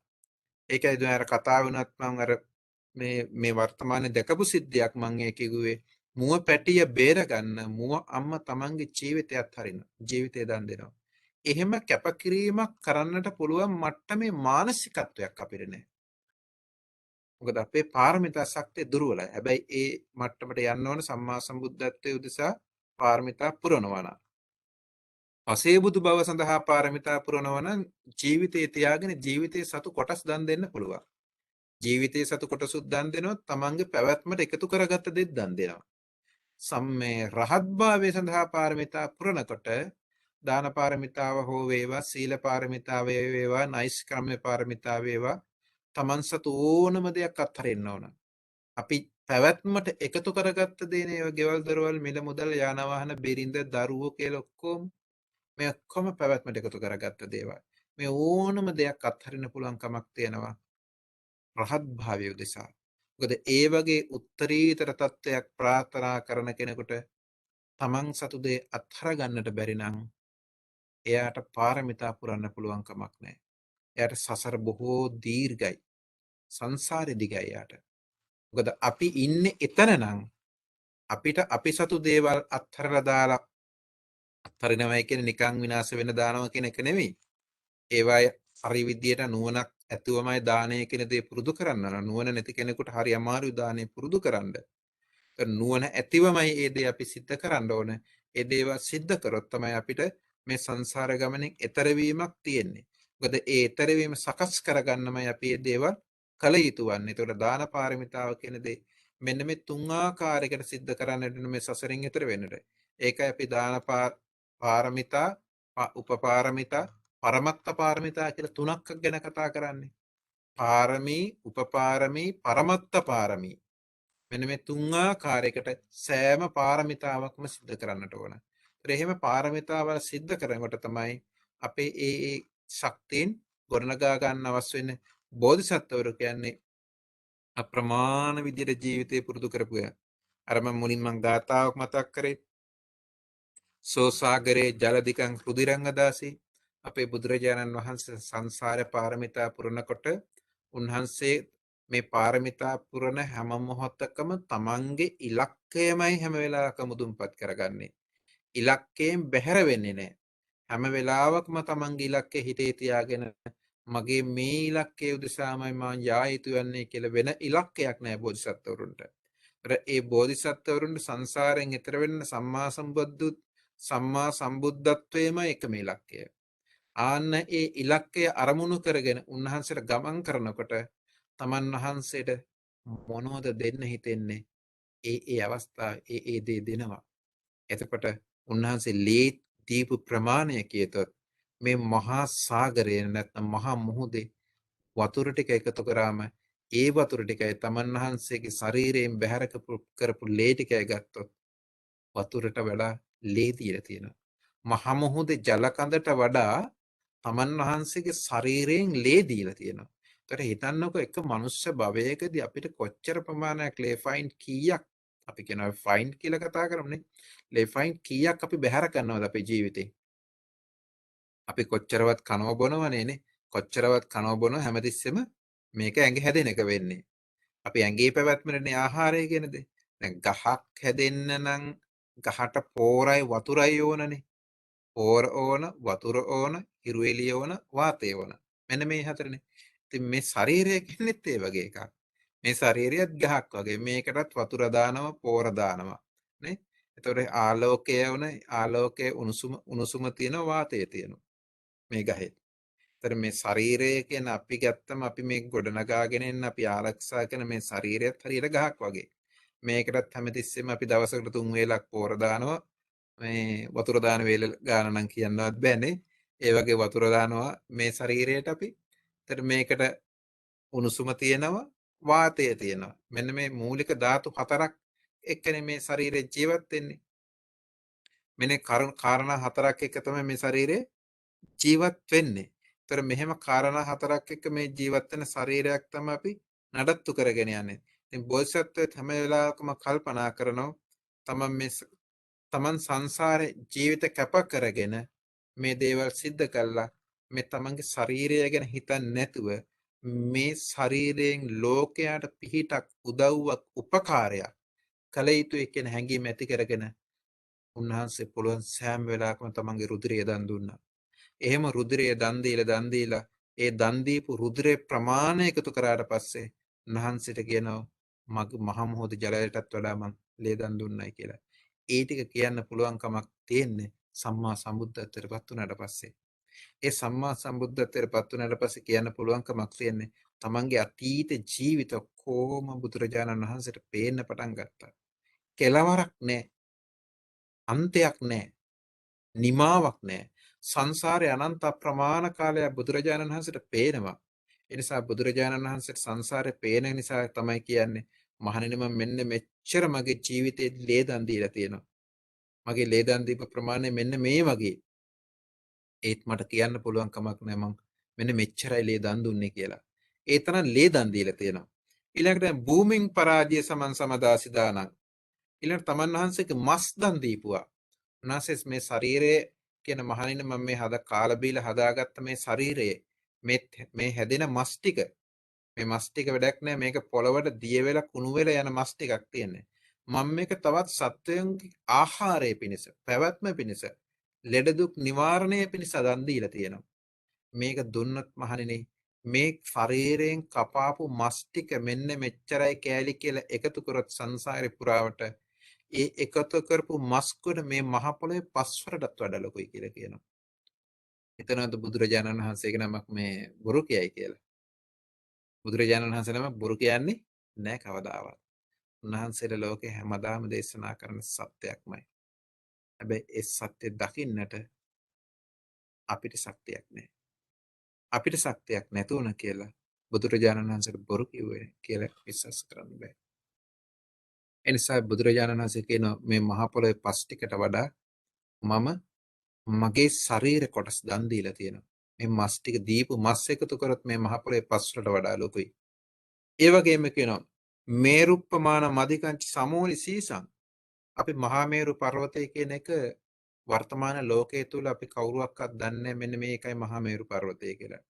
Speaker 1: ඒකයි දැන් අර කතාව වුණත් මම අර මේ වර්තමානයේ දැකපු සිද්ධියක් මම ඒ කිව්වේ මුව පැටිය බේරගන්න මුව අම්මා තමන්ගේ ජීවිතය අත්හරිනවා. ජීවිතය දන් දෙනවා. එහෙම කැපකිරීමක් කරන්නට පුළුවන් මට්ටමේ මානසිකත්වයක් අපිට නැහැ. මොකද අපේ පාරමිතා ශක්තිය දුර්වලයි. හැබැයි ඒ මට්ටමට යන්න ඕන සම්මා සම්බුද්ධත්වයේ උදෙසා පාරමිතා පුරනවා නම්. පසේබුදු බව සඳහා පාරමිතා පුරනවා නම් ජීවිතේ තියාගෙන ජීවිතේ සතු කොටස් දන් දෙන්න පුළුවන්. ජීවිතේ සතු කොටසුත් දන් දෙනොත් තමන්ගේ පැවැත්මට එකතු කරගත්ත දෙයක් දන් දෙනවා. සම්මේ රහත් භාවයේ සඳහා පාරමිතා පුරනකොට දාන පාරමිතාව හෝ වේවා සීල පාරමිතාව වේවා නෛෂ්ක්‍රම්‍ය පාරමිතාව වේවා තමන් සතු ඕනම දෙයක් අත්හරින්න ඕන. අපි පැවැත්මට එකතු කරගත්ත දේ නේ ගෙවල් දොරවල් මිල මුදල් යාන වාහන බිරිඳ දරුවෝ කියලා ඔක්කොම මේ ඔක්කොම පැවැත්මට එකතු කරගත්ත දේවල්. මේ ඕනම දෙයක් අත්හරින්න පුළුවන් කමක් තියෙනවා රහත් භාවය උදෙසා. මොකද ඒ වගේ උත්තරීතර තත්ත්වයක් ප්‍රාර්ථනා කරන කෙනෙකුට තමන් සතු දේ අත්හර ගන්නට බැරි නම් එයාට පාරමිතා පුරන්න පුළුවන් කමක් නැහැ. එයාට සසර බොහෝ දීර්ඝයි. සංසාරෙ දිගයි එයාට. මොකද අපි ඉන්නේ එතන නම් අපිට අපි සතු දේවල් අත්හරලා දාලා අත්හරිනවයි කියන්නේ නිකන් විනාශ වෙන දානවා කියන එක නෙවෙයි. ඒවායේ හරි විදියට නුවණක් ඇතුවමයි දානය කියන දේ පුරුදු කරන්න නම් නුවණ නැති කෙනෙකුට හරි අමාරුයි දානය පුරුදු කරන්න. නුවණ ඇතිවමයි ඒ දේ අපි සිද්ධ කරන්න ඕන. ඒ දේවල් සිද්ධ කරොත් තමයි අපිට මේ සංසාර ගමනෙන් එතර වීමක් තියෙන්නේ. මොකද ඒ එතර වීම සකස් කරගන්නමයි අපි මේ දේවල් කළ යුතු වන්නේ. ඒතකොට දාන පාරමිතාව කියන දේ මෙන්න මේ තුන් ආකාරයකට සිද්ධ කරන්නට මේ සසරින් එතර වෙන්නට. ඒකයි අපි දාන පාරමිතා, උපපාරමිතා, පරමත්ත පාරමිතා කියලා තුනක් ගැන කතා කරන්නේ. පාරමී, උපපාරමී, පරමත්ත පාරමී. මෙන්න මේ තුන් ආකාරයකට සෑම පාරමිතාවක්ම සිද්ධ කරන්නට ඕන. ඒතර එහෙම පාරමිතාවල් සිද්ධ කරනකොට තමයි අපේ ඒ ශක්තියින් ගොඩනගා ගන්න අවශ්‍ය වෙන්නේ. බෝධිසත්වවරු කියන්නේ අප්‍රමාණ විදියට ජීවිතේ පුරුදු කරපු අය. අර මුලින් මං ගාථාවක් මතක් කරේ. සෝසාගරේ ජලදිකං රුධිරං අදාසි. අපේ බුදුරජාණන් වහන්සේ සංසාර පාරමිතා පුරනකොට උන්වහන්සේ මේ පාරමිතා පුරන හැම මොහොතකම තමන්ගේ ඉලක්කයමයි හැම වෙලාවකම මුදුන්පත් කරගන්නේ. ඉලක්කයෙන් බැහැර වෙන්නේ නැහැ. හැම වෙලාවකම තමන්ගේ ඉලක්කය හිතේ තියාගෙන මගේ මේ ඉලක්කය උදෙසාමයි මම යා යුතු යන්නේ කියලා වෙන ඉලක්කයක් නැහැ බෝධිසත්වවරුන්ට. ඒ බෝධිසත්වවරුන්ට සංසාරයෙන් එතර වෙන්න සම්මා සම්බුද්ධත්වයේම එකම ඉලක්කය. ආන්න ඒ ඉලක්කය අරමුණු කරගෙන උන්වහන්සේට ගමන් කරනකොට තමන් වහන්සේට මොනවද දෙන්න හිතෙන්නේ ඒ අවස්ථාව ඒ දේ දෙනවා. එතකොට උන්වහන්සේ ලේ දීපු ප්‍රමාණය කියතොත් මේ මහා සාගරය නැත්නම් මහා මුහුදේ වතුර ටික එකතු කරාම ඒ වතුර ටිකයි තමන් වහන්සේගේ ශරීරයෙන් බැහැර කරපු ලේ ටිකයි ගත්තොත් වතුරට වඩා ලේ දීලා තියෙනවා. මහා මුහුදේ ජල කඳට වඩා තමන් වහන්සේගේ ශරීරයෙන් ලේ දීලා තියෙනවා. ඒතර හිතන්නකෝ එක මනුෂ්‍ය භවයකදී අපිට කොච්චර ප්‍රමාණයක් ලේ ෆයින් කීයක් අපි කියනවා ෆයින් කියලා කතා කරමුනේ. ලේ ෆයින් කීයක් අපි බැහැර කරනවද අපේ ජීවිතේ? අපි කොච්චරවත් කනව බොනවනේනේ. කොච්චරවත් කනව බොන හැමතිස්සෙම මේක ඇඟ හැදෙන එක වෙන්නේ. අපි ඇඟේ පැවැත්මනේ ආහාරය කියන දේ. දැන් ගහක් හැදෙන්න නම් ගහට පෝරයි වතුරයි ඕනනේ. පෝර ඕන, වතුර ඕන, හිරු එළිය ඕන, වාතය ඕන. මෙන්න මේ හතරනේ. ඉතින් මේ ශරීරය කියන්නේත් ඒ වගේ එකක්. මේ ශරීරයත් ගහක් වගේ. මේකටත් වතුර දානවා, පෝර දානවා. නේ? එතකොට ආලෝකය වුණ ආලෝකයේ උණුසුම තියෙනවා, වාතය තියෙනවා. මේ ගහේ. ඒතර මේ ශරීරය කියන අපි ගත්තම අපි මේ ගොඩනගාගෙන එන්න අපි ආරක්ෂා කරන මේ ශරීරයත් හරියට ගහක් වගේ. මේකටත් හැමතිස්සෙම අපි දවසකට 3 වේලක් පෝර දානවා. මේ වතුර දාන වේල ගාන නම් කියන්නවත් බෑනේ. ඒ වගේ වතුර දානවා මේ ශරීරයට අපි. ඒතර මේකට උණුසුම තියෙනවා, වාතය තියෙනවා. මෙන්න මේ මූලික ධාතු හතරක් එක්කනේ මේ ශරීරය ජීවත් වෙන්නේ. මෙන්න කාරණා හතරක් එක්ක තමයි මේ ශරීරය ජීවත් වෙන්නේ. ඒතර මෙහෙම කාරණා හතරක් එක්ක මේ ජීවත් වෙන ශරීරයක් තමයි අපි නඩත්තු කරගෙන යන්නේ. ඉතින් බෝසත්ත්වයත් හැම වෙලාවකම කල්පනා කරනවා තමන් සංසාරේ ජීවිත කැප කරගෙන මේ දේවල් සිද්ධ කළා මේ තමන්ගේ ශරීරය ගැන හිතන්නේ නැතුව මේ ශරීරයෙන් ලෝකයට පිහිටක් උදව්වක් උපකාරයක් කළ යුතුයි කියන හැඟීම ඇති කරගෙන උන්වහන්සේ පුළුවන් සෑම වෙලාවකම තමන්ගේ රුධිරය දන් දුන්නා. එහෙම රුධිරය දන් දීලා ඒ දන් දීපු රුධිරේ ප්‍රමාණය එකතු කරාට පස්සේ උන්වහන්සේට කියනවා මගේ මහා මොහොත ජලයටත් වඩා මං ලේ දන් දුන්නයි කියලා. ඒ ටික කියන්න පුළුවන් කමක් තියෙන්නේ සම්මා සම්බුද්ධත්වයට පත් වුණාට පස්සේ. ඒ සම්මා සම්බුද්ධත්වයට පත් වුණාට පස්සේ කියන්න පුළුවන් කමක් තියෙන්නේ තමන්ගේ අතීත ජීවිත කොහොම බුදුරජාණන් වහන්සේට පේන්න පටන් ගත්තා. කෙලවරක් නැහැ, අන්තයක් නැහැ, නිමාවක් නැහැ. සංසාරේ අනන්ත අප්‍රමාණ කාලයක් බුදුරජාණන් වහන්සේට පේනවා. ඒ නිසා බුදුරජාණන් වහන්සේට සංසාරේ පේන නිසා තමයි කියන්නේ මහණෙනි මම මෙන්න මෙච්චර මගේ ජීවිතේ ලේ දන් දීලා තියෙනවා. මගේ ලේ දන් දීප ප්‍රමාණය මෙන්න මේ වගේ. ඒත් මට කියන්න පුළුවන් කමක් නැහැ මං මෙන්න මෙච්චරයි ලේ දන් දුන්නේ කියලා. ඒ තරම් ලේ දන් දීලා තියෙනවා. ඊළඟට භූමින් පරාජය සමන් සමදාසිදානං. ඊළඟට තමන් වහන්සේගේ මස් දන් දීපුවා. උන්වහන්සේ මේ ශරීරයේ කියන මහණෙනි මම මේ කාලා බීලා හදාගත්ත මේ ශරීරයේ මේ හැදෙන මස් ටික මේ මස් ටික වැඩක් නැහැ මේක පොළවට දිය වෙලා කුණු වෙලා යන මස් ටිකක් තියෙන්නේ. මම මේක තවත් සත්වයන්ගේ ආහාරය පිණිස පැවැත්ම පිණිස ලෙඩ දුක් නිවාරණය පිණිස දන් දීලා තියෙනවා. මේක දුන්නත් මහණෙනි මේ ශරීරයෙන් කපාපු මස් ටික මෙන්න මෙච්චරයි කෑලි කියලා එකතු කරොත් සංසාරේ පුරාවට ඒ එකතු කරපු මස් කොට මේ මහ පොළොවේ පස්වරටත් වඩා ලොකුයි කියලා කියනවා. එතනද බුදුරජාණන් වහන්සේගේ නමක් මේ බොරු කියයි කියලා. බුදුරජාණන් වහන්සේ නම බොරු කියන්නේ නැහැ කවදාවත්. උන්වහන්සේලා ලෝකේ හැමදාම දේශනා කරන සත්‍යයක්මයි. හැබැයි ඒ සත්‍ය දකින්නට අපිට ශක්තියක් නැහැ. අපිට ශක්තියක් නැතුණ කියලා බුදුරජාණන් වහන්සේට බොරු කිව්වේ කියලා විශ්වාස කරන්න බෑ. ඒ නිසා බුදුරජාණන් වහන්සේ කියන මේ මහ පොළොවේ පස් ටිකට වඩා මම මගේ ශරීර කොටස් දන් දීලා තියෙනවා. මේ මස් ටික දීපු මස් එකතු කරොත් මේ මහ පොළොවේ පස් වලට වඩා ලොකුයි. ඒ වගේම කියනවා මේරුප්පමාන මදිකංච සමෝලි සීසං. අපි මහා මේරු පර්වතය කියන එක වර්තමාන ලෝකයේ තුල අපි කවුරුවක්වත් දන්නේ මෙන්න මේකයි මහා මේරු පර්වතය කියලා.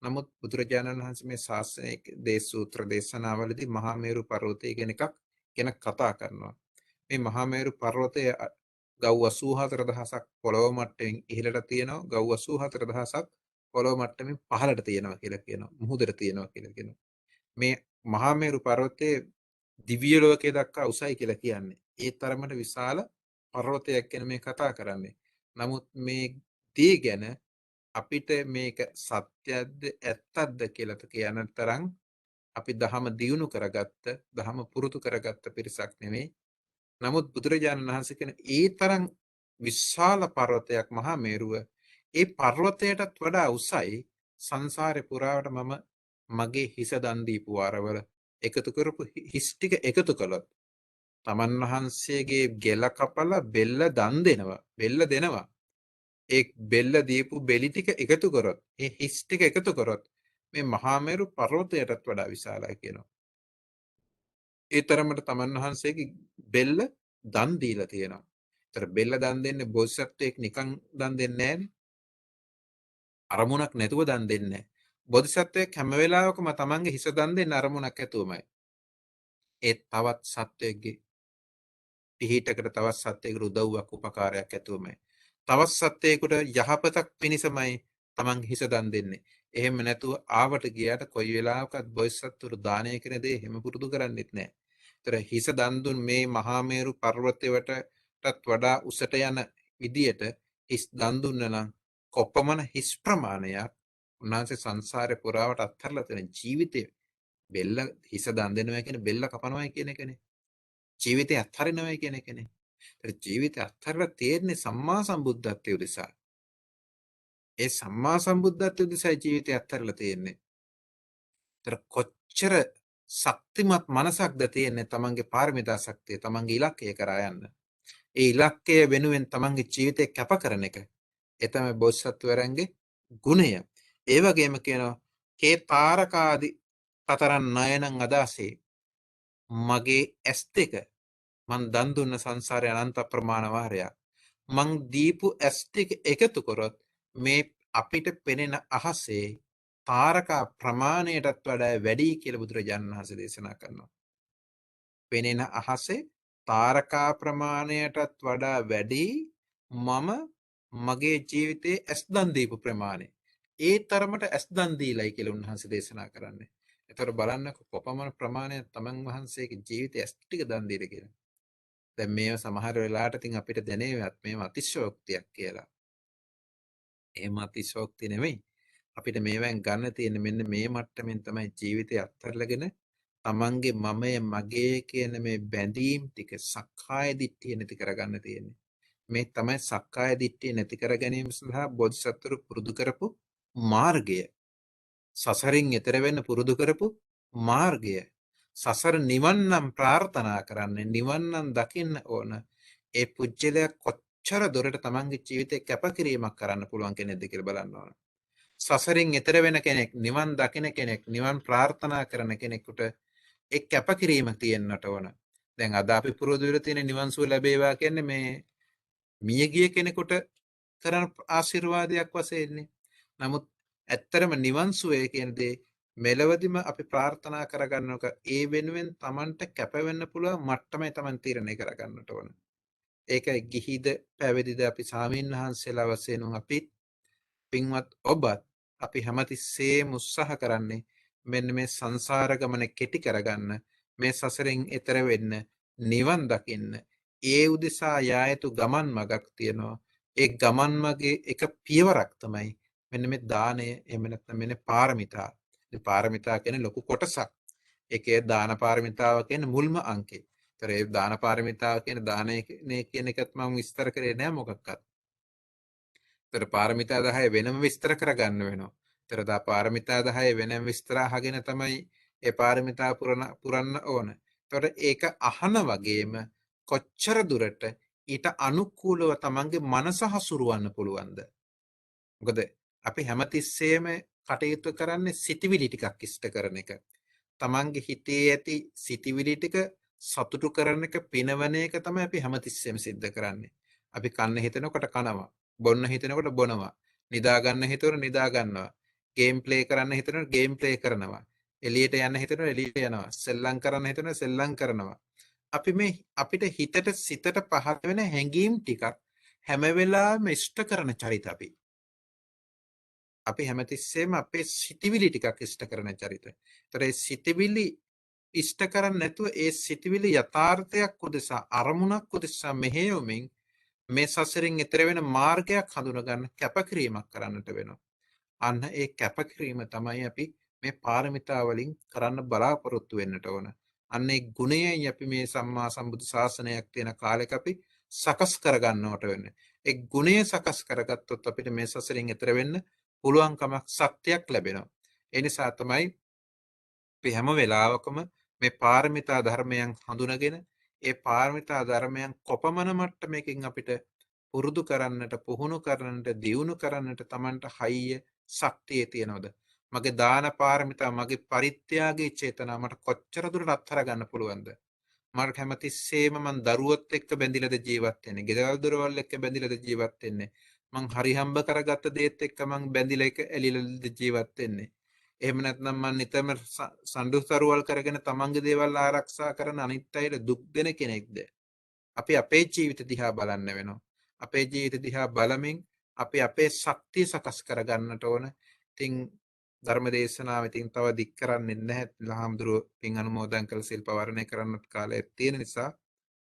Speaker 1: නමුත් බුදුරජාණන් වහන්සේ මේ ශාස්ත්‍රයේ සූත්‍ර දේශනාවලදී මහා මේරු පර්වතය කියන එකක් ගැන කතා කරනවා. මේ මහා මේරු පර්වතය ගව් 84000ක් පොළොව මට්ටමින් ඉහළට තියෙනවා. ගව් 84000ක් පොළොව මට්ටමින් පහළට තියෙනවා කියලා කියනවා. මුහුදට තියෙනවා කියලා කියනවා. මේ මහා මේරු පර්වතයේ දිව්‍ය ලෝකයේ දක්වා උසයි කියලා කියන්නේ. ඒ තරමට විශාල පර්වතයක් ගැන මේ කතා කරන්නේ. නමුත් මේ දේ ගැන අපිට මේක සත්‍යයක්ද ඇත්තක්ද කියලා කියන තරම් අපි දහම දියුණු කරගත්ත, දහම පුරුදු කරගත්ත පිරිසක් නෙමෙයි. නමුත් බුදුරජාණන් වහන්සේ කියන ඒ තරම් විශාල පර්වතයක් මහා මේරුව ඒ පර්වතයටත් වඩා උසයි සංසාරේ පුරාවට මම මගේ හිස දන් දීපු වාරවල එකතු කරපු හිස් ටික එකතු කළොත් තමන් වහන්සේගේ ගෙල කපලා බෙල්ල දන් දෙනවා. බෙල්ල දෙනවා. ඒ බෙල්ල දීපු බෙලි ටික එකතු කරොත්, ඒ හිස් ටික එකතු කරොත් මේ මහා මේරු පර්වතයටත් වඩා විශාලයි කියනවා. ඒ තරමට තමන් වහන්සේගේ බෙල්ල දන් දීලා තියෙනවා. ඒතර බෙල්ල දන් දෙන්නේ බෝසත්වෙක් නිකන් දන් දෙන්නේ නැහැනේ. අරමුණක් නැතුව දන් දෙන්නේ නැහැ. බෝධිසත්වයෙක් හැම වෙලාවකම තමන්ගේ හිස දන් දෙන්න අරමුණක් ඇතුවමයි. ඒ තවත් සත්වයෙක්ගේ පිහිටකට තවත් සත්වයකට උදව්වක් උපකාරයක් ඇතුවමයි. තවත් සත්වයකට යහපතක් පිණිසමයි තමන්ගේ හිස දන් දෙන්නේ. එහෙම නැතුව ආවට ගියාට කොයි වෙලාවකත් බෝසත්තුරු දානය කරන දේ හැම පුරුදු කරන්නෙත් නැහැ. ඒතර හිස දන් දුන් මේ මහා මේරු පර්වතයටත් වඩා උසට යන විදියට හිස් දන් දුන්න නම් කොපමණ හිස් ප්‍රමාණයක් උන්වහන්සේ සංසාරේ පුරාවට අත්හැරලා තියෙන ජීවිතේ බෙල්ල හිස දන් දෙනවා කියන්නේ බෙල්ල කපනවා කියන එකනේ. ජීවිතය අත්හරිනවා කියන එකනේ. ඒතර ජීවිතය අත්හැරලා තියෙන්නේ සම්මා සම්බුද්ධත්වයේ උදෙසා. ඒ සම්මා සම්බුද්ධත්වයේ උදෙසා ජීවිතය අත්හැරලා තියෙන්නේ. ඒතර කොච්චර ශක්තිමත් මනසක්ද තියෙන්නේ තමන්ගේ පාරමිතා ශක්තිය තමන්ගේ ඉලක්කය කරා යන්න. ඒ ඉලක්කය වෙනුවෙන් තමන්ගේ ජීවිතය කැප කරන එක. ඒ තමයි බෝසත්වරයන්ගේ ගුණය. ඒ වගේම කියනවා කේ තාරකාදි කතරන් නයනං අදාසේ මගේ ඇස් දෙක මං දන් දුන්න සංසාරේ අනන්ත ප්‍රමාණ වාරයක් මං දීපු ඇස් ටික එකතු කරොත් මේ අපිට පෙනෙන අහසේ තාරකා ප්‍රමාණයටත් වඩා වැඩි කියලා බුදුරජාණන් වහන්සේ දේශනා කරනවා. පෙනෙන අහසේ තාරකා ප්‍රමාණයටත් වඩා වැඩි මම මගේ ජීවිතයේ ඇස් දන් දීපු ප්‍රමාණය. ඒ තරමට ඇස් දන් දීලයි කියලා උන්වහන්සේ දේශනා කරන්නේ. ඒතර බලන්නකො කොපමණ ප්‍රමාණයක් තමන් වහන්සේගේ ජීවිතයේ ඇස් ටික දන් දීලා කියලා. දැන් මේව සමහර වෙලාවට ඉතින් අපිට දැනේවත් මේව අතිශෝක්තියක් කියලා. එහෙම අතිශෝක්ති නෙමෙයි. අපිට මේවෙන් ගන්න තියෙන මෙන්න මේ මට්ටමින් තමයි ජීවිතය අත්හැරලාගෙන තමන්ගේ මමය මගේ කියන මේ බැඳීම් ටික සක්කාය දිට්ඨිය නැති කරගන්න තියෙන්නේ. මේ තමයි සක්කාය දිට්ඨිය නැති කර ගැනීම සඳහා බෝධිසත්වරු පුරුදු කරපු මාර්ගය. සසරින් එතර වෙන්න පුරුදු කරපු මාර්ගය. සසර නිවන් නම් ප්‍රාර්ථනා කරන්නේ නිවන් නම් දකින්න ඕන. ඒ පුජ්‍යලයා කොච්චර දුරට තමන්ගේ ජීවිතේ කැපකිරීමක් කරන්න පුළුවන් කෙනෙක්ද කියලා බලන්න ඕන. සසරින් එතර වෙන කෙනෙක්, නිවන් දකින කෙනෙක්, නිවන් ප්‍රාර්ථනා කරන කෙනෙකුට ඒ කැපකිරීම තියෙන්නට ඕන. දැන් අද අපි පුරුදු වෙලා තියෙන නිවන් සුව ලැබේවා කියන්නේ මේ මියගිය කෙනෙකුට කරන ආශිර්වාදයක් වශයෙන්නේ. නමුත් ඇත්තරම නිවන් සුවය කියන දේ මෙලවදිම අපි ප්‍රාර්ථනා කරගන්නක ඒ වෙනුවෙන් Tamanට කැප වෙන්න පුළුවන් මට්ටමයි Taman තීරණය කරගන්නට ඕන. ඒකයි ගිහිද පැවිදිද අපි සාමීන් වහන්සේලා වශයෙන් අපි පින්වත් ඔබත් අපි හැමතිස්සේම උත්සාහ කරන්නේ මෙන්න මේ සංසාර ගමන කෙටි කරගන්න, මේ සසරෙන් එතර වෙන්න, නිවන් දකින්න. ඒ උදෙසා යා යුතු ගමන් මගක් තියෙනවා. ඒ ගමන් මගේ එක පියවරක් තමයි මෙන්න මේ දානය, එහෙම නැත්නම් මෙන්න පාරමිතා. ඉතින් පාරමිතා කියන්නේ ලොකු කොටසක්. ඒකේ දාන පාරමිතාව කියන්නේ මුල්ම අංකේ. ඒතර ඒ දාන පාරමිතාව කියන දානය කියන එකත් මම විස්තර කරේ නෑ මොකක්වත්. ඒතර පාරමිතා 10 වෙනම විස්තර කරගන්න වෙනවා. ඒතර දා පාරමිතා 10 වෙනම විස්තර අහගෙන තමයි ඒ පාරමිතා පුරන්න ඕන. ඒතර ඒක අහන වගේම කොච්චර දුරට ඊට අනුකූලව තමන්ගේ මනස හසුරවන්න පුළුවන්ද? මොකද අපි හැමතිස්සෙම කටයුතු කරන්නේ සිතවිලි ටිකක් ඉෂ්ට කරන එක. තමන්ගේ හිතේ ඇති සිතවිලි ටික සතුටු කරන එක, පිනවන එක තමයි අපි හැමතිස්සෙම සිද්ධ කරන්නේ. අපි කන්න හිතනකොට කනවා, බොන්න හිතනකොට බොනවා, නිදා ගන්න හිතනකොට නිදා ගන්නවා, ගේම් ප්ලේ කරන්න හිතනකොට ගේම් ප්ලේ කරනවා, එළියට යන්න හිතනකොට එළියට යනවා, සෙල්ලම් කරන්න හිතනකොට සෙල්ලම් කරනවා. අපි මේ අපිට හිතට සිතට පහළ වෙන හැඟීම් ටිකක් හැම වෙලාවෙම ඉෂ්ට කරන චරිත අපි. අපි හැමතිස්සෙම අපේ සිතවිලි ටිකක් ඉෂ්ට කරන චරිත. ඒතර ඒ සිතවිලි ඉෂ්ට කරන්නේ නැතුව ඒ සිතවිලි යථාර්ථයක් උදෙසා, අරමුණක් උදෙසා මෙහෙයවමින් මේ සසරින් එතර වෙන මාර්ගයක් හඳුනගන්න කැපකිරීමක් කරන්නට වෙනවා. අන්න ඒ කැපකිරීම තමයි අපි මේ පාරමිතා වලින් කරන්න බලාපොරොත්තු වෙන්නට ඕන. අන්න ඒ ගුණයයි අපි මේ සම්මා සම්බුදු ශාසනයක් තියෙන කාලෙක අපි සකස් කරගන්නවට වෙන්නේ. ඒ ගුණය සකස් කරගත්තොත් අපිට මේ සසරින් එතර වෙන්න පුළුවන්කමක්, ශක්තියක් ලැබෙනවා. ඒ නිසා තමයි අපි හැම වෙලාවකම මේ පාරමිතා ධර්මයන් හඳුනගෙන ඒ පාරමිතා ධර්මයන් කොපමණ මට්ටමකින් අපිට පුරුදු කරන්නට, පුහුණු කරන්නට, දියුණු කරන්නට Tamanට හයිය ශක්තිය තියනවද? මගේ දාන පාරමිතා, මගේ පරිත්‍යාගයේ චේතනාව මට කොච්චර දුරට අත්හර ගන්න පුළුවන්ද? මට හැමතිස්සෙම මං දරුවොත් එක්ක බැඳිලාද ජීවත් වෙන්නේ? ගෙදර දොරවල් එක්ක බැඳිලාද ජීවත් වෙන්නේ? මං හරි හම්බ කරගත්ත දේත් එක්ක මං බැඳිලා එක ඇලිලාද ජීවත් වෙන්නේ? එහෙම නැත්නම් මං නිතරම සඳු සරුවල් කරගෙන තමන්ගේ දේවල් ආරක්ෂා කරන අනිත් අයට දුක් දෙන කෙනෙක්ද? අපි අපේ ජීවිත දිහා බලන්න වෙනවා. අපේ ජීවිත දිහා බලමින් අපි අපේ ශක්තිය සකස් කරගන්නට ඕන. ඉතින් ධර්ම දේශනාව ඉතින් තව දික් කරන්නේ නැහැ. ලහම්දුරුව පින් අනුමෝදන් කළ සිල් පවරණය කරන්නත් කාලයක් තියෙන නිසා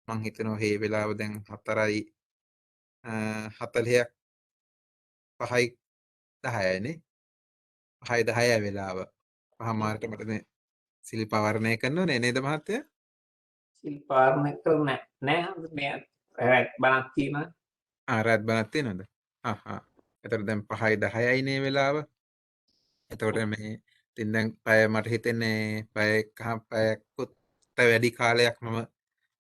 Speaker 1: මං හිතනවා මේ වෙලාව දැන් 4:40ක් 5යි 10යිනේ. 5යි 10යි වෙලාව. පහමාරට මට මේ සිල් පවරණය කරන්න ඕනේ නේද මහත්තයා?
Speaker 2: සිල් පාලනය කරන්නේ නැහැ. මේ රැත් බණක් තියෙනවා.
Speaker 1: රැත් බණක් තියෙනවද? එතකොට දැන් 5යි 10යිනේ වෙලාව. එතකොට මේ ඉතින් දැන් පැය මට හිතෙන්නේ පැයකුත් වැඩි කාලයක් මම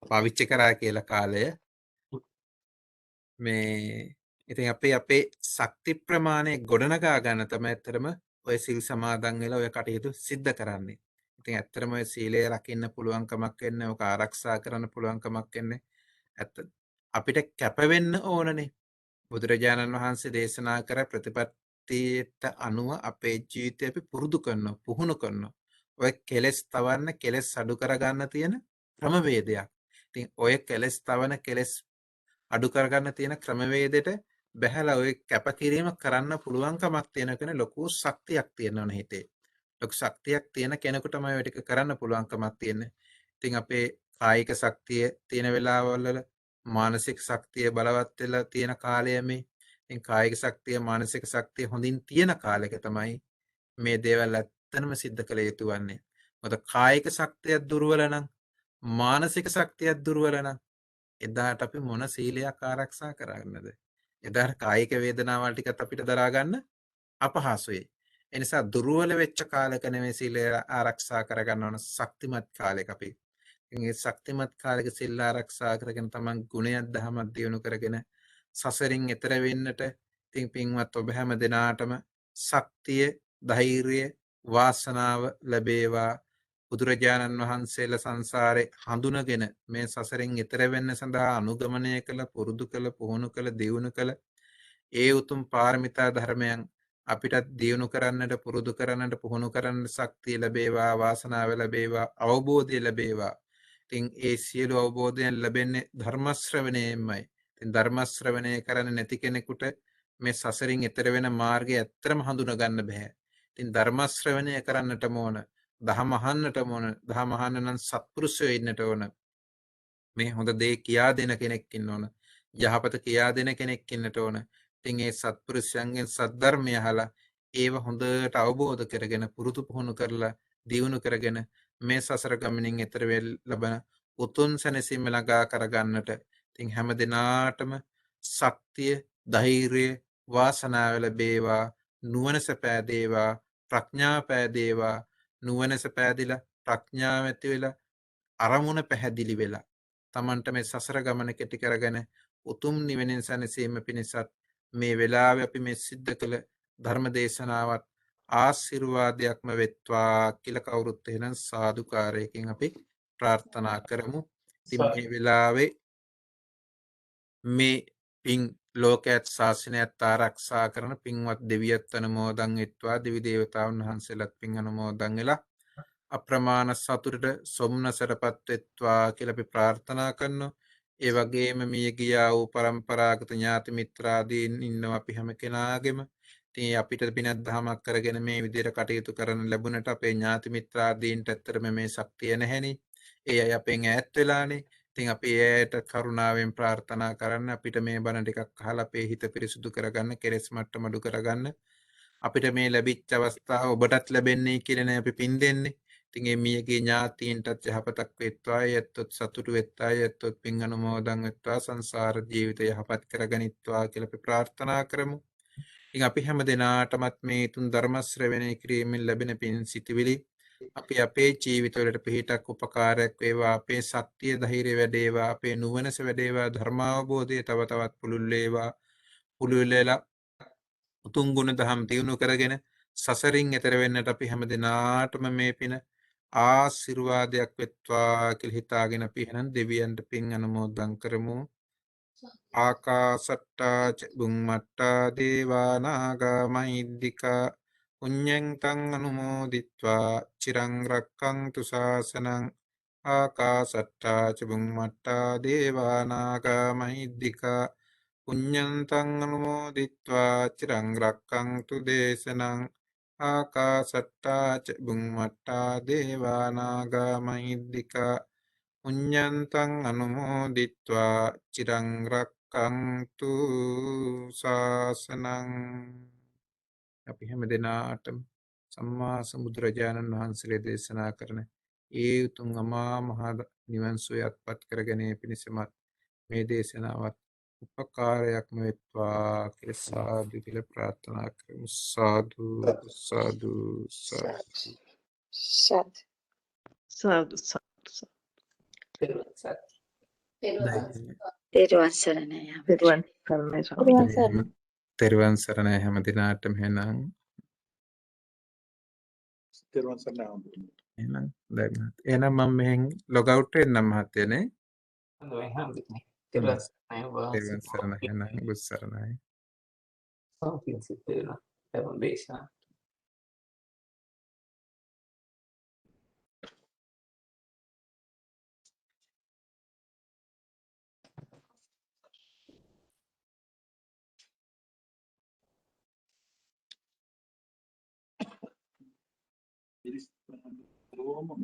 Speaker 1: පාවිච්චි කරා කියලා කාලය. මේ ඉතින් අපේ ශක්ති ප්‍රමාණය ගොඩනගා ගන්න තමයි ඇත්තටම ඔය සිල් සමාදන් වෙලා ඔය කටයුතු සිද්ධ කරන්නේ. ඉතින් ඇත්තටම ඔය සීලය රකින්න පුළුවන්කමක් වෙන්නේ, ඔක ආරක්ෂා කරන්න පුළුවන්කමක් වෙන්නේ ඇත්ත අපිට කැප වෙන්න ඕනනේ. බුදුරජාණන් වහන්සේ දේශනා කර ප්‍රතිපත්තියට අනුව අපේ ජීවිතය අපි පුරුදු කරනවා, පුහුණු කරනවා. ඔය කෙලෙස් තවන්න, කෙලෙස් අඩු කරගන්න තියෙන ක්‍රමවේදයක්. ඉතින් ඔය කෙලෙස් තවන, කෙලෙස් අඩු කරගන්න තියෙන ක්‍රමවේදෙට බැහැලා ඔය කැපකිරීම කරන්න පුළුවන්කමක් තියෙන කෙනෙක් ලොකු ශක්තියක් තියෙනවනේ හිතේ. ලොකු ශක්තියක් තියෙන කෙනෙකුට තමයි ඔය ටික කරන්න පුළුවන්කමක් තියෙන්නේ. ඉතින් අපේ කායික ශක්තිය තියෙන වෙලාවවල මානසික ශක්තිය බලවත් වෙලා තියෙන කාලය මේ. ඉතින් කායික ශක්තිය, මානසික ශක්තිය හොඳින් තියෙන කාලෙක තමයි මේ දේවල් ඇත්තනම සිද්ධ කළ යුතු වන්නේ. මොකද කායික ශක්තිය දුර්වල නම්, මානසික ශක්තිය දුර්වල නම් එදාට අපි මොන සීලයක් ආරක්ෂා කරගන්නද? එදාට කායික වේදනාවල් ටිකත් අපිට දරා ගන්න අපහසුයි. ඒ නිසා දුර්වල වෙච්ච කාලයක නෙමෙයි සීලය ආරක්ෂා කරගන්න ඕන, ශක්තිමත් කාලයක අපි. ඉතින් ඒ ශක්තිමත් කාලයක සීල ආරක්ෂා කරගෙන තමන් ගුණයක් දහමක් දියුණු කරගෙන සසරින් එතර වෙන්නට ඉතින් පින්වත් ඔබ හැම දෙනාටම ශක්තිය, ධෛර්යය, වාසනාව ලැබේවා. බුදුරජාණන් වහන්සේලා සංසාරේ හඳුනගෙන මේ සසරින් එතර වෙන්න සඳහා අනුගමනය කළ, පුරුදු කළ, පුහුණු කළ, දියුණු කළ ඒ උතුම් පාරමිතා ධර්මයන් අපිටත් දියුණු කරන්නට, පුරුදු කරන්නට, පුහුණු කරන්න ශක්තිය ලැබේවා, වාසනාව ලැබේවා, අවබෝධය ලැබේවා. ඉතින් ඒ සියලු අවබෝධයන් ලැබෙන්නේ ධර්ම ශ්‍රවණයෙන්මයි. ඉතින් ධර්ම ශ්‍රවණය කරන්නේ නැති කෙනෙකුට මේ සසරින් එතර වෙන මාර්ගය ඇත්තටම හඳුනා ගන්න බෑ. ඉතින් ධර්ම ශ්‍රවණය කරන්නටම ඕන. දහම අහන්නටම ඕන. දහම අහන්න නම් සත්පුරුෂයෝ ඉන්නට ඕන. මේ හොඳ දේ කියා දෙන කෙනෙක් ඉන්න ඕන. යහපත කියා දෙන කෙනෙක් ඉන්නට ඕන. ඉතින් ඒ සත්පුරුෂයන්ගෙන් සද්ධර්මය අහලා ඒව හොඳට අවබෝධ කරගෙන පුරුදු පුහුණු කරලා දියුණු කරගෙන මේ සසර ගමනින් එතර වෙල් ලබන උතුම් සැනසීම ළඟා කරගන්නට ඉතින් හැම දිනාටම ශක්තිය, ධෛර්යය, වාසනාව ලැබේවා, නුවණ සැපෑදේවා, ප්‍රඥා පෑදේවා, නුවණ සැපෑදිලා ප්‍රඥාව ඇති වෙලා අරමුණ පැහැදිලි වෙලා තමන්ට මේ සසර ගමන කෙටි කරගෙන උතුම් නිවෙනින් සැනසීම පිණිසත් මේ වෙලාවේ අපි මේ සිද්ධ කළ ධර්ම දේශනාවත් ආශිර්වාදයක්ම වෙත්වා කියලා කවුරුත් එහෙනම් සාදුකාරයකින් අපි ප්‍රාර්ථනා කරමු. ඉතින් මේ වෙලාවේ මේ පින් ලෝකයත් ශාසනයත් ආරක්ෂා කරන පින්වත් දෙවියන් අනුමෝදන් වෙත්වා. දෙවි දේවතාවුන් වහන්සේලාත් පින් අනුමෝදන් වෙලා අප්‍රමාණ සතුටට සොම්නසටපත් වෙත්වා කියලා අපි ප්‍රාර්ථනා කරනවා. ඒ වගේම මිය ගියා වූ પરම්පරාගත ඥාති මිත්‍රාදීන් ඉන්නවා අපි හැම කෙනාගේම. ඉතින් අපිට පිනක් දහමක් කරගෙන මේ විදිහට කටයුතු කරන්න ලැබුණට අපේ ඥාති මිත්‍රාදීන්ට ඇත්තටම මේ ශක්තිය නැහෙනේ. ඒ අය අපෙන් ඈත් වෙලානේ. ඉතින් අපි ඒයට කරුණාවෙන් ප්‍රාර්ථනා කරන්න අපිට මේ බණ ටිකක් අහලා අපේ හිත පිරිසුදු කරගන්න, කෙලෙස් මට්ටම අඩු කරගන්න. අපිට මේ ලැබිච්ච අවස්ථාව ඔබටත් ලැබෙන්නේ කියලා අපි පින් දෙන්නේ. ඉතින් මේ මියගේ ඥාතීන්ටත් යහපතක් වෙත්වා, යැත්තොත් සතුටු වෙත්වා, යැත්තොත් පින් අනුමෝදන් වෙත්වා, සංසාර ජීවිතය යහපත් කරගනිත්වා කියලා අපි ප්‍රාර්ථනා කරමු. ඉතින් අපි හැම දිනාටමත් මේ තුන් ධර්ම ශ්‍රවණය කිරීමෙන් ලැබෙන පින් සිටිවිලි අපි අපේ ජීවිතවලට පිහිටක් උපකාරයක් වේවා, අපේ ශක්තිය ධෛර්යය වැඩේවා, අපේ නුවණස වැඩේවා, ධර්මාවබෝධය තව තවත් පුළුල් වේවා. පුළුල් වෙලා උතුම් ගුණ දහම් දියුණු කරගෙන සසරින් එතර වෙන්නට අපි හැම දිනාටම මේ පින ආශිර්වාදයක් වෙත්වා කියලා හිතාගෙන අපි එහෙනම් දෙවියන්ට පින් අනුමෝදන් කරමු. ආකාසට්ටා ච බුම්මට්ටා දේවා නාග මහිද්దికා පුඤ්ඤං තං අනුමෝදිත්වා චිරං රක්ඛන්තු ශාසනං. ආකාසට්ටා ච බුම්මට්ටා දේවා නාග මහිද්దికා පුඤ්ඤං තං අනුමෝදිත්වා චිරං රක්ඛන්තු දේශනං. ආකාසට්ටා ච බුම්මට්ටා දේවා නාග මහිද්దికා පුඤ්ඤං තං අනුමෝදිත්වා චිරං රක්ඛන්තු ශාසනං. අපි හැම දිනාටම සම්මා සම්බුදුරජාණන් වහන්සේ දේශනා කරන ඒ උතුම් අමා මහ නිවන් සෝයත්පත් කරගැනීම පිණිසමත් මේ දේශනාවත් උපකාරයක්ම වෙත්වා කියලා සාදු කියලා ප්‍රාර්ථනා කරමු. සාදු සාදු සාදු.
Speaker 3: සත්
Speaker 4: සාදු සාදු.
Speaker 3: තෙරුවන් සරණයි.
Speaker 4: පෙරවන් කරන්නේ ස්වාමී.
Speaker 1: තෙරුවන් සරණයි හැම දිනාටම එහෙනම්.
Speaker 5: තෙරුවන් සරණයි.
Speaker 1: එහෙනම් දැන් එහෙනම් මම මෙහෙන් ලොග් අවුට් වෙන්නම් මහත්තයනේ.
Speaker 2: හොඳයි හම්බුනේ. තෙරුවන්
Speaker 1: තෙරුවන් සරණයි එහෙනම් බුත් සරණයි.
Speaker 2: සෝපින් සිතේන තෙරුවන් දේශනා.
Speaker 5: Eles, como